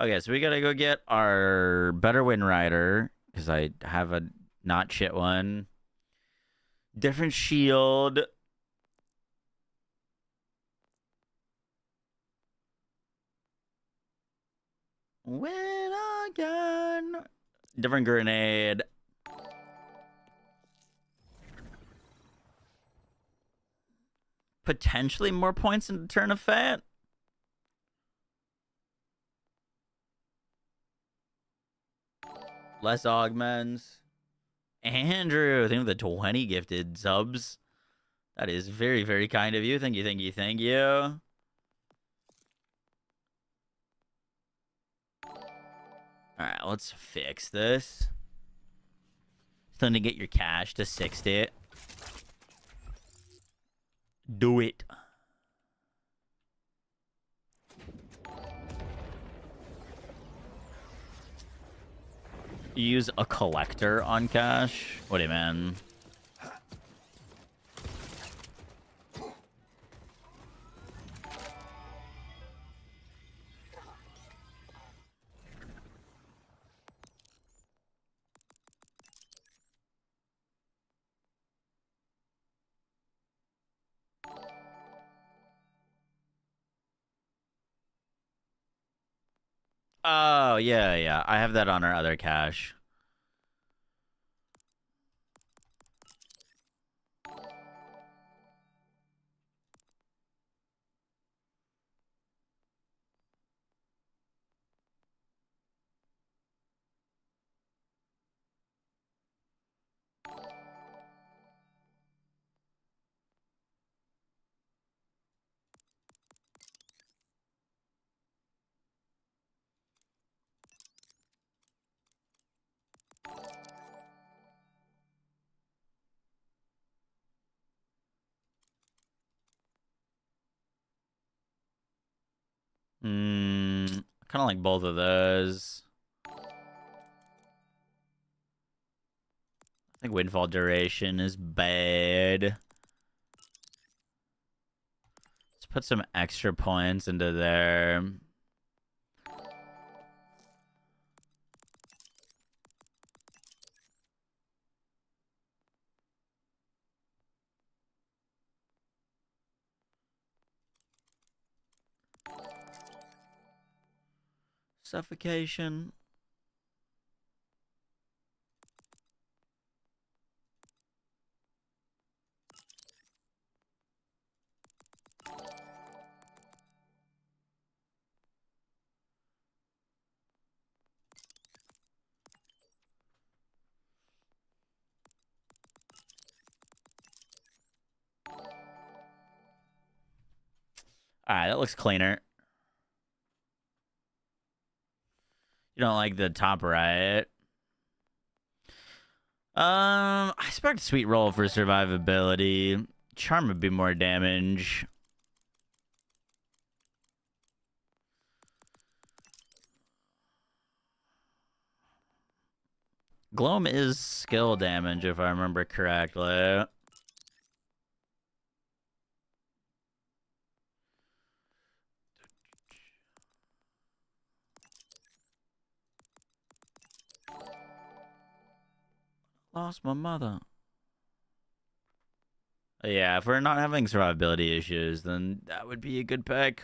Okay, so we gotta go get our better win rider, because I have a not shit one. Different shield. Win again. Different grenade. Potentially more points in the turn of fat. Less augments. Andrew, thank you for the 20 gifted subs. That is very, very kind of you. Thank you, thank you, thank you. Alright, let's fix this. Still need to get your cash to 60. Do it. Use a collector on cash? What do you mean? Oh, yeah. I have that on our other cache. Kind of like both of those. I think windfall duration is bad. Let's put some extra points into there. Suffocation. Alright, that looks cleaner. You don't like the top right? I expect sweet roll for survivability. Charm would be more damage. Gloam is skill damage, if I remember correctly. Lost my mother. Yeah, if we're not having survivability issues, then that would be a good pick.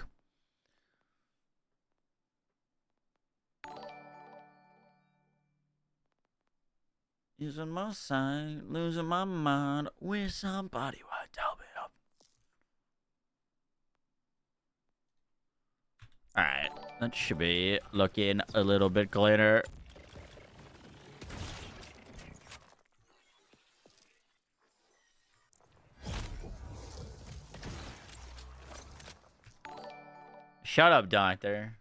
Using my sight, losing my mind. Wish somebody would tell me up. Alright, that should be looking a little bit cleaner. Shut up, doctor.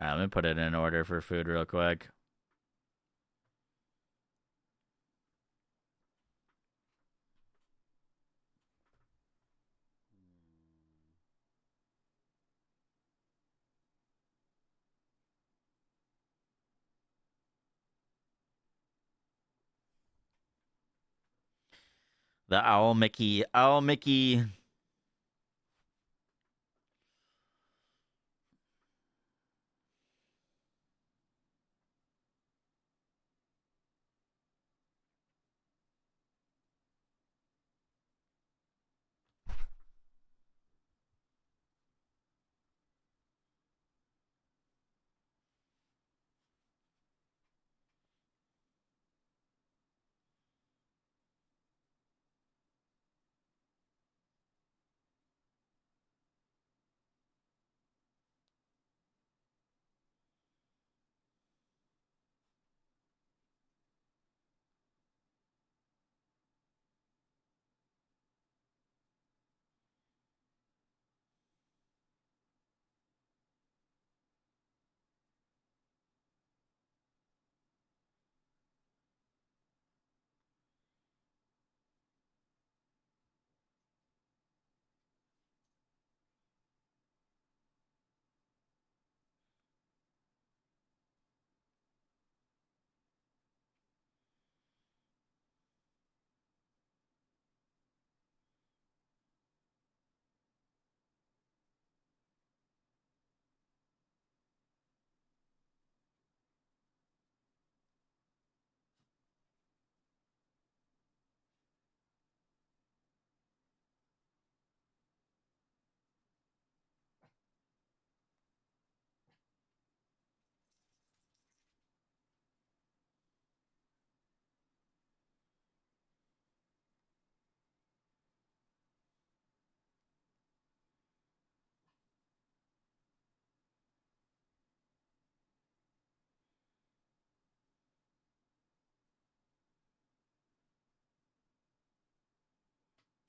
Let me put it in order for food real quick. The Owl Mickey. Owl Mickey.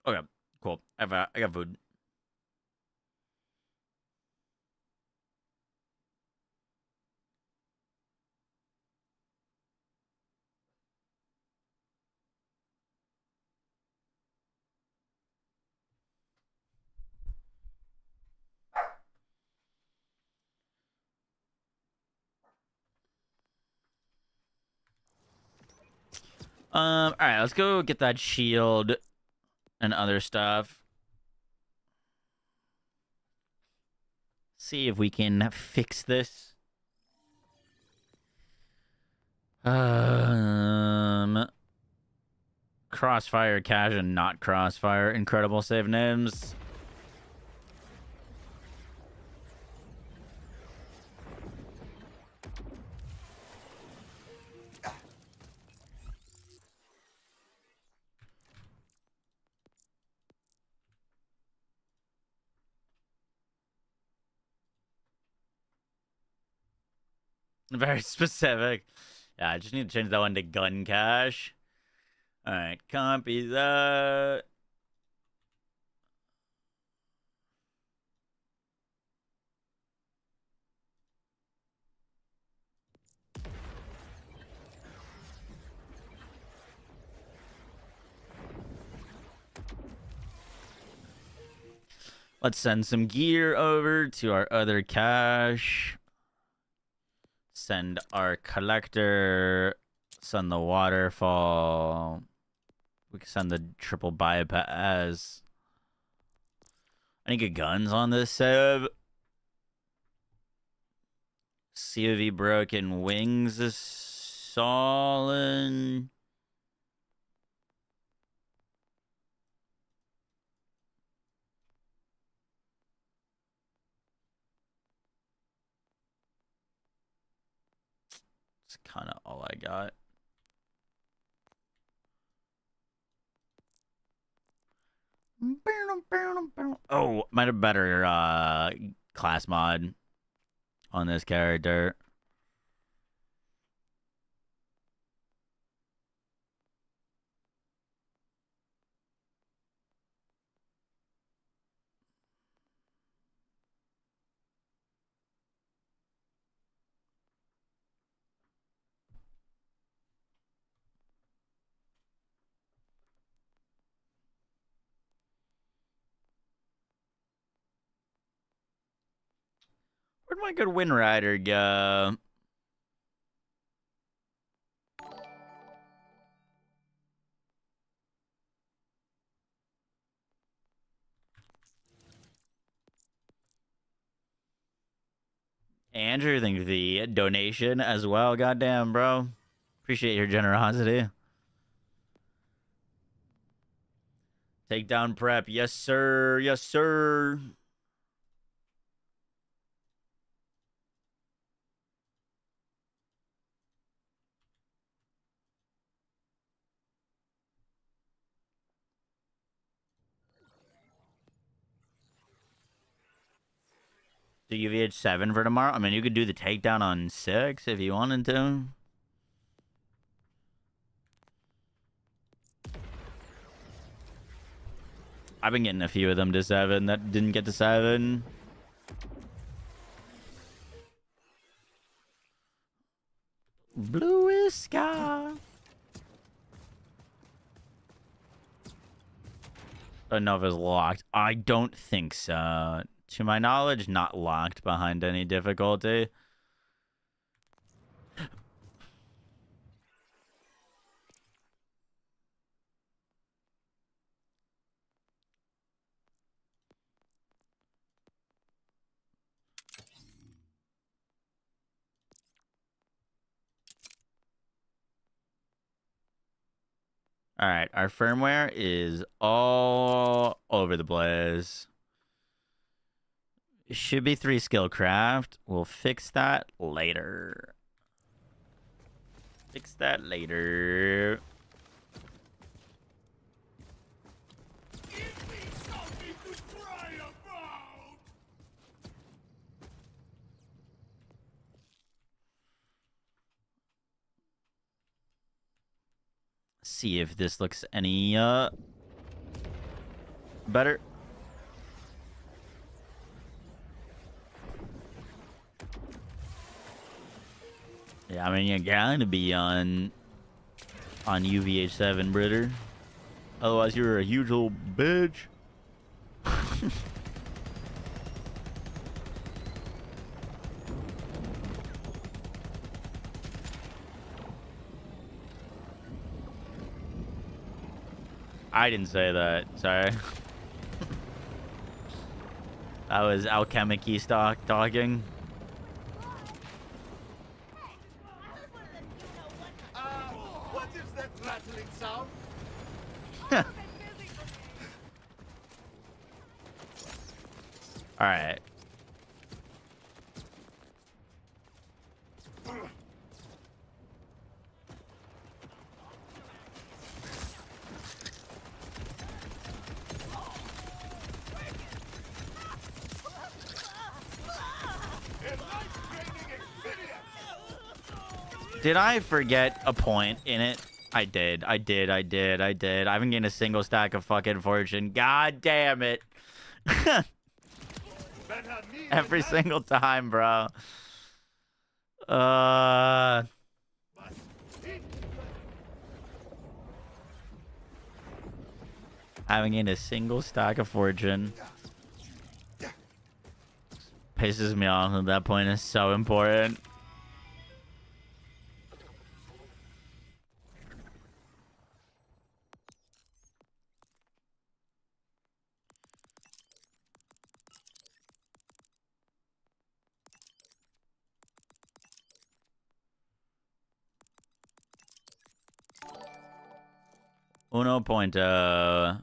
Okay, cool. I got food. All right, let's go get that shield and other stuff. See if we can fix this. Crossfire, Cash, and not Crossfire. Incredible save names. Very specific. Yeah, I just need to change that one to Gun Cash. All right, copy that. Let's send some gear over to our other cache. Send our collector. Send the waterfall. We can send the triple bypass. Any good guns on this save? COV Broken Wings is solid. It's kind of all I got. Oh, might have better class mod on this character. Where'd my good Wind Rider go? Andrew, thank the donation as well. Goddamn, bro. Appreciate your generosity. Takedown prep. Yes, sir. Yes, sir. Do UVH 7 for tomorrow? I mean, you could do the takedown on 6 if you wanted to. I've been getting a few of them to 7 that didn't get to 7. Bluest sky. Enough is locked. I don't think so. To my knowledge, not locked behind any difficulty. All right, our firmware is all over the place. It should be 3 skill craft. We'll fix that later. Fix that later. Give me something to cry about! See if this looks any better. Yeah, I mean, you gotta be on UVH 7, Britter. Otherwise, you're a huge little bitch. I didn't say that. Sorry. That was alchemic-y stock talking. What is that rattling sound? All right. Did I forget a point in it? I did. I haven't gained a single stack of fucking fortune. God damn it. Every single time, bro. Having gained a single stack of fortune pisses me off at that point is so important. Uno punto.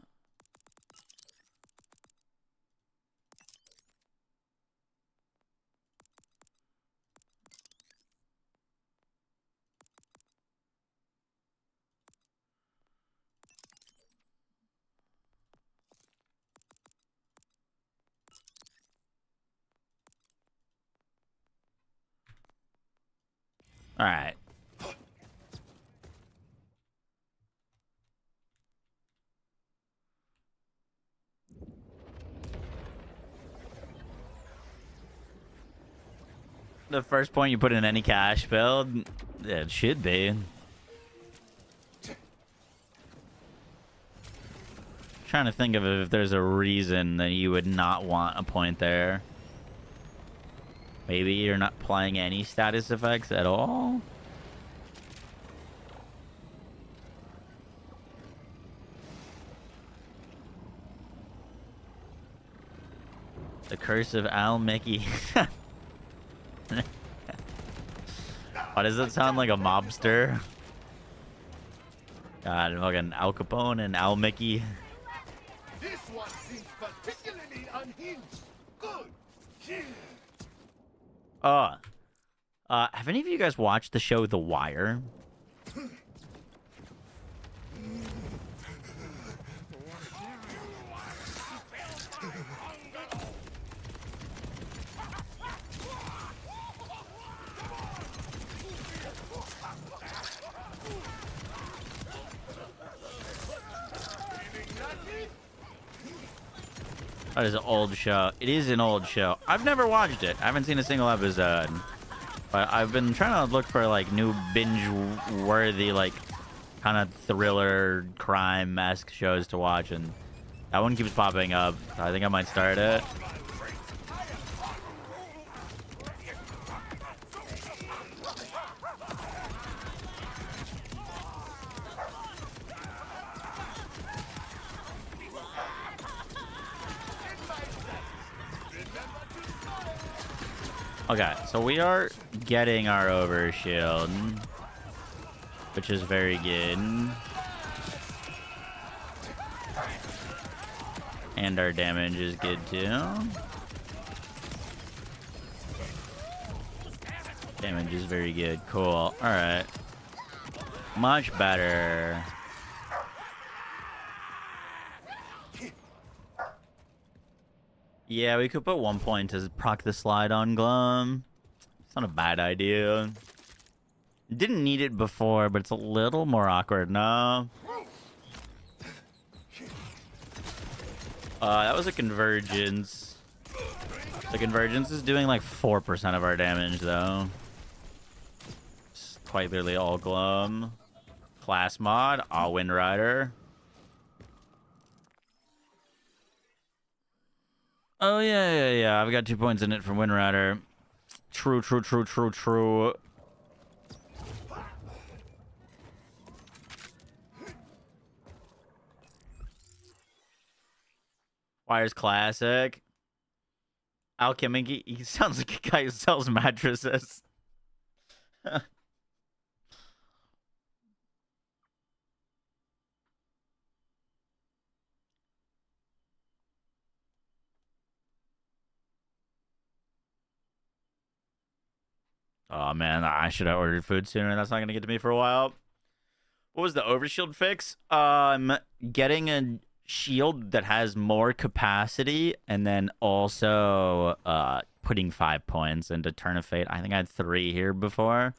All right. The first point you put in any cash build, it should be. Trying to think of if there's a reason that you would not want a point there. Maybe you're not applying any status effects at all? The Curse of Al Mickey. Why does that sound like a mobster? God, fucking Al Capone and Al Mickey. This one seems particularly unhinged. Good. Have any of you guys watched the show The Wire? That is an old show. It is an old show. I've never watched it. I haven't seen a single episode. But I've been trying to look for like new binge-worthy, like kind of thriller, crime-esque shows to watch, and that one keeps popping up. I think I might start it. Okay, so we are getting our overshield, which is very good. And our damage is good too. Damage is very good. Cool. Alright. Much better. Yeah, we could put 1 point to proc the slide on Glum. It's not a bad idea. Didn't need it before, but it's a little more awkward now. That was a convergence. The convergence is doing like 4% of our damage, though. It's quite literally all Glum. Class mod, all Wind Rider. Oh, yeah. I've got 2 points in it from Wind Rider. True. Wire's classic. Alchemy, he sounds like a guy who sells mattresses. Oh, man, I should have ordered food sooner. That's not going to get to me for a while. What was the overshield fix? Getting a shield that has more capacity and then also putting 5 points into Turn of Fate. I think I had 3 here before.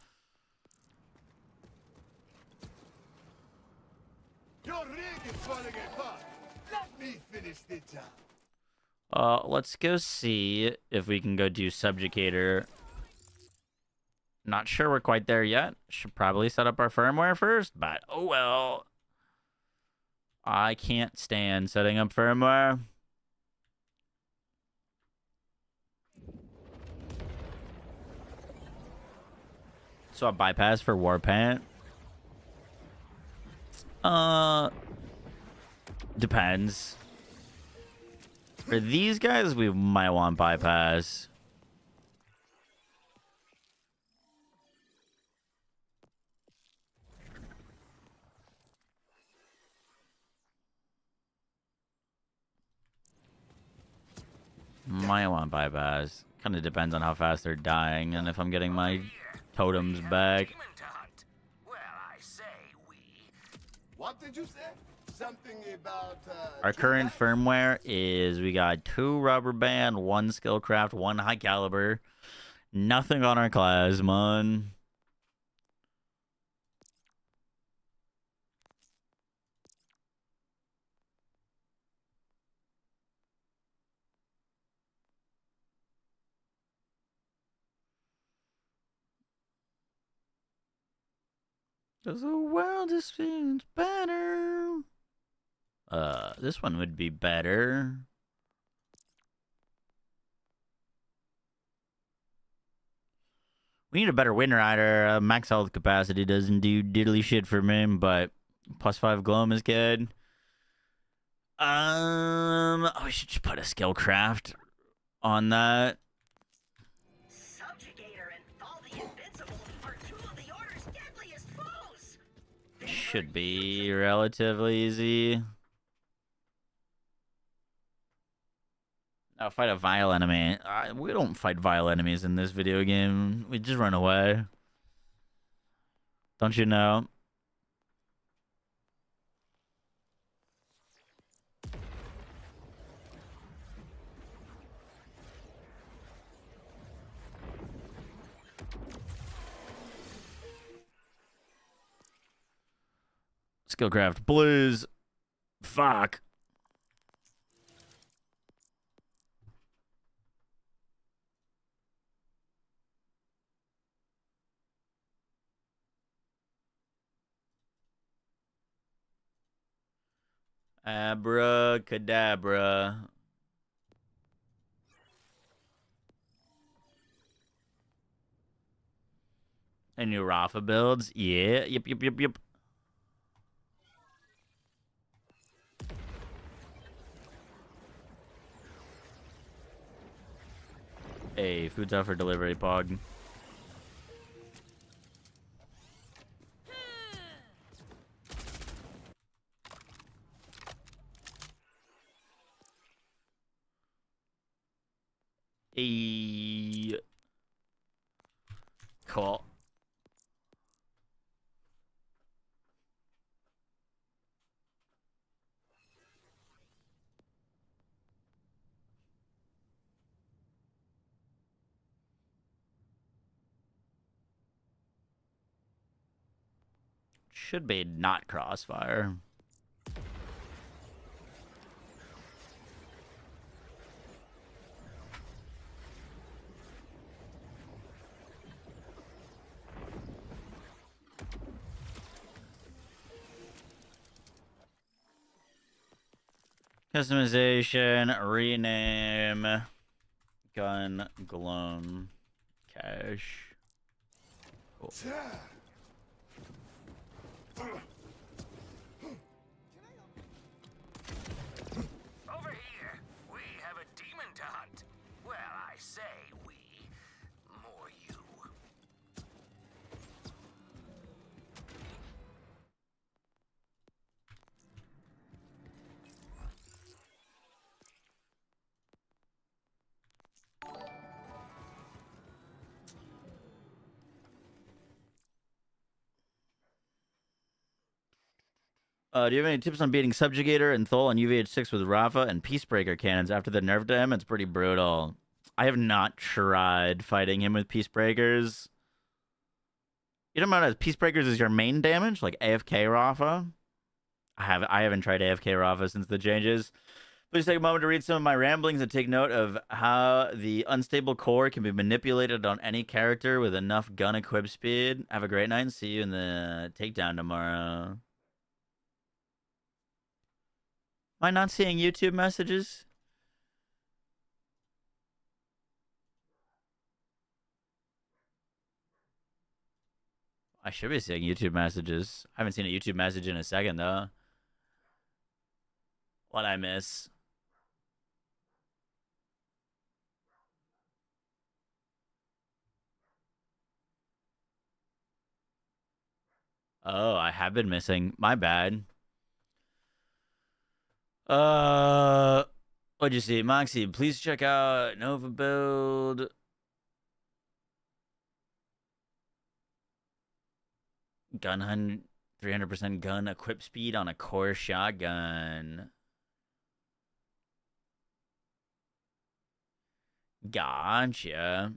Your rig is falling apart. Let me finish the job. Let's go see if we can go do Subjugator. Not sure we're quite there yet. Should probably set up our firmware first, but oh well. I can't stand setting up firmware. So a bypass for Warpaint. Depends. For these guys, we might want bypass. Might want bypass. Kind of depends on how fast they're dying and if I'm getting my totems back. Well, I say we. What did you say? Something about Our current firmware is we got 2 rubber band, 1 skillcraft, 1 high caliber. Nothing on our class, man. Cause the world just feels better. This one would be better. We need a better Wind Rider. Max health capacity doesn't do diddly shit for me, but +5 gloam is good. Oh, I should just put a skill craft on that. Subjugator and Fall the Invincible are two of the Order's deadliest foes. Should be relatively easy. I'll fight a vile enemy. We don't fight vile enemies in this video game. We just run away. Don't you know? Skillcraft blues. Fuck. Abracadabra. A new Rafa builds? Yeah. Yep. Hey, food's out for delivery, Pog. Hey. Cool. Should be not crossfire. Customization, rename, gun, gloam, cash. Cool. Over here, we have a demon to hunt. Well, I say we. More you. Do you have any tips on beating Subjugator and Thol on UVH6 with Rafa and Peacebreaker cannons after the nerf to him? It's pretty brutal. I have not tried fighting him with Peacebreakers. You don't mind if Peacebreakers is your main damage, like AFK Rafa? I haven't tried AFK Rafa since the changes. Please take a moment to read some of my ramblings and take note of how the unstable core can be manipulated on any character with enough gun equip speed. Have a great night and see you in the takedown tomorrow. Am I not seeing YouTube messages? I should be seeing YouTube messages. I haven't seen a YouTube message in a second, though. What'd I miss? Oh, I have been missing. My bad. What'd you see? Moxie, please check out Nova Build. Gun hunt, 300% gun equip speed on a core shotgun. Gotcha.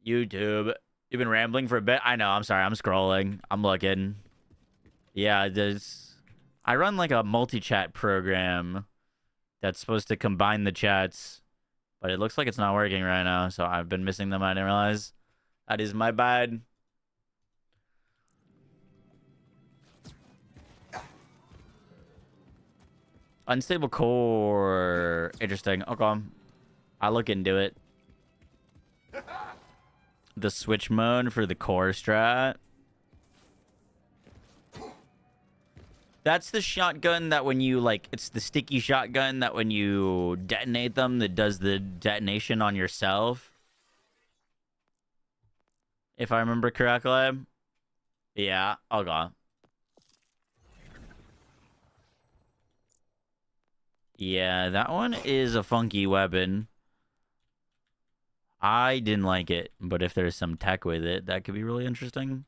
YouTube. You've been rambling for a bit. I know. I'm sorry. I'm scrolling. I'm looking. Yeah, I run like a multi-chat program that's supposed to combine the chats, but it looks like it's not working right now, so I've been missing them. I didn't realize. That is my bad. Unstable core. Interesting. Okay. I'll look into it. The switch mode for the core strat. That's the shotgun that when you, like, it's the sticky shotgun that when you detonate them, that does the detonation on yourself. If I remember correctly. Yeah, okay. Yeah, that one is a funky weapon. I didn't like it, but if there's some tech with it, that could be really interesting.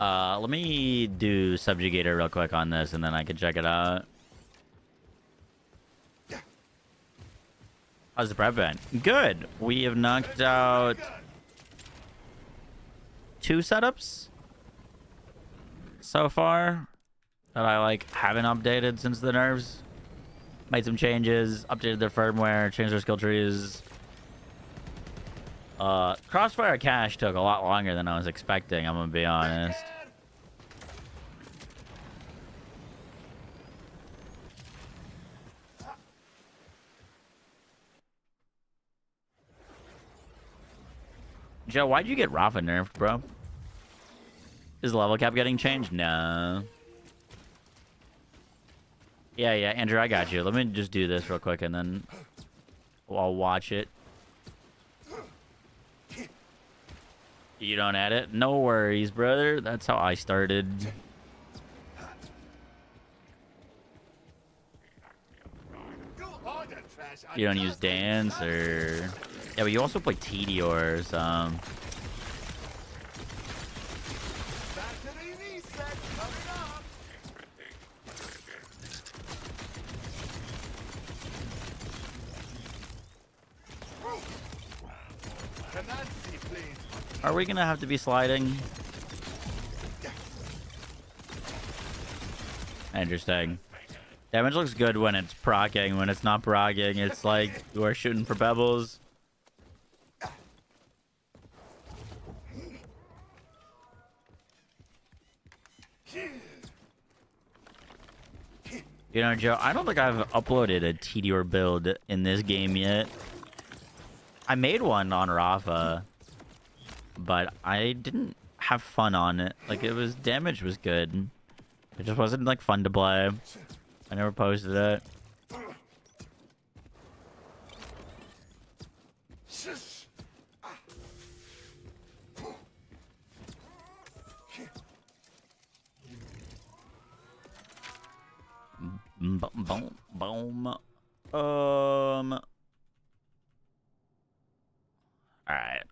Let me do Subjugator real quick on this, and then I can check it out. How's the prep been? Good. We have knocked out 2 setups so far that I like haven't updated since the nerfs. Made some changes, updated their firmware, changed their skill trees. Crossfire cache took a lot longer than I was expecting, I'm gonna be honest. Joe, why'd you get Rafa nerfed, bro? Is the level cap getting changed? No. Yeah, Andrew, I got you. Let me just do this real quick, and then I'll watch it. You don't add it? No worries, brother. That's how I started. You don't use dance, or... Yeah, but you also play Tedior or some. Are we gonna have to be sliding? Interesting. Damage looks good when it's proccing. When it's not proccing, it's like we're shooting for pebbles. You know, Joe, I don't think I've uploaded a Tedior build in this game yet. I made one on Rafa, but I didn't have fun on it. Like, it was... damage was good. It just wasn't, like, fun to play. I never posted it. Boom, boom. Alright.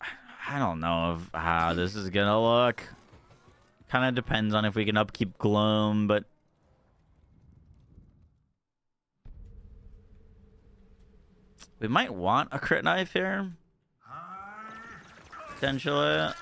I don't know how this is gonna look. Kind of depends on if we can upkeep Gloom, but... we might want a crit knife here. Potentially.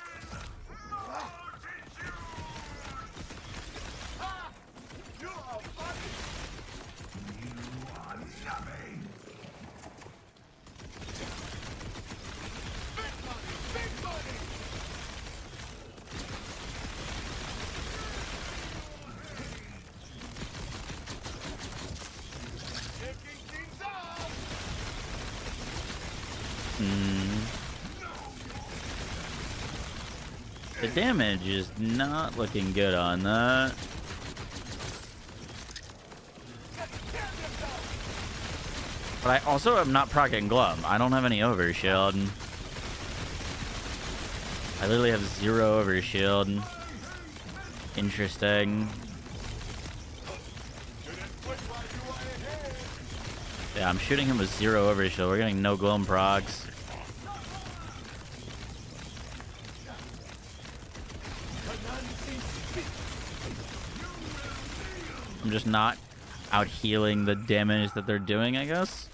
The damage is not looking good on that. But I also am not proccing Glum. I don't have any overshield. I literally have 0 overshield. Interesting. Yeah, I'm shooting him with 0 overshield. We're getting no Glum procs. I'm just not out healing the damage that they're doing, I guess.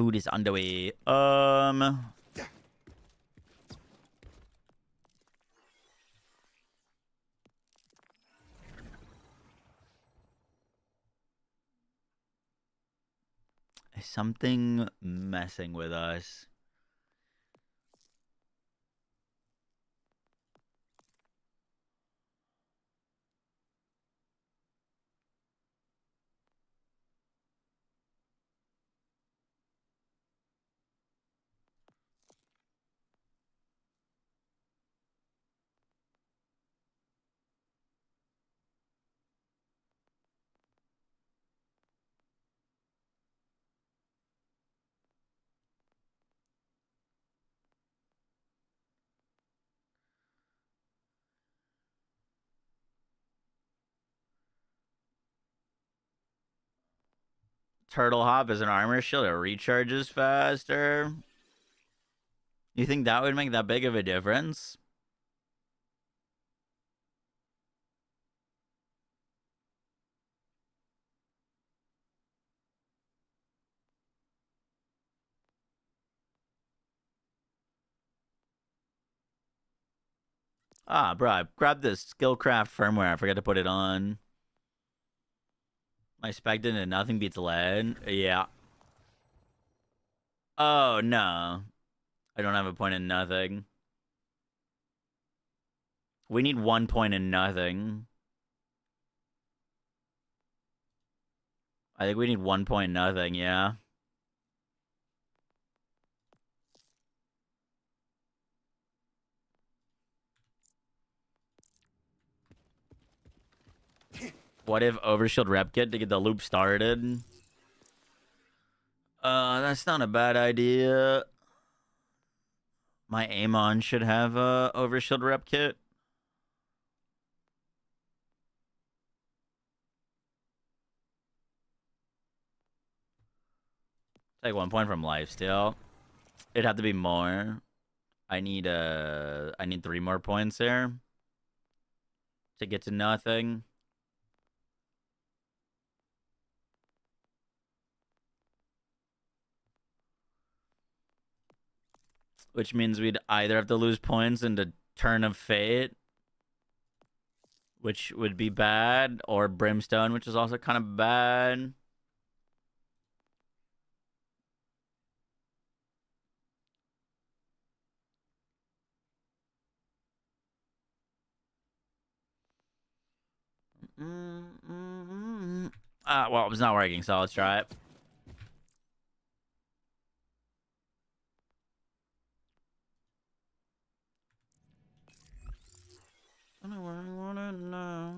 Food is on the way. Is something messing with us? Turtle Hop is an armor shield. It recharges faster. You think that would make that big of a difference? Ah, bro, I grabbed this Skillcraft firmware. I forgot to put it on. I spec'd into nothing beats lead. Yeah. Oh, no. I don't have a point in nothing. We need 1 point in nothing. I think we need 1 point in nothing, yeah. What if Overshield rep kit to get the loop started? That's not a bad idea. My Amon should have a Overshield rep kit. Take 1 point from lifesteal. It'd have to be more. I need 3 more points there to get to nothing. Which means we'd either have to lose points into Turn of Fate, which would be bad, or Brimstone, which is also kind of bad. Well, it's not working, so let's try it. I don't wanna know.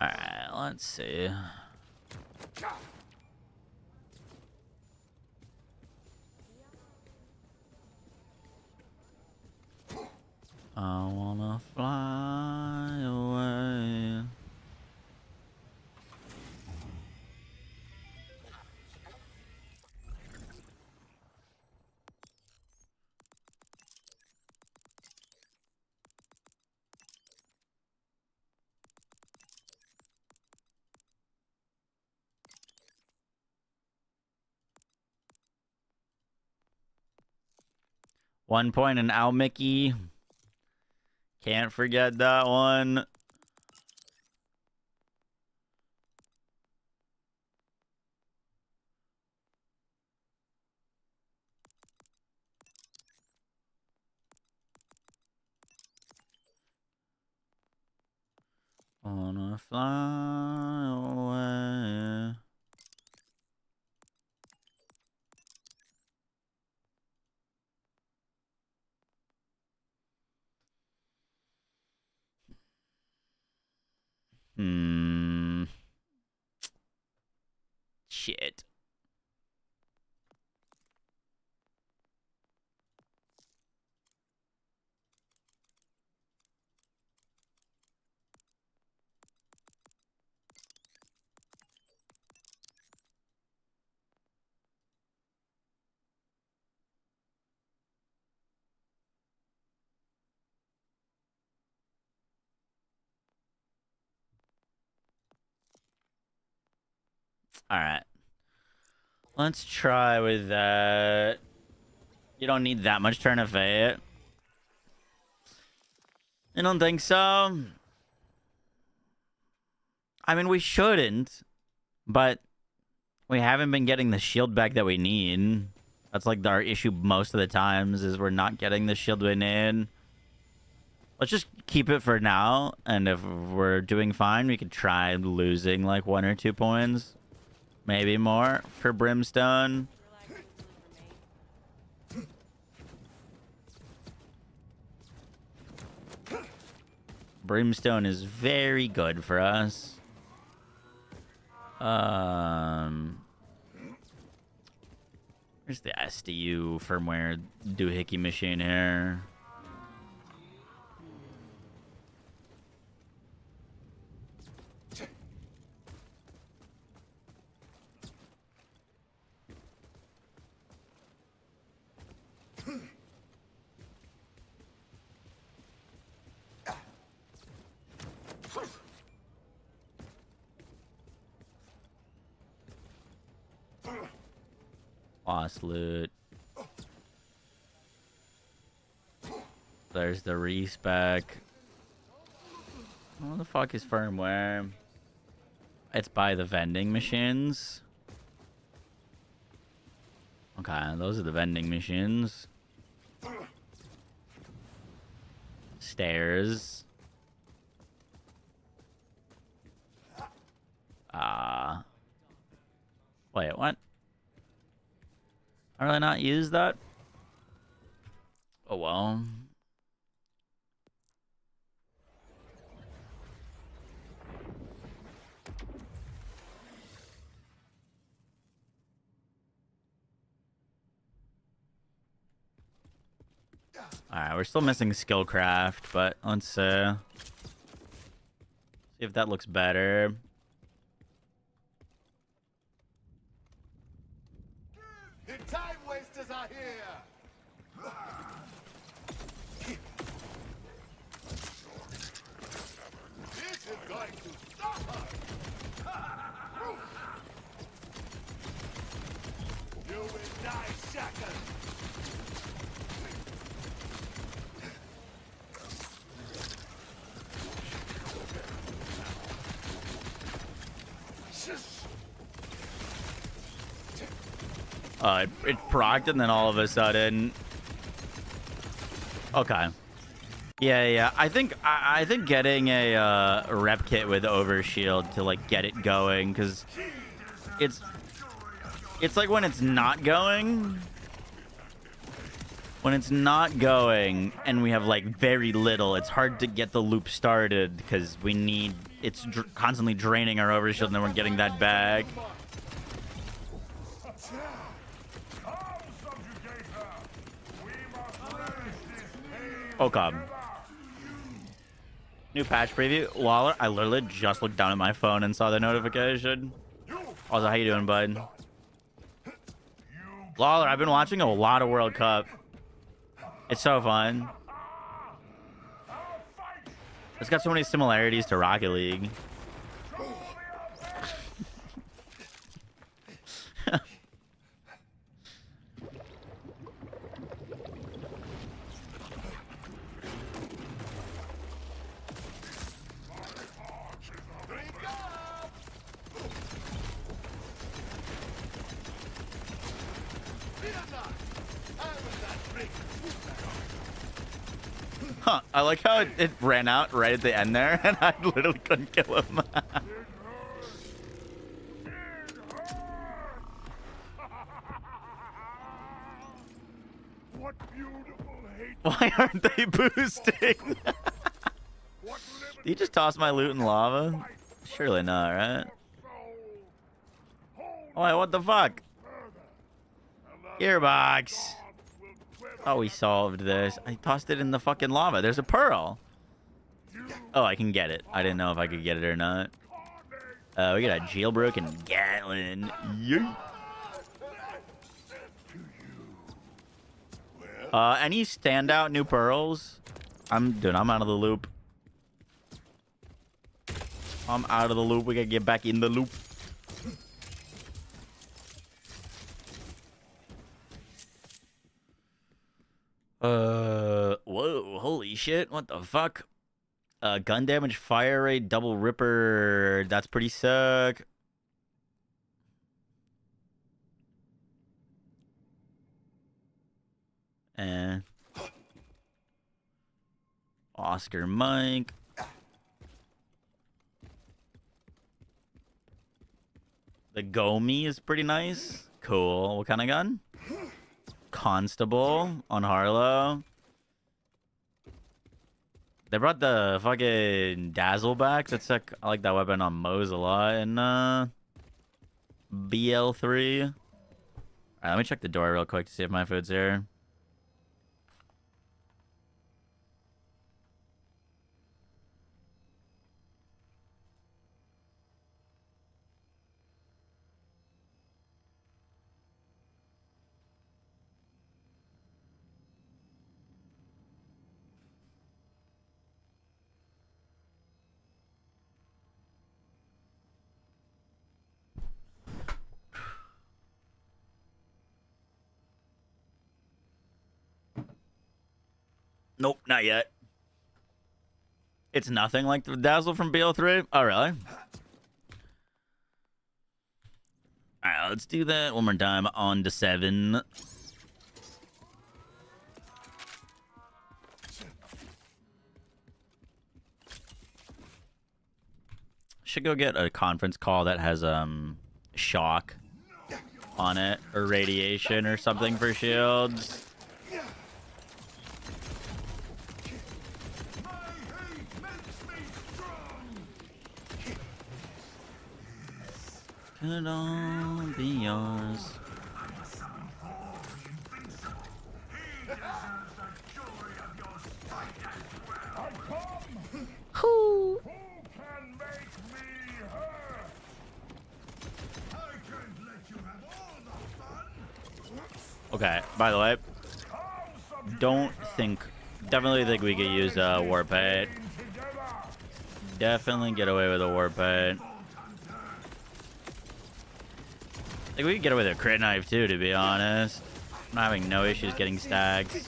Alright, let's see. I wanna fly away. One point in Al Mickey. Can't forget that one. fly away. Shit. All right. Let's try with that. You don't need that much turn of fate. I don't think so. I mean, we shouldn't, but we haven't been getting the shield back that we need. That's like our issue most of the times, is we're not getting the shield we need. Let's just keep it for now, and if we're doing fine, we could try losing like 1 or 2 points. Maybe more for Brimstone. Brimstone is very good for us. Where's the SDU firmware doohickey machine here? Lost loot. There's the respec. What the fuck is firmware? It's by the vending machines. Okay, those are the vending machines. Stairs. Wait, what? How did I not use that? Oh well. Alright, we're still missing Skillcraft, but let's see if that looks better. The time wasters are here! This is going to stop us! You will die shackled! It procced and then all of a sudden. Okay. Yeah. I think getting a rep kit with overshield to like get it going, because it's like when it's not going. When it's not going and we have like very little, it's hard to get the loop started because we need. It's constantly draining our overshield and then we're getting that back. Okay. New patch preview. Lawler, I literally just looked down at my phone and saw the notification. Also, how you doing, bud? Lawler, I've been watching a lot of World Cup. It's so fun. It's got so many similarities to Rocket League. I like how it ran out right at the end there, and I literally couldn't kill him. What beautiful hate. Why aren't they boosting? What Did you just toss my loot in lava? Surely not, right? Oh, wait, what the fuck? Gearbox. Oh, we solved this. I tossed it in the fucking lava. There's a pearl. Oh, I can get it. I didn't know if I could get it or not. We got a jailbroken Gatlin. Yeet. Any standout new pearls? I'm out of the loop. I'm out of the loop. We gotta get back in the loop. Whoa, holy shit. What the fuck? Gun damage, fire rate, double ripper. That's pretty sick. And Oscar Mike. The Gomi is pretty nice. Cool. What kind of gun? Constable on Harlow. They brought the fucking Dazzle back. That's sick. I like that weapon on Moze a lot. And BL3. Alright, let me check the door real quick to see if my food's here. Nope, not yet. It's nothing like the Dazzle from BL3? Oh, really? Alright, let's do that one more time. On to 7. Should go get a conference call that has shock on it, or radiation or something for shields. Could all be yours. Who? Who can make me hurt? I can't let you have all the fun. Okay, by the way, definitely think we could use war paint. Definitely get away with a war paint. I think we could get away with a crit knife too, to be honest. I'm having no issues getting stacks.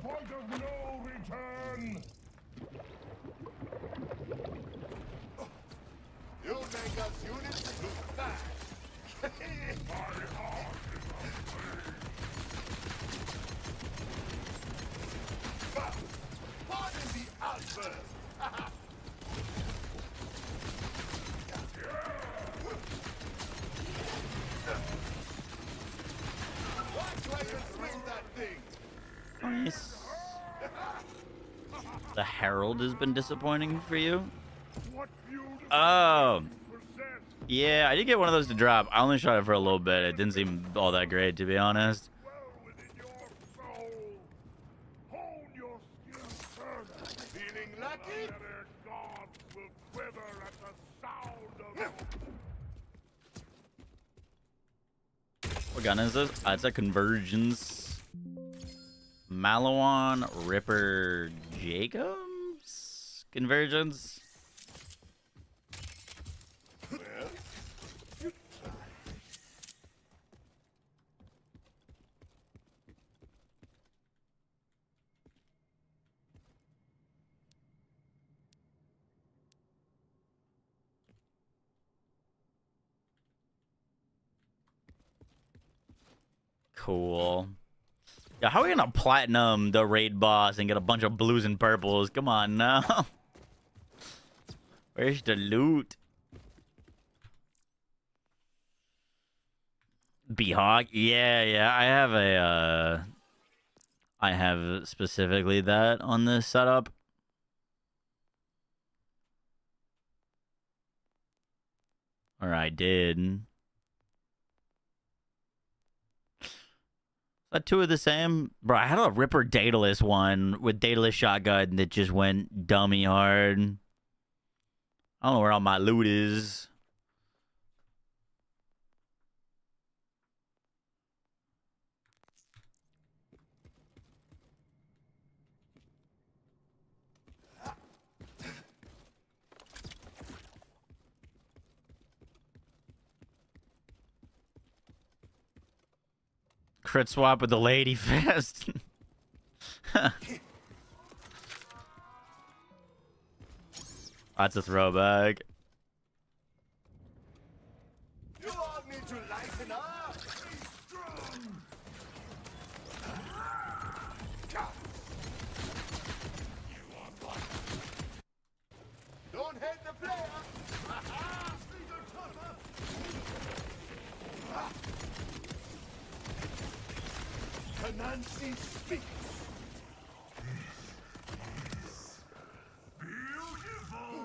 Point of no return. You make us units too fast. My heart is afraid. Pardon the outburst. Watch where you swing that thing. Nice. The Herald has been disappointing for you? What beautiful Oh. possess. Yeah, I did get one of those to drop. I only shot it for a little bit. It didn't seem all that great, to be honest. Well within your soul. Hone your skills further. Feeling lucky? Their gods will quiver at the sound of your What gun is this? It's a Convergence. Malawan Ripper Jacobs? convergence. Cool. Yeah, how are we gonna platinum the raid boss and get a bunch of blues and purples? Come on now. Where's the loot? Beehawk? Yeah, I have specifically that on this setup. Or I did. Two of the same? Bro, I had a Ripper Daedalus one with Daedalus shotgun that just went dummy hard. I don't know where all my loot is. Crit swap with the lady fist. That's a throwback. You all need to lighten up. Be strong. Don't hate the player. Nancy speaks. Beautiful!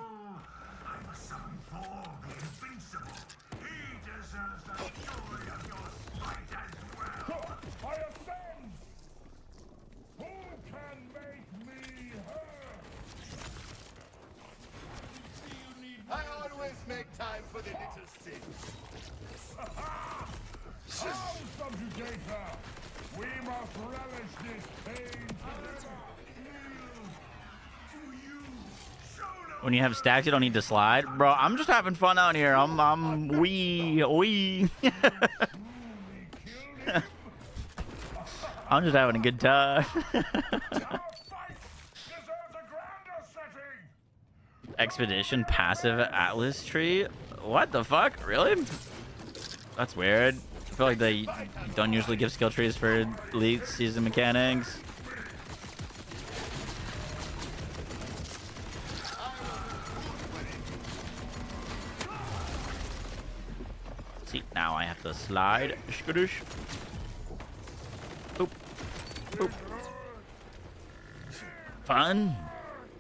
I must summon for the invincible. He deserves the joy of your spite as well. I ascend! Who can make me hurt? I always make time for the little things. Subjugator! We must relish this pain together. When you have stacks, you don't need to slide. Bro, I'm just having fun out here. I'm wee. I'm just having a good time. Expedition passive Atlas tree? What the fuck? Really? That's weird. I feel like they don't usually give skill trees for elite season mechanics. See, now I have to slide. Skadoosh. Boop. Boop. Fun?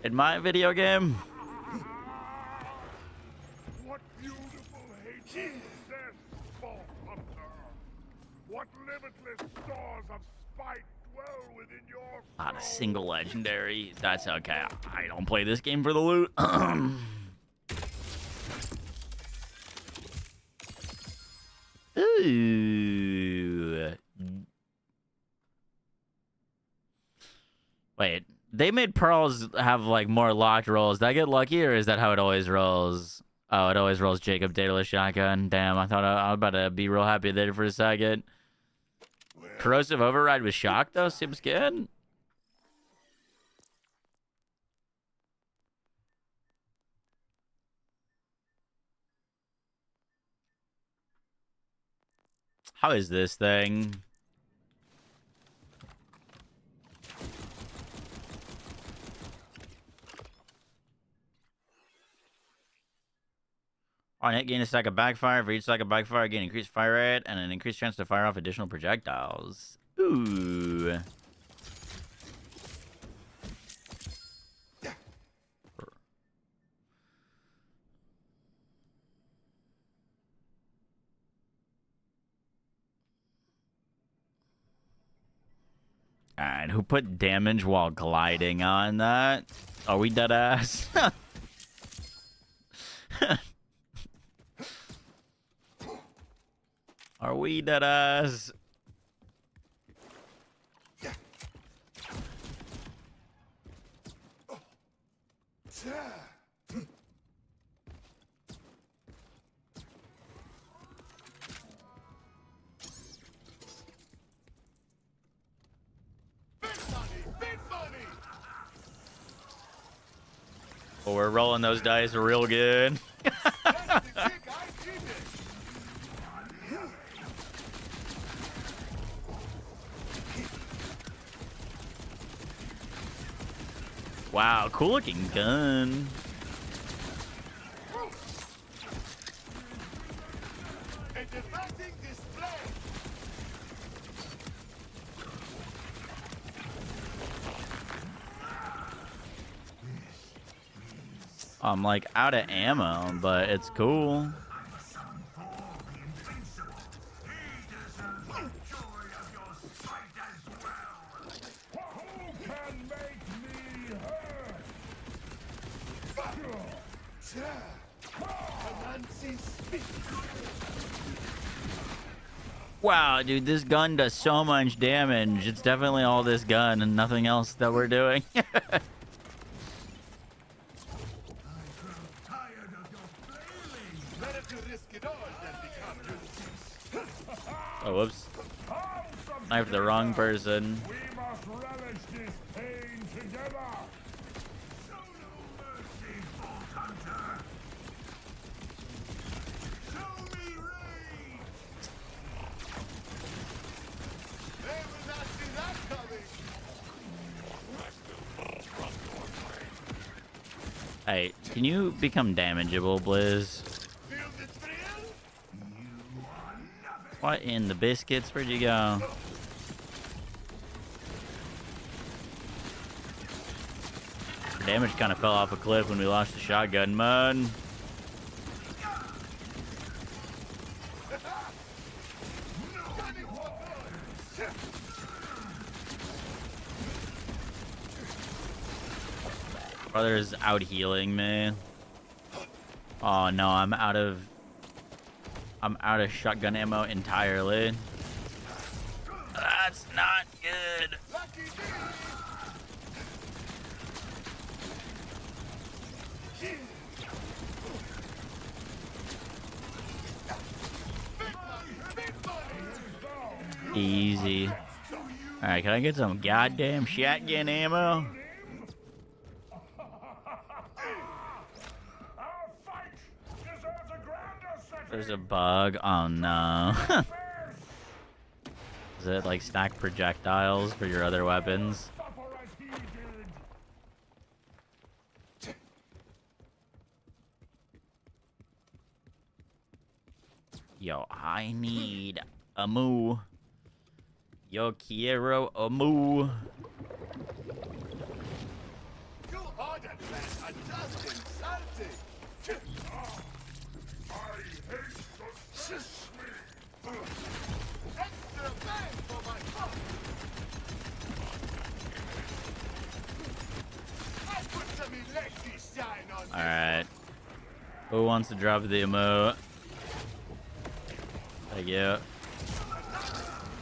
In my video game? What beautiful hatred possess, small hunter. What limitless stores of spite dwell within your Not a single legendary. That's okay. I don't play this game for the loot. Ooh. Wait, they made pearls have like more locked rolls. Did I get lucky, or is that how it always rolls? Oh, it always rolls Jacob Daedalus shotgun. Damn, I thought I was about to be real happy there for a second. Corrosive override with shock though seems good. How is this thing? On hit, gain a stack of backfire. For each stack of backfire, gain increased fire rate and an increased chance to fire off additional projectiles. Ooh. Alright, who put damage while gliding on that? Are we dead ass? Are we dead ass? Big money! Well, we're rolling those dice real good. That's the trick I did it! Wow, cool looking gun. A diverting display! I'm like out of ammo, but it's cool. Who can make me hurt? Nancy speaks. Wow, dude, this gun does so much damage. It's definitely all this gun and nothing else that we're doing. Tired of your flailing. Better to risk it all than become useless. Oh, whoops. Come I have the wrong person. We must relish this pain together. Show no mercy, Bolt Hunter. Show me rage. They will not see that coming. Hey, can you become damageable, Blizz? Feel the thrill? What in the biscuits? Where'd you go? Damage kind of fell off a cliff when we lost the shotgun mode. Brother's out healing me. Oh no, I'm out of shotgun ammo entirely. That's not good. Lucky me! Big money! Easy. Alright, can I get some goddamn shotgun ammo? Our fight deserves a grander setting. There's a bug. Oh no. Is it like stack projectiles for your other weapons? Suffer as he did. Yo, I need a moo. Yo quiero a moo. You ordered that are just insulting! I hate the system. Extra bang for my buck! I put some electric shine on this. Alright. Who wants to drop the emote? Thank you.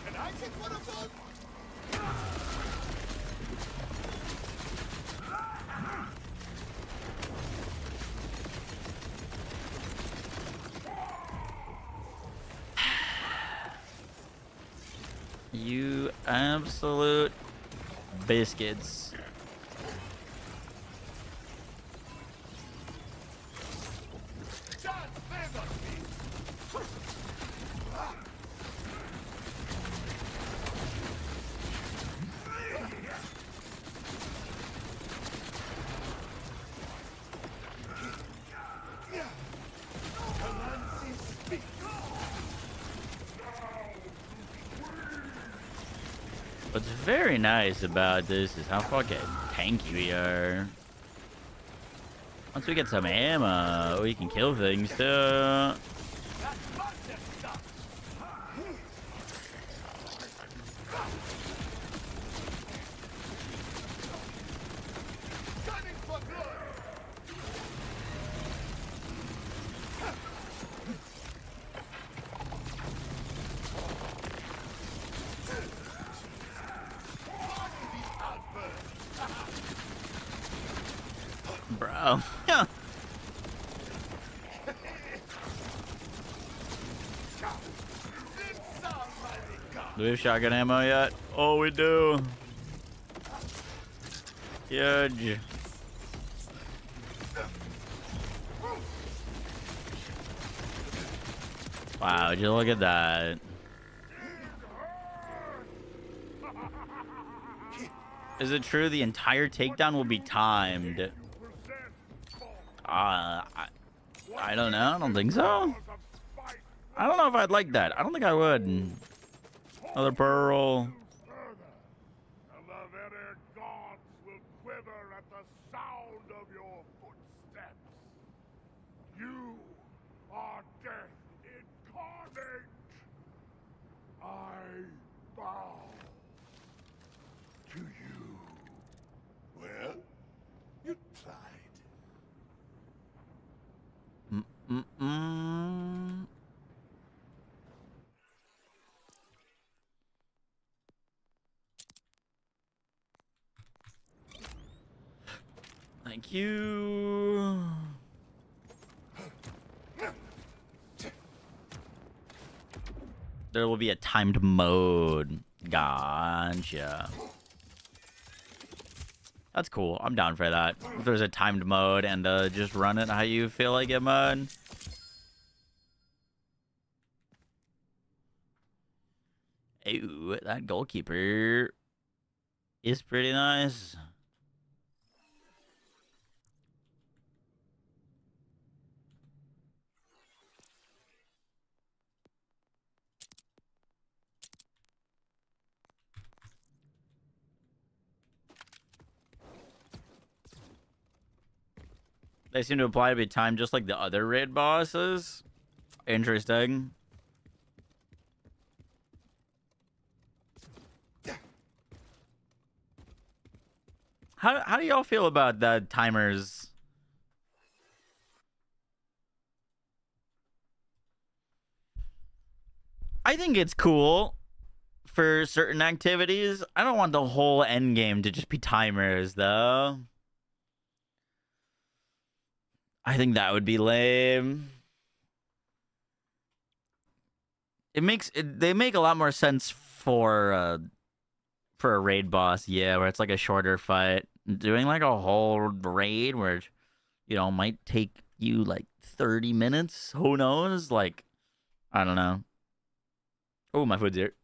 Can I get one of those? You absolute biscuits. Chance favors me! Nancy speaks. What's very nice about this is how fucking tanky we are. Once we get some ammo, we can kill things too. That's budget stuff! Gunning for good! Pardon the outburst! Bro. Do we have shotgun ammo yet? Oh, we do. Huge. Wow, would you look at that? Is it true the entire takedown will be timed? I don't know. I don't think so. I don't know if I'd like that. I don't think I would. Another pearl. And the very gods will quiver at the sound of your footsteps. You are death incarnate. I bow to you. Well, you tried. Mm-mm. Thank you. There will be a timed mode. Gotcha. That's cool. I'm down for that. If there's a timed mode and just run it how you feel like it mode. Ooh, that goalkeeper is pretty nice. They seem to apply to be timed just like the other raid bosses. Interesting. How do y'all feel about the timers? I think it's cool for certain activities. I don't want the whole end game to just be timers though. I think that would be lame. They make a lot more sense for a raid boss, yeah, where it's like a shorter fight. Doing like a whole raid where, you know, might take you like 30 minutes. Who knows? Like, I don't know. Oh, my food's here.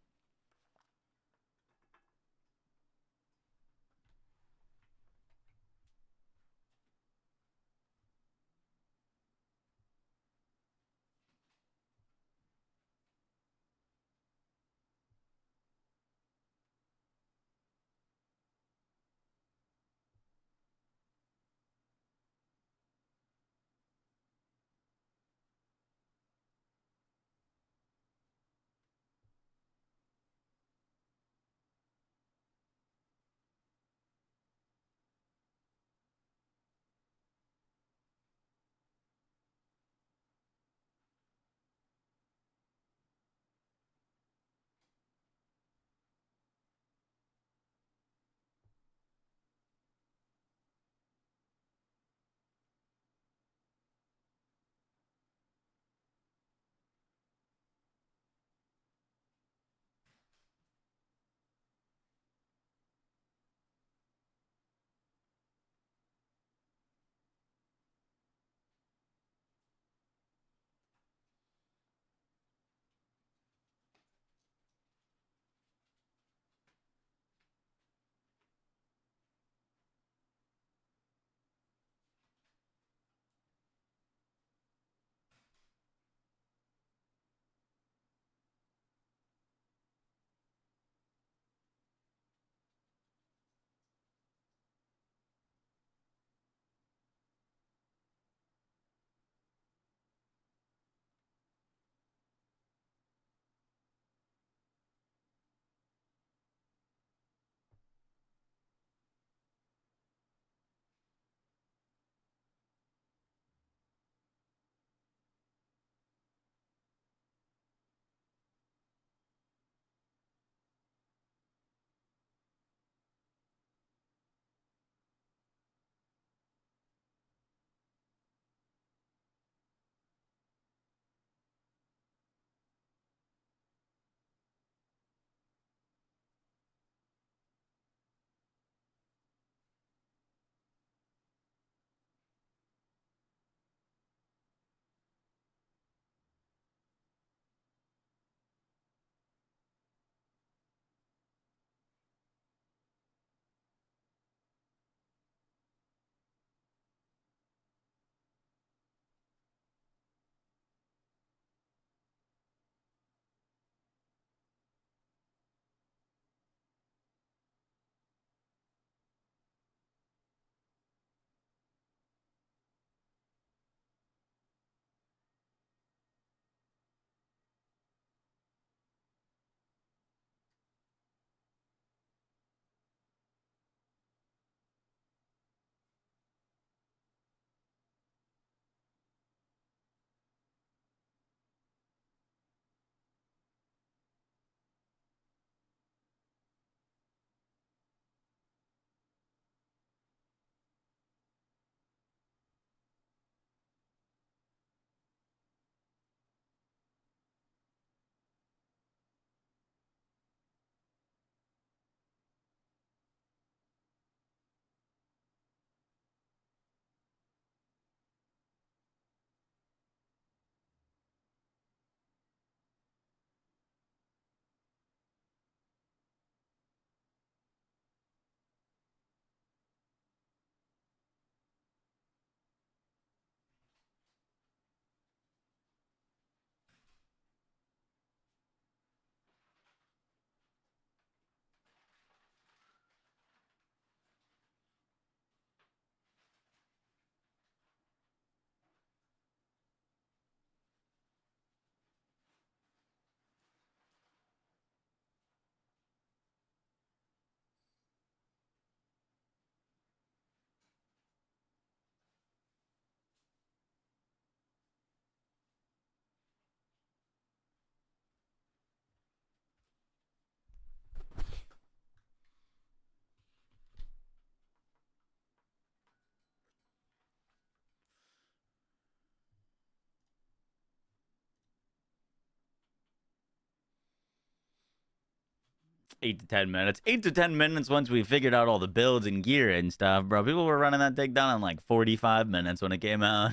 8 to 10 minutes. 8 to 10 minutes once we figured out all the builds and gear and stuff, bro. People were running that takedown in like 45 minutes when it came out.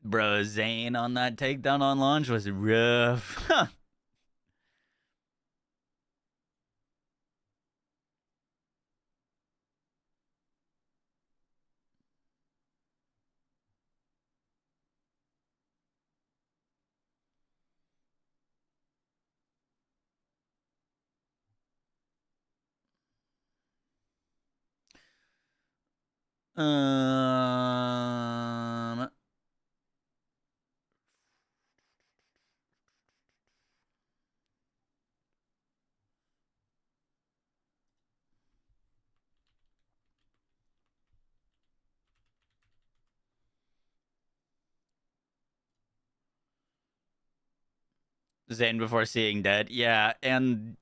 Bro, Zane on that takedown on launch was rough. Um, Zane before seeing dead. Yeah, and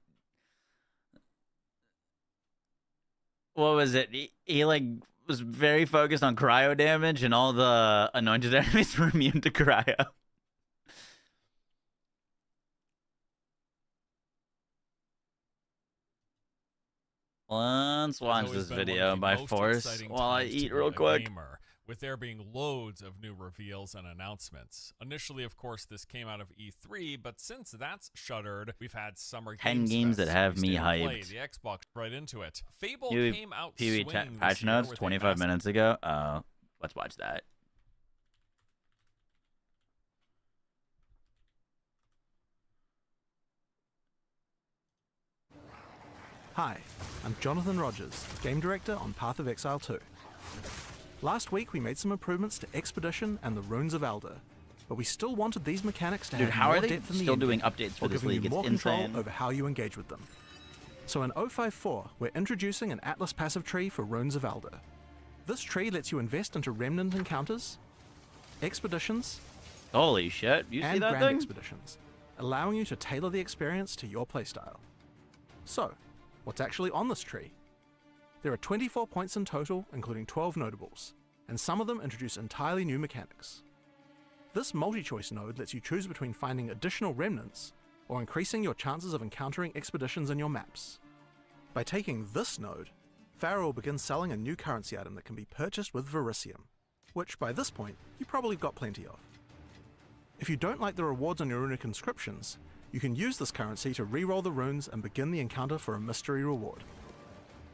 what was it? He like was very focused on cryo damage, and all the anointed enemies were immune to cryo. Let's watch this video by force while I eat real quick. With there being loads of new reveals and announcements. Initially, of course, this came out of E3, but since that's shuttered, we've had Summer 10 games that have me hyped. The Xbox right into it. Fable Pee-wee came out Pee-wee swinging patch this year notes with a 25 minutes ago. Let's watch that. Hi, I'm Jonathan Rogers, Game Director on Path of Exile 2. Last week we made some improvements to Expedition and the Runes of Elder, but we still wanted these mechanics to Dude, have how more are they depth in the still endgame, doing updates for while this giving league? you It's more control insane. over how you engage with them. So in 054, we're introducing an Atlas passive tree for Runes of Elder. This tree lets you invest into Remnant encounters, Expeditions, Holy shit, you see and that Grand thing? Expeditions, allowing you to tailor the experience to your playstyle. So, what's actually on this tree? There are 24 points in total, including 12 notables, and some of them introduce entirely new mechanics. This multi-choice node lets you choose between finding additional remnants or increasing your chances of encountering expeditions in your maps. By taking this node, Pharaoh will begin selling a new currency item that can be purchased with Verisium, which by this point you probably got plenty of. If you don't like the rewards on your runic inscriptions, you can use this currency to re-roll the runes and begin the encounter for a mystery reward.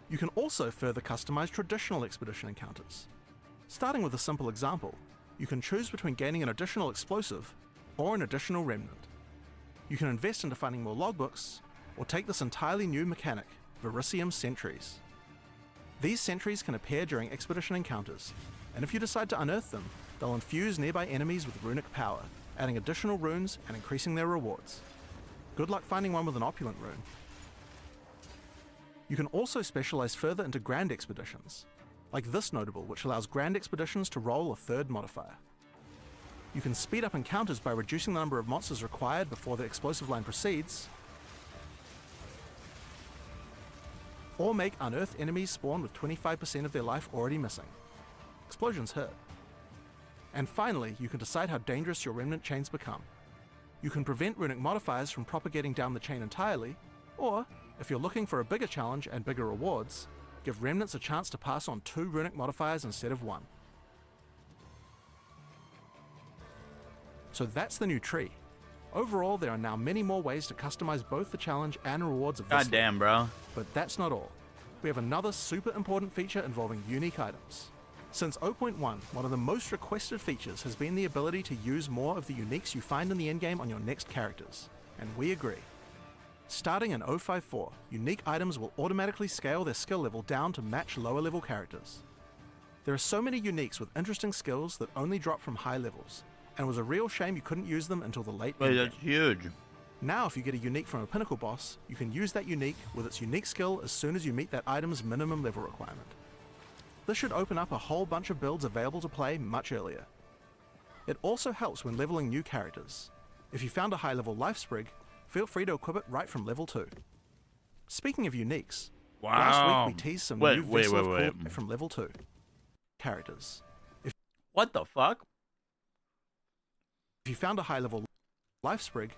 You can also further customize traditional expedition encounters. Starting with a simple example, you can choose between gaining an additional explosive or an additional remnant. You can invest into finding more logbooks, or take this entirely new mechanic, Verisium Sentries. These sentries can appear during expedition encounters, and if you decide to unearth them, they'll infuse nearby enemies with runic power, adding additional runes and increasing their rewards. Good luck finding one with an opulent rune. You can also specialize further into Grand Expeditions, like this notable, which allows Grand Expeditions to roll a third modifier. You can speed up encounters by reducing the number of monsters required before the explosive line proceeds, or make unearthed enemies spawn with 25% of their life already missing. Explosions hurt. And finally, you can decide how dangerous your remnant chains become. You can prevent runic modifiers from propagating down the chain entirely, or, if you're looking for a bigger challenge and bigger rewards, give remnants a chance to pass on 2 runic modifiers instead of 1. So that's the new tree. Overall, there are now many more ways to customize both the challenge and rewards of this God damn, bro. But that's not all. We have another super important feature involving unique items. Since 0.1, one of the most requested features has been the ability to use more of the uniques you find in the endgame on your next characters, and we agree. Starting in 054, unique items will automatically scale their skill level down to match lower level characters. There are so many uniques with interesting skills that only drop from high levels, and it was a real shame you couldn't use them until the late Wait, endgame. that's huge. Now if you get a unique from a pinnacle boss, you can use that unique with its unique skill as soon as you meet that item's minimum level requirement. This should open up a whole bunch of builds available to play much earlier. It also helps when leveling new characters. If you found a high level life sprig, feel free to equip it right from level 2. Speaking of uniques, last week we teased some new Vessel of Cool from level 2 characters. What the fuck? If you found a high level life sprig,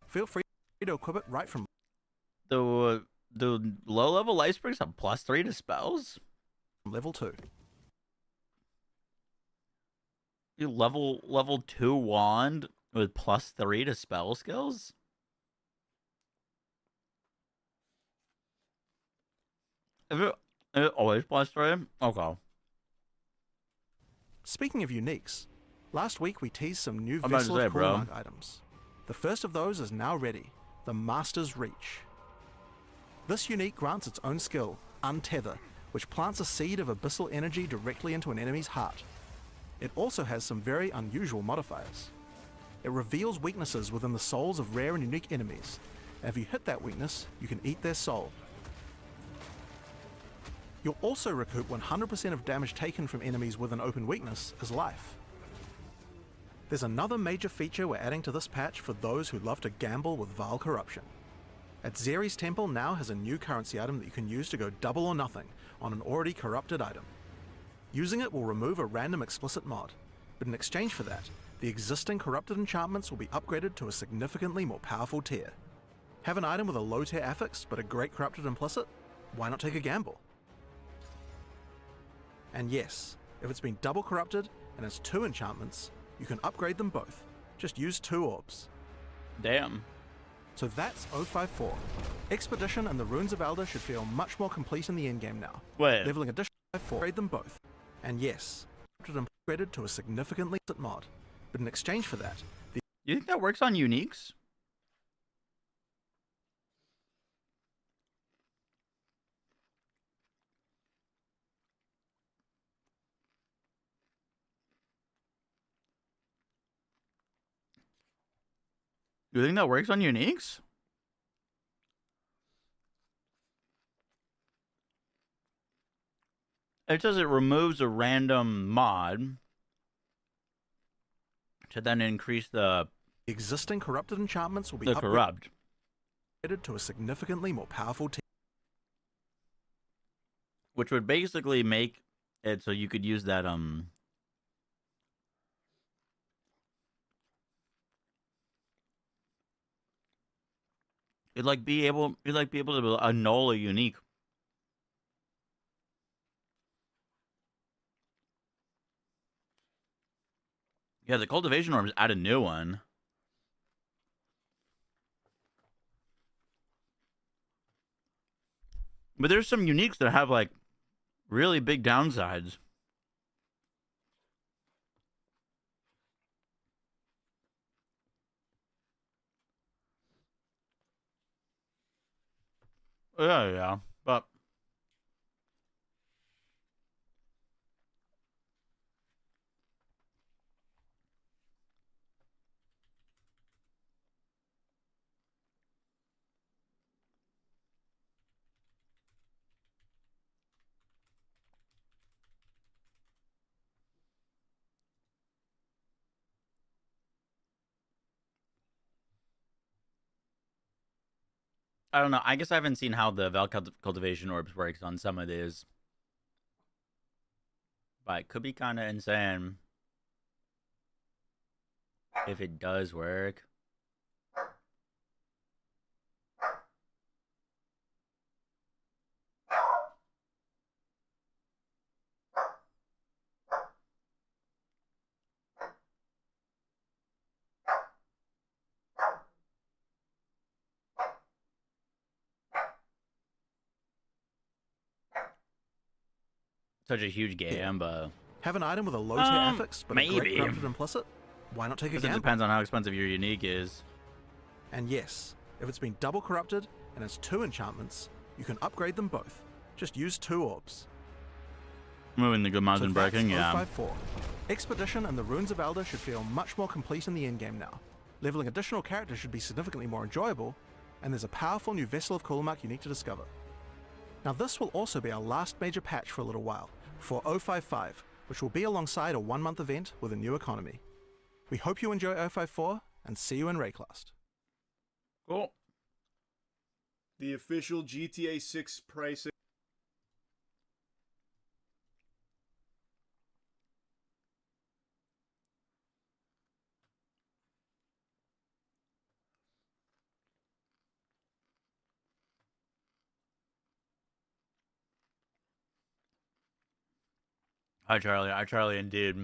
feel free to equip it right from The low level life springs have +3 to spells. level 2. You level 2 wand with +3 to spell skills. Is it always +3? Okay. Speaking of uniques, last week we teased some new I'm about to Vessel say, of bro. Coolmark items. The first of those is now ready, the Master's Reach. This unique grants its own skill, Untether, which plants a seed of abyssal energy directly into an enemy's heart. It also has some very unusual modifiers. It reveals weaknesses within the souls of rare and unique enemies, and if you hit that weakness, you can eat their soul. You'll also recoup 100% of damage taken from enemies with an open weakness as life. There's another major feature we're adding to this patch for those who love to gamble with vile corruption. Atzeri's Temple now has a new currency item that you can use to go double or nothing on an already corrupted item. Using it will remove a random explicit mod, but in exchange for that, the existing corrupted enchantments will be upgraded to a significantly more powerful tier. Have an item with a low tier affix but a great corrupted implicit? Why not take a gamble? And yes, if it's been double corrupted and has 2 enchantments, you can upgrade them both. Just use 2 orbs. Damn. So that's 054. Expedition and the Runes of Elder should feel much more complete in the endgame now. Wait. Leveling additional 4, upgrade them both. And yes, upgraded to a significantly mod, but in exchange for that, You think that works on uniques? You think that works on uniques? It says it removes a random mod to then increase the existing corrupted enchantments will be corrupt. upgraded to a significantly more powerful tier. Which would basically make it so you could use that it'd be able to annul a unique. Yeah, the cultivation orbs add a new one. But there's some uniques that have like really big downsides. Yeah, but I don't know. I guess I haven't seen how the Val cultivation orbs works on some of these. But it could be kind of insane if it does work. Such a huge game, but Have an item with a low tier affix but a great maybe. corrupted implicit? Why not take a it gamble? depends on how expensive your unique is. And yes, if it's been double corrupted and has 2 enchantments, you can upgrade them both. Just use 2 orbs. Moving the good mods So and that's breaking, yeah. 054. Expedition and the Runes of Elder should feel much more complete in the endgame now. Leveling additional characters should be significantly more enjoyable, and there's a powerful new Vessel of Coolmark unique to discover. Now this will also be our last major patch for a little while, for 055, which will be alongside a 1-month event with a new economy. We hope you enjoy 054, and see you in Rayclast. Cool. The official GTA 6 pricing. Hi, Charlie. Hi, Charlie, indeed.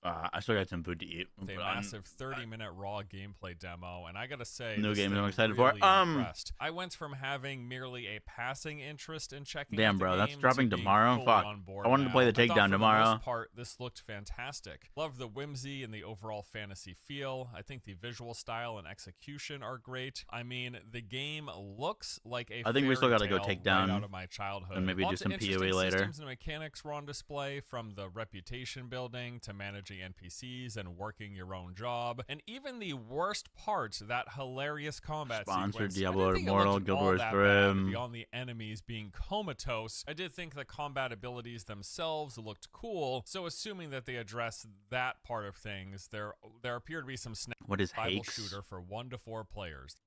I still got some food to eat. A massive 30-minute raw gameplay demo, and I gotta say, New this games thing I'm excited really for. impressed. I went from having merely a passing interest in checking out Damn, the bro, that's game dropping to being tomorrow. fully Fuck. on board I wanted to play the now. I thought Takedown for tomorrow. the most part, this looked fantastic. Love the whimsy and the overall fantasy feel. I think the visual style and execution are great. I mean, the game looks like a I think we still gotta go Takedown right out of my childhood. and maybe do Lots some of interesting PoE later. systems and mechanics were on display, from the reputation building to managing NPCs and working your own job, and even the worst part, that hilarious combat Sponsored sequence. Diablo I didn't think it Immortal, looked Guild all Wars that 3. bad beyond the enemies being comatose. I did think the combat abilities themselves looked cool, so assuming that they address that part of things, there appear to be some What is survival Hakes? shooter for 1 to 4 players.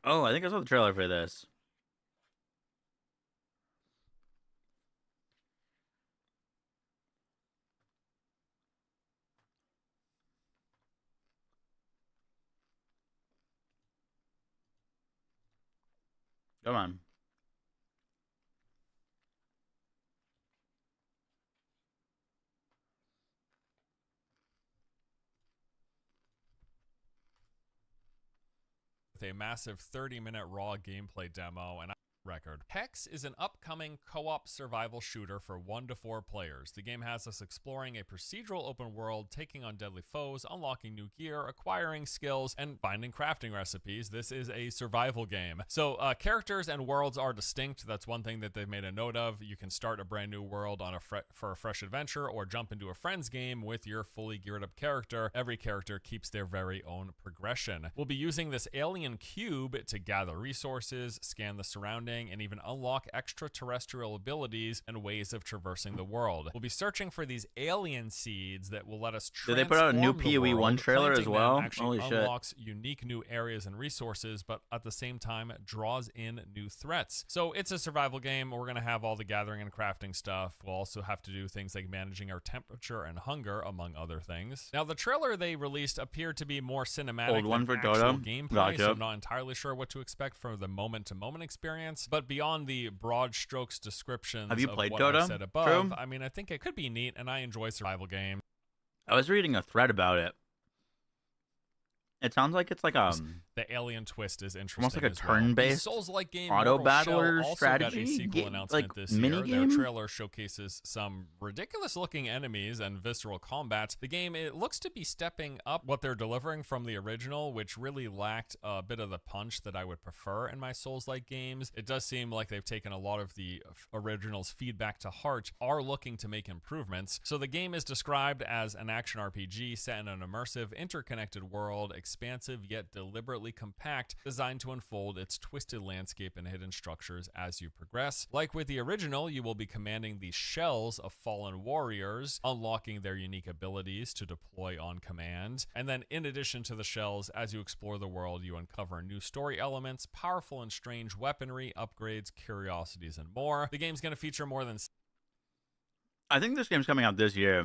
Oh, I think I saw the trailer for this. Come on. With a massive 30-minute raw gameplay demo and record. Hex is an upcoming co-op survival shooter for 1 to 4 players. The game has us exploring a procedural open world, taking on deadly foes, unlocking new gear, acquiring skills, and finding crafting recipes. This is a survival game. So characters and worlds are distinct. That's one thing that they've made a note of. You can start a brand new world on for a fresh adventure, or jump into a friend's game with your fully geared up character. Every character keeps their very own progression. We'll be using this alien cube to gather resources, scan the surroundings, and even unlock extraterrestrial abilities and ways of traversing the world. We'll be searching for these alien seeds that will let us Did transform they put out a new the PoE 1 world. trailer as Planting well? them actually Holy shit. unlocks unique new areas and resources, but at the same time draws in new threats. So it's a survival game. We're going to have all the gathering and crafting stuff. We'll also have to do things like managing our temperature and hunger, among other things. Now, the trailer they released appeared to be more cinematic Old one than for actual Dota. gameplay, Gotcha. so I'm not entirely sure what to expect from the moment-to-moment experience. But beyond the broad strokes descriptions Have you of played what Dota? I said above, True. I mean, I think it could be neat, and I enjoy survival games. I was reading a thread about it. It sounds like it's like The alien twist is interesting. almost like a as well. turn-based The Souls-like game auto Mortal battler Shell also strategy got a sequel game, announcement like this mini year. game? Their trailer showcases some ridiculous-looking enemies and visceral combat. The game, it looks to be stepping up what they're delivering from the original, which really lacked a bit of the punch that I would prefer in my Souls-like games. It does seem like they've taken a lot of the original's feedback to heart, are looking to make improvements. So the game is described as an action RPG set in an immersive, interconnected world, expansive yet deliberately compact, designed to unfold its twisted landscape and hidden structures as you progress. Like with the original, you will be commanding the shells of fallen warriors, unlocking their unique abilities to deploy on command. And then in addition to the shells, as you explore the world, you uncover new story elements, powerful and strange weaponry, upgrades, curiosities, and more. The game's going to feature more than I think this game's coming out this year.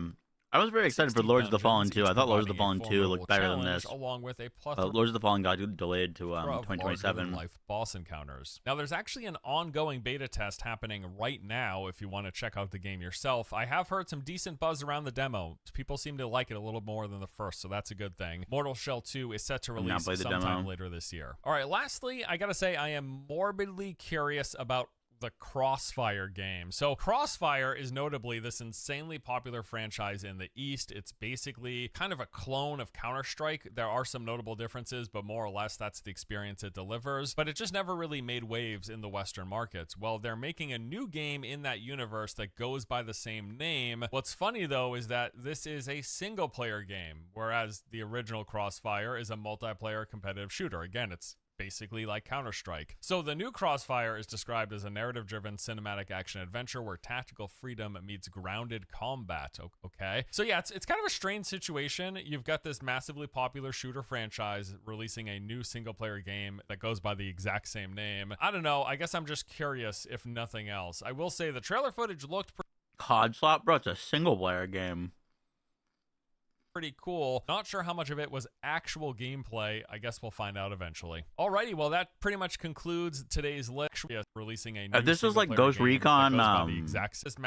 I was very excited for Lords of the Fallen 2. I thought Lords of the Fallen 2 looked better than this. Along with a plethora Lords of the Fallen got delayed to of 2027. life boss encounters. Now, there's actually an ongoing beta test happening right now if you want to check out the game yourself. I have heard some decent buzz around the demo. People seem to like it a little more than the first, so that's a good thing. Mortal Shell 2 is set to I've not release played the sometime demo. later this year. All right, lastly, I gotta say I am morbidly curious about the Crossfire game. So Crossfire is notably this insanely popular franchise in the East. It's basically kind of a clone of Counter-Strike. There are some notable differences, but more or less that's the experience it delivers. But it just never really made waves in the Western markets. Well, they're making a new game in that universe that goes by the same name. What's funny though is that this is a single player game, whereas the original Crossfire is a multiplayer competitive shooter. Again, it's basically like Counter-Strike. So the new Crossfire is described as a narrative-driven cinematic action adventure where tactical freedom meets grounded combat. Okay, so yeah, it's kind of a strange situation. You've got this massively popular shooter franchise releasing a new single-player game that goes by the exact same name. I don't know, I guess I'm just curious if nothing else. I will say the trailer footage looked COD slot, bro. It's a single player game. pretty cool. Not sure how much of it was actual gameplay. I guess we'll find out eventually. Alrighty, well that pretty much concludes today's list. Releasing a new This was like single-player Ghost game that Recon. goes by the exact system.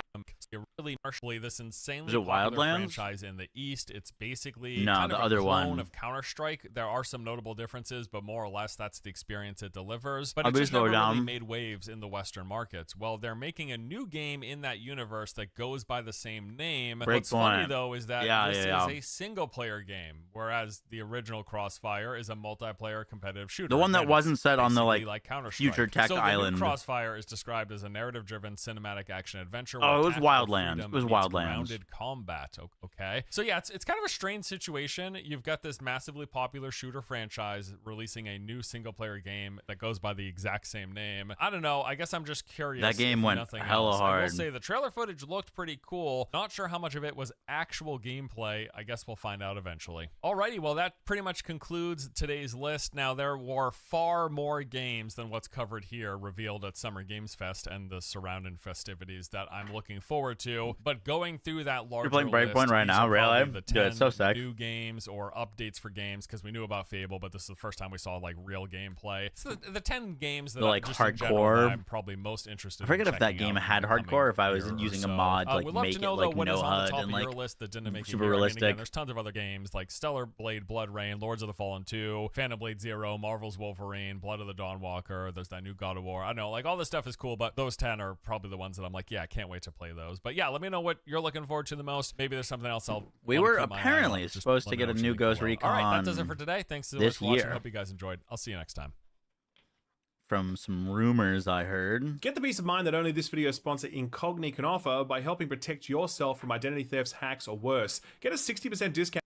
Really partially this insanely Is it popular Wildlands? franchise in the East. It's basically No, kind the of a other clone one. of Counter-Strike. There are some notable differences, but more or less that's the experience it delivers. But I'll it be just never slowed really down. made waves in the Western markets. Well, they're making a new game in that universe that goes by the same name. What's funny Breakpoint. though is that Yeah, this yeah, is yeah. a single-player game, whereas the original Crossfire is a multiplayer competitive shooter. The one that Again, wasn't it's set on the, basically like, Counter-Strike. Future Tech so the Island. new Crossfire is described as a narrative-driven cinematic action adventure. Oh, where it was tactical Wildlands. freedom It was meets Wildlands. grounded combat. Okay, so yeah, it's kind of a strange situation. You've got this massively popular shooter franchise releasing a new single-player game that goes by the exact same name. I don't know. I guess I'm just curious. That game if went nothing hella else. I will hard. say the trailer footage looked pretty cool. Not sure how much of it was actual gameplay. I guess we'll find out eventually. Alrighty, well that pretty much concludes today's list. Now there were far more games than what's covered here revealed at Summer Games Fest and the surrounding festivities that I'm looking forward to. But going through that larger playing Breakpoint list, right these now, are probably really? the Dude, 10 it's so sick. new games or updates for games, because we knew about Fable, but this is the first time we saw like real gameplay. It's the 10 games that The, I'm like, just in general hardcore. that I'm probably most interested I forget in if that checking game out had in the coming hardcore, if I was year or using a so. mod to, like, we'd love make to it, know, like, though, what no is on the HUD top and, of your like, list that didn't make super you here. I mean, realistic. again, there's tons of other games like Stellar Blade, Blood Rain, Lords of the Fallen 2, Phantom Blade Zero, Marvel's Wolverine, Blood of the Dawnwalker. There's that new God of War. I don't know, like all this stuff is cool, but those 10 are probably the ones that I'm like, yeah, I can't wait to play those. But yeah, let me know what you're looking forward to the most. Maybe there's something else We wanna were keep my eye apparently on. Just supposed let to me get know a what you new think Ghost below. All right, that does it Recon for today. Thanks so this much for watching. year. Hope you guys enjoyed. I'll see you next time. From some rumors I heard. Get the peace of mind that only this video sponsor Incogni can offer by helping protect yourself from identity thefts, hacks, or worse. Get a 60% discount.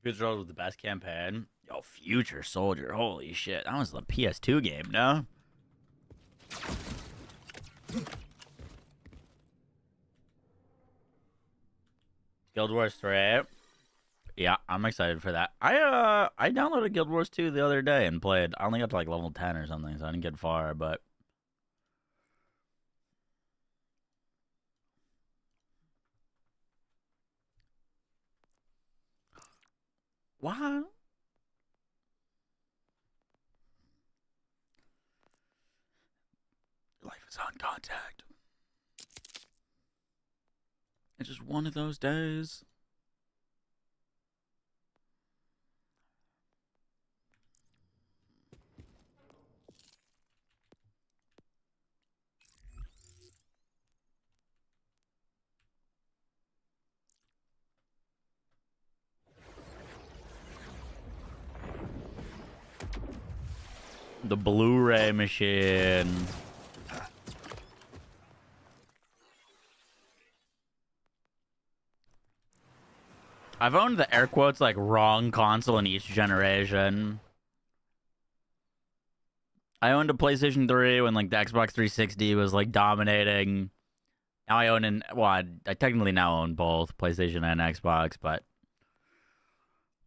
Future Soldier was the best campaign. Yo, Future Soldier, holy shit. That was the PS2 game, no? Guild Wars 3. Yeah, I'm excited for that. I downloaded Guild Wars 2 the other day and played. I only got to like level 10 or something, so I didn't get far, but what? Life is on contact. It's just one of those days. The Blu-ray machine. I've owned the air quotes like wrong console in each generation. I owned a PlayStation 3 when like the Xbox 360 was like dominating. Now I own I technically now own both PlayStation and Xbox, but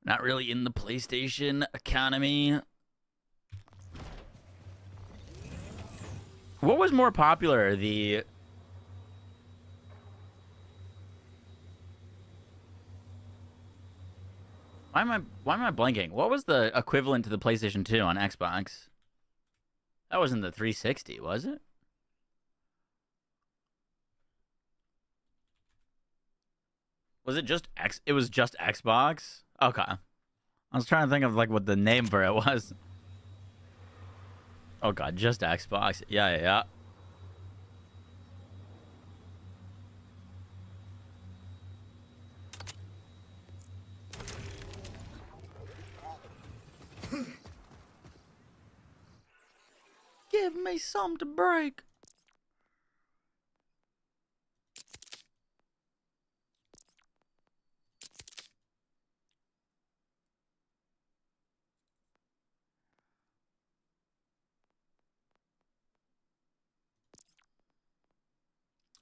not really in the PlayStation economy. What was more popular, Why am I blanking? What was the equivalent to the PlayStation 2 on Xbox? That wasn't the 360, was it? Was it just It was just Xbox? Okay. I was trying to think of like what the name for it was. Oh god, just Xbox. Yeah. Give me some to break.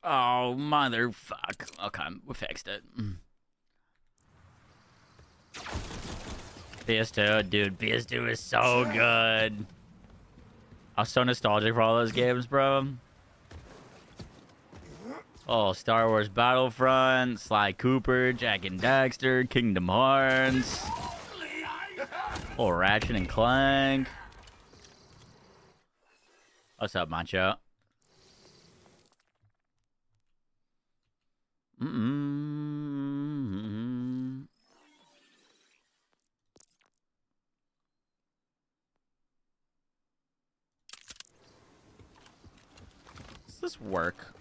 Oh, motherfuck. Okay, we fixed it. PS2, dude, PS2 is so good. I was so nostalgic for all those games, bro. Oh, Star Wars Battlefront, Sly Cooper, Jack and Daxter, Kingdom Hearts. Oh, Ratchet and Clank. What's up, Macho? Does this work?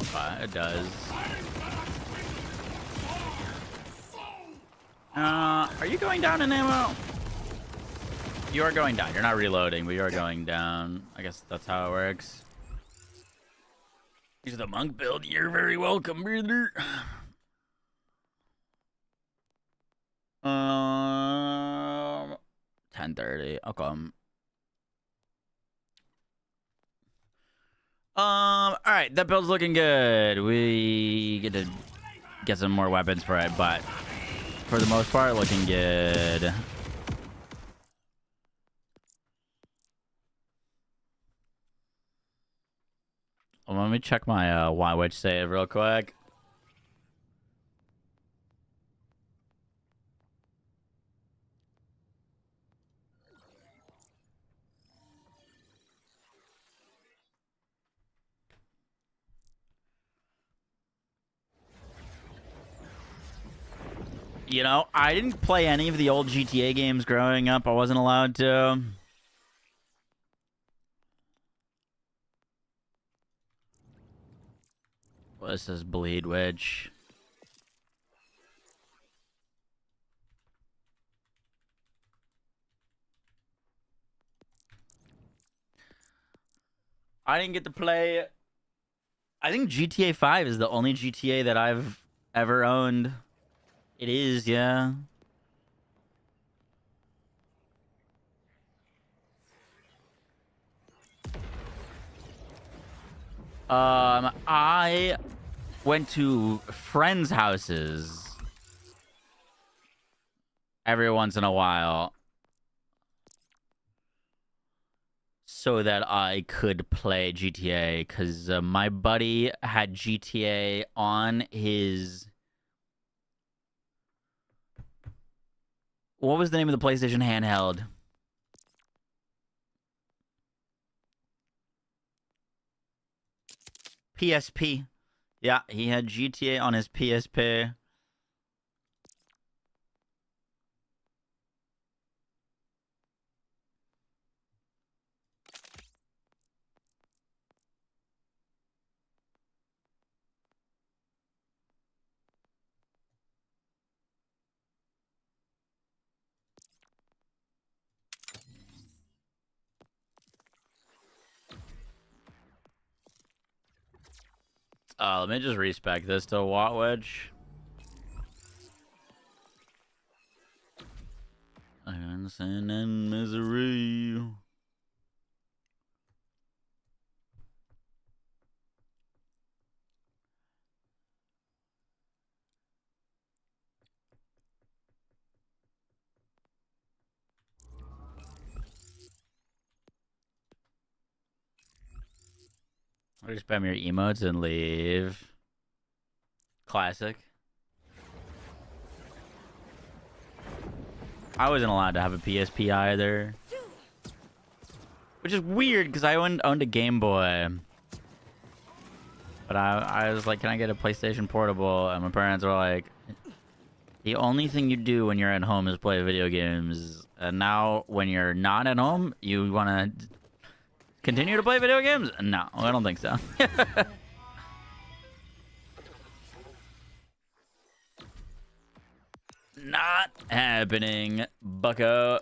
Okay, it does. Are you going down in ammo? You are going down. You're not reloading, but you are going down. I guess that's how it works. Use the monk build. You're very welcome, brother. 10:30. Okay. All right, that build's looking good. We get to get some more weapons for it, but for the most part, looking good. Let me check my Y-Witch save real quick. You know, I didn't play any of the old GTA games growing up. I wasn't allowed to. Well, this is Bleed Witch. I didn't get to play. I think GTA 5 is the only GTA that I've ever owned. It is, yeah. I went to friends' houses every once in a while so that I could play GTA, because my buddy had GTA on his... What was the name of the PlayStation handheld? PSP. Yeah, he had GTA on his PSP. Let me just respec this to Watt Wedge. Sin and misery. Or just spam your emotes and leave. Classic. I wasn't allowed to have a PSP either. Which is weird, because I owned a Game Boy. But I was like, can I get a PlayStation Portable? And my parents were like, the only thing you do when you're at home is play video games. And now, when you're not at home, you want to continue to play video games? No, I don't think so. Not happening, bucko.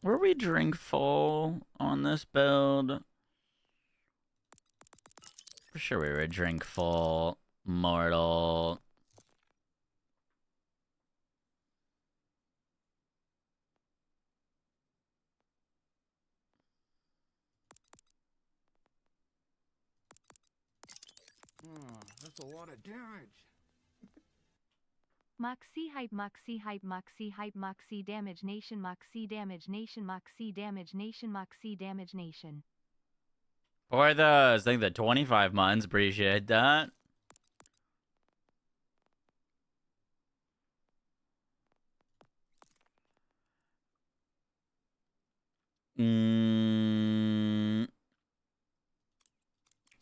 Were we drink full on this build? For sure we were a drink full mortal. That's a lot of damage. Moxie hype, Moxie hype, Moxie hype, Moxie damage nation, Moxie damage nation, Moxie damage nation, Moxie damage nation. For those, I think the 25 months, appreciate that.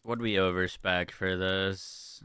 What do we overspec for this?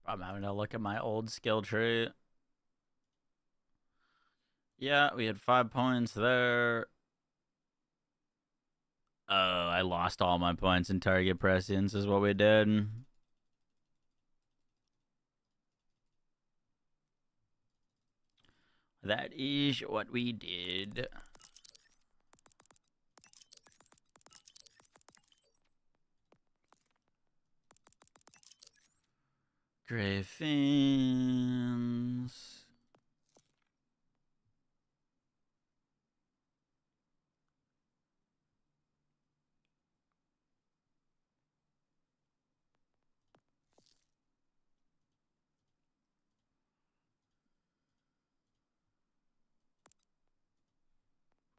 I'm having to look at my old skill tree. Yeah, we had 5 points there. Oh, I lost all my points in target prescience is what we did. That is what we did. Griffins.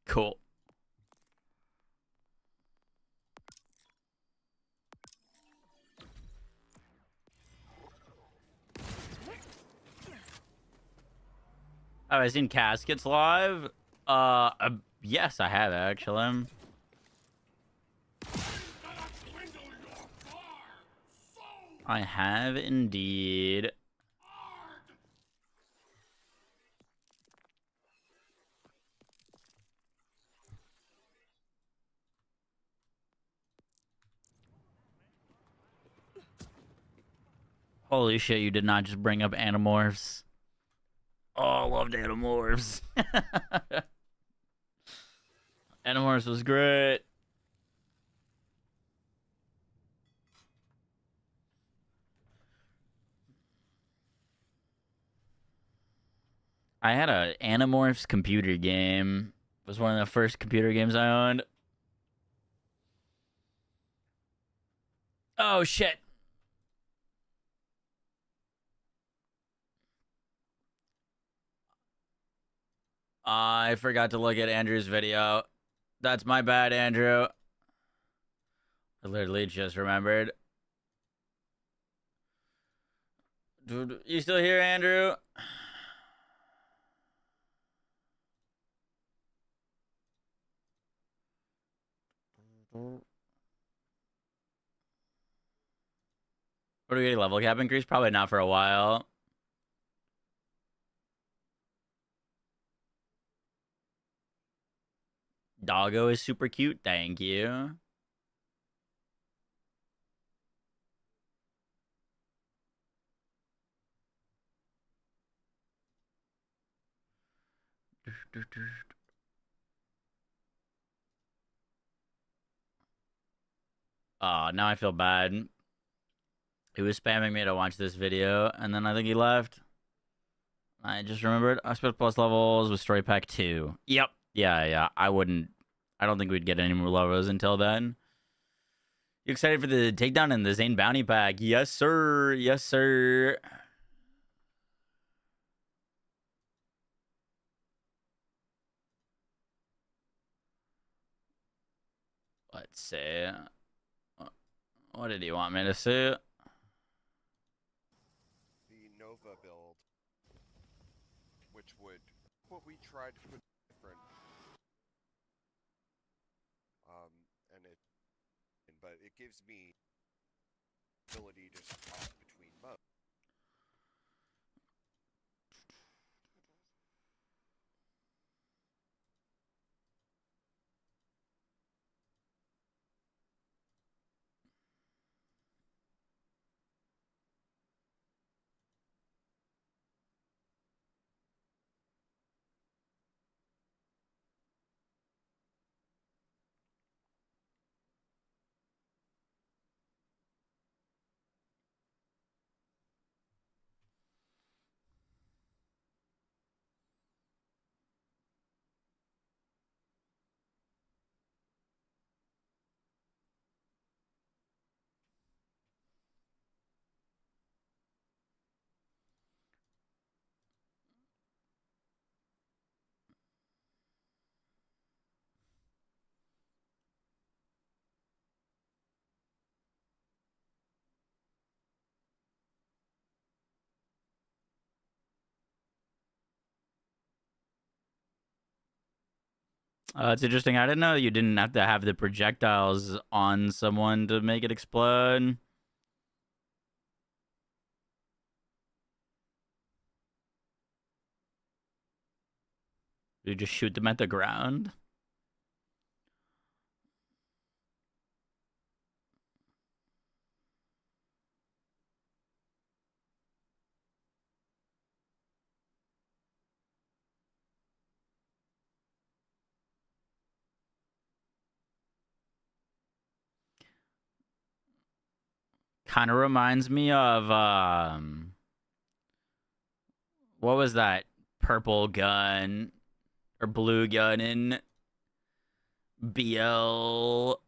Cool. Have I seen Caskets live? Yes, I have actually. I have indeed. Holy shit, you did not just bring up Animorphs. Oh, I loved Animorphs. Animorphs was great. I had a Animorphs computer game. It was one of the first computer games I owned. Oh, shit. I forgot to look at Andrew's video. That's my bad, Andrew. I literally just remembered. Dude, you still here, Andrew? What are we getting, level cap increase? Probably not for a while. Doggo is super cute. Thank you. Oh, now I feel bad. He was spamming me to watch this video, and then I think he left. I just remembered I spent plus levels with Story Pack 2. Yep. Yeah. I don't think we'd get any more levels until then. You excited for the takedown and the Zane bounty pack? Yes, sir. Yes, sir. Let's see. What did he want me to see? The Nova build, which would what we tried to put different but it gives me ability to swap between modes. It's interesting. I didn't know you didn't have to have the projectiles on someone to make it explode. You just shoot them at the ground. Kind of reminds me of what was that purple gun or blue gun in BL3?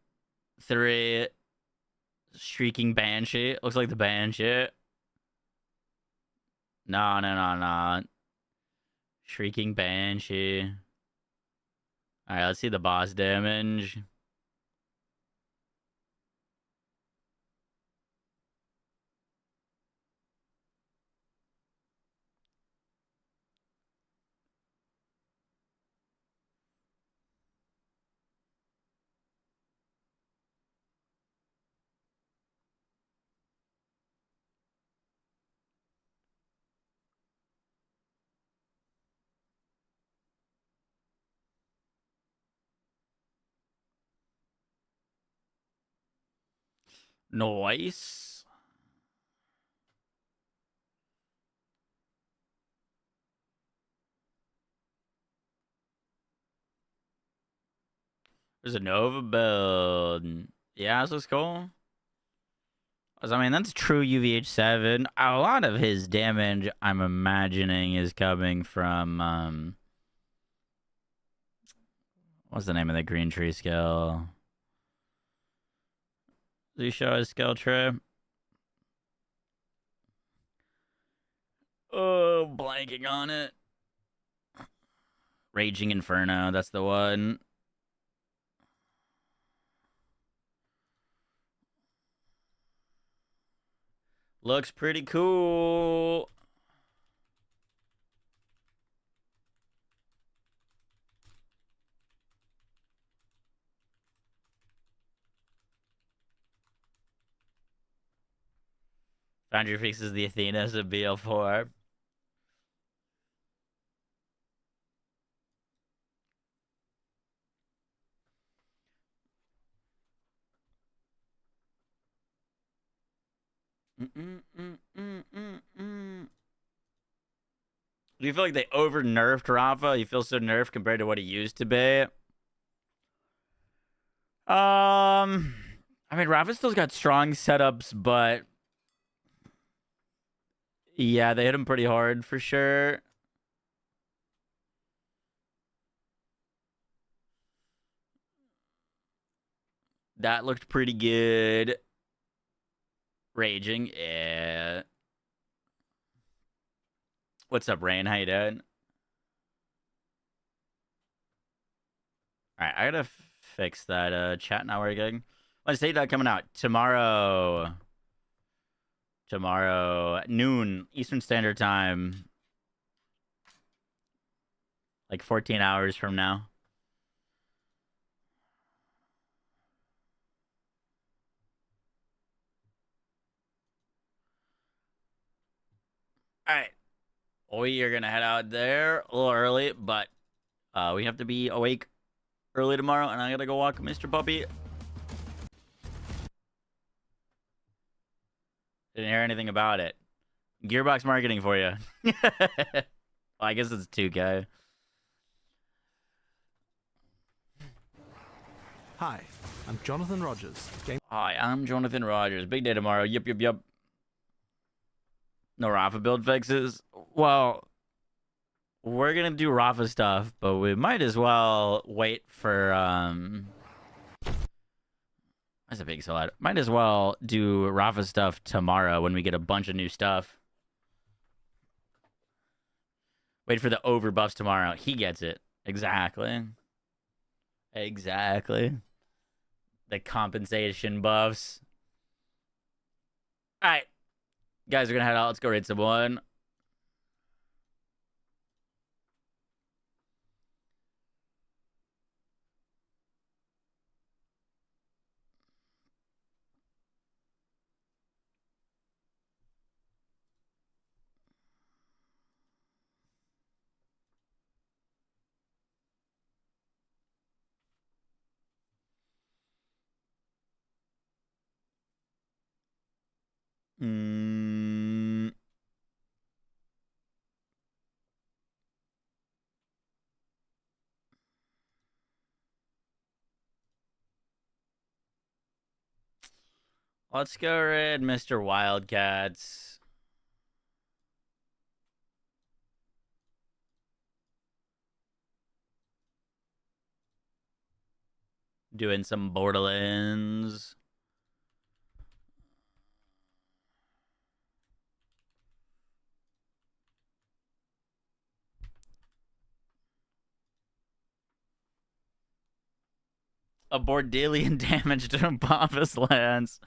Shrieking Banshee. Looks like the Banshee. No. Shrieking Banshee. Alright, let's see the boss damage. Nice. There's a Nova build. Yeah, this looks cool. I mean, that's true UVH7. A lot of his damage, I'm imagining, is coming from, what's the name of the green tree skill? Does he show his skill tree? Oh, blanking on it. Raging Inferno, that's the one. Looks pretty cool. Foundry fixes the Athenas of BL4. Do you feel like they over nerfed Rafa? You feel so nerfed compared to what he used to be? I mean, Rafa still's got strong setups, but yeah, they hit him pretty hard for sure. That looked pretty good. Raging, yeah. What's up, Rain? How you doing? All right, I gotta fix that chat now. We're getting. Let's say that coming out tomorrow. Tomorrow noon Eastern Standard Time. Like 14 hours from now. All right. We are going to head out there a little early, but we have to be awake early tomorrow, and I got to go walk Mr. Puppy. Didn't hear anything about it. Gearbox marketing for you. Well, I guess it's 2K. Hi, I'm Jonathan Rogers. Hi, I'm Jonathan Rogers. Big day tomorrow. Yep. No Rafa build fixes. Well, we're gonna do Rafa stuff, but we might as well wait for That's a big so loud. Might as well do Rafa stuff tomorrow when we get a bunch of new stuff. Wait for the over buffs tomorrow. He gets it. Exactly. The compensation buffs. All right. Guys, we're going to head out. Let's go raid someone. Let's go raid Mr. Wildcats. Doing some Borderlands. A Bordelian damage to Papa's lands.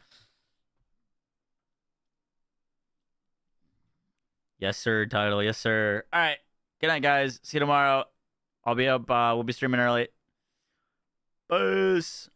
Yes, sir, title. Yes, sir. All right. Good night, guys. See you tomorrow. I'll be up. We'll be streaming early. Peace.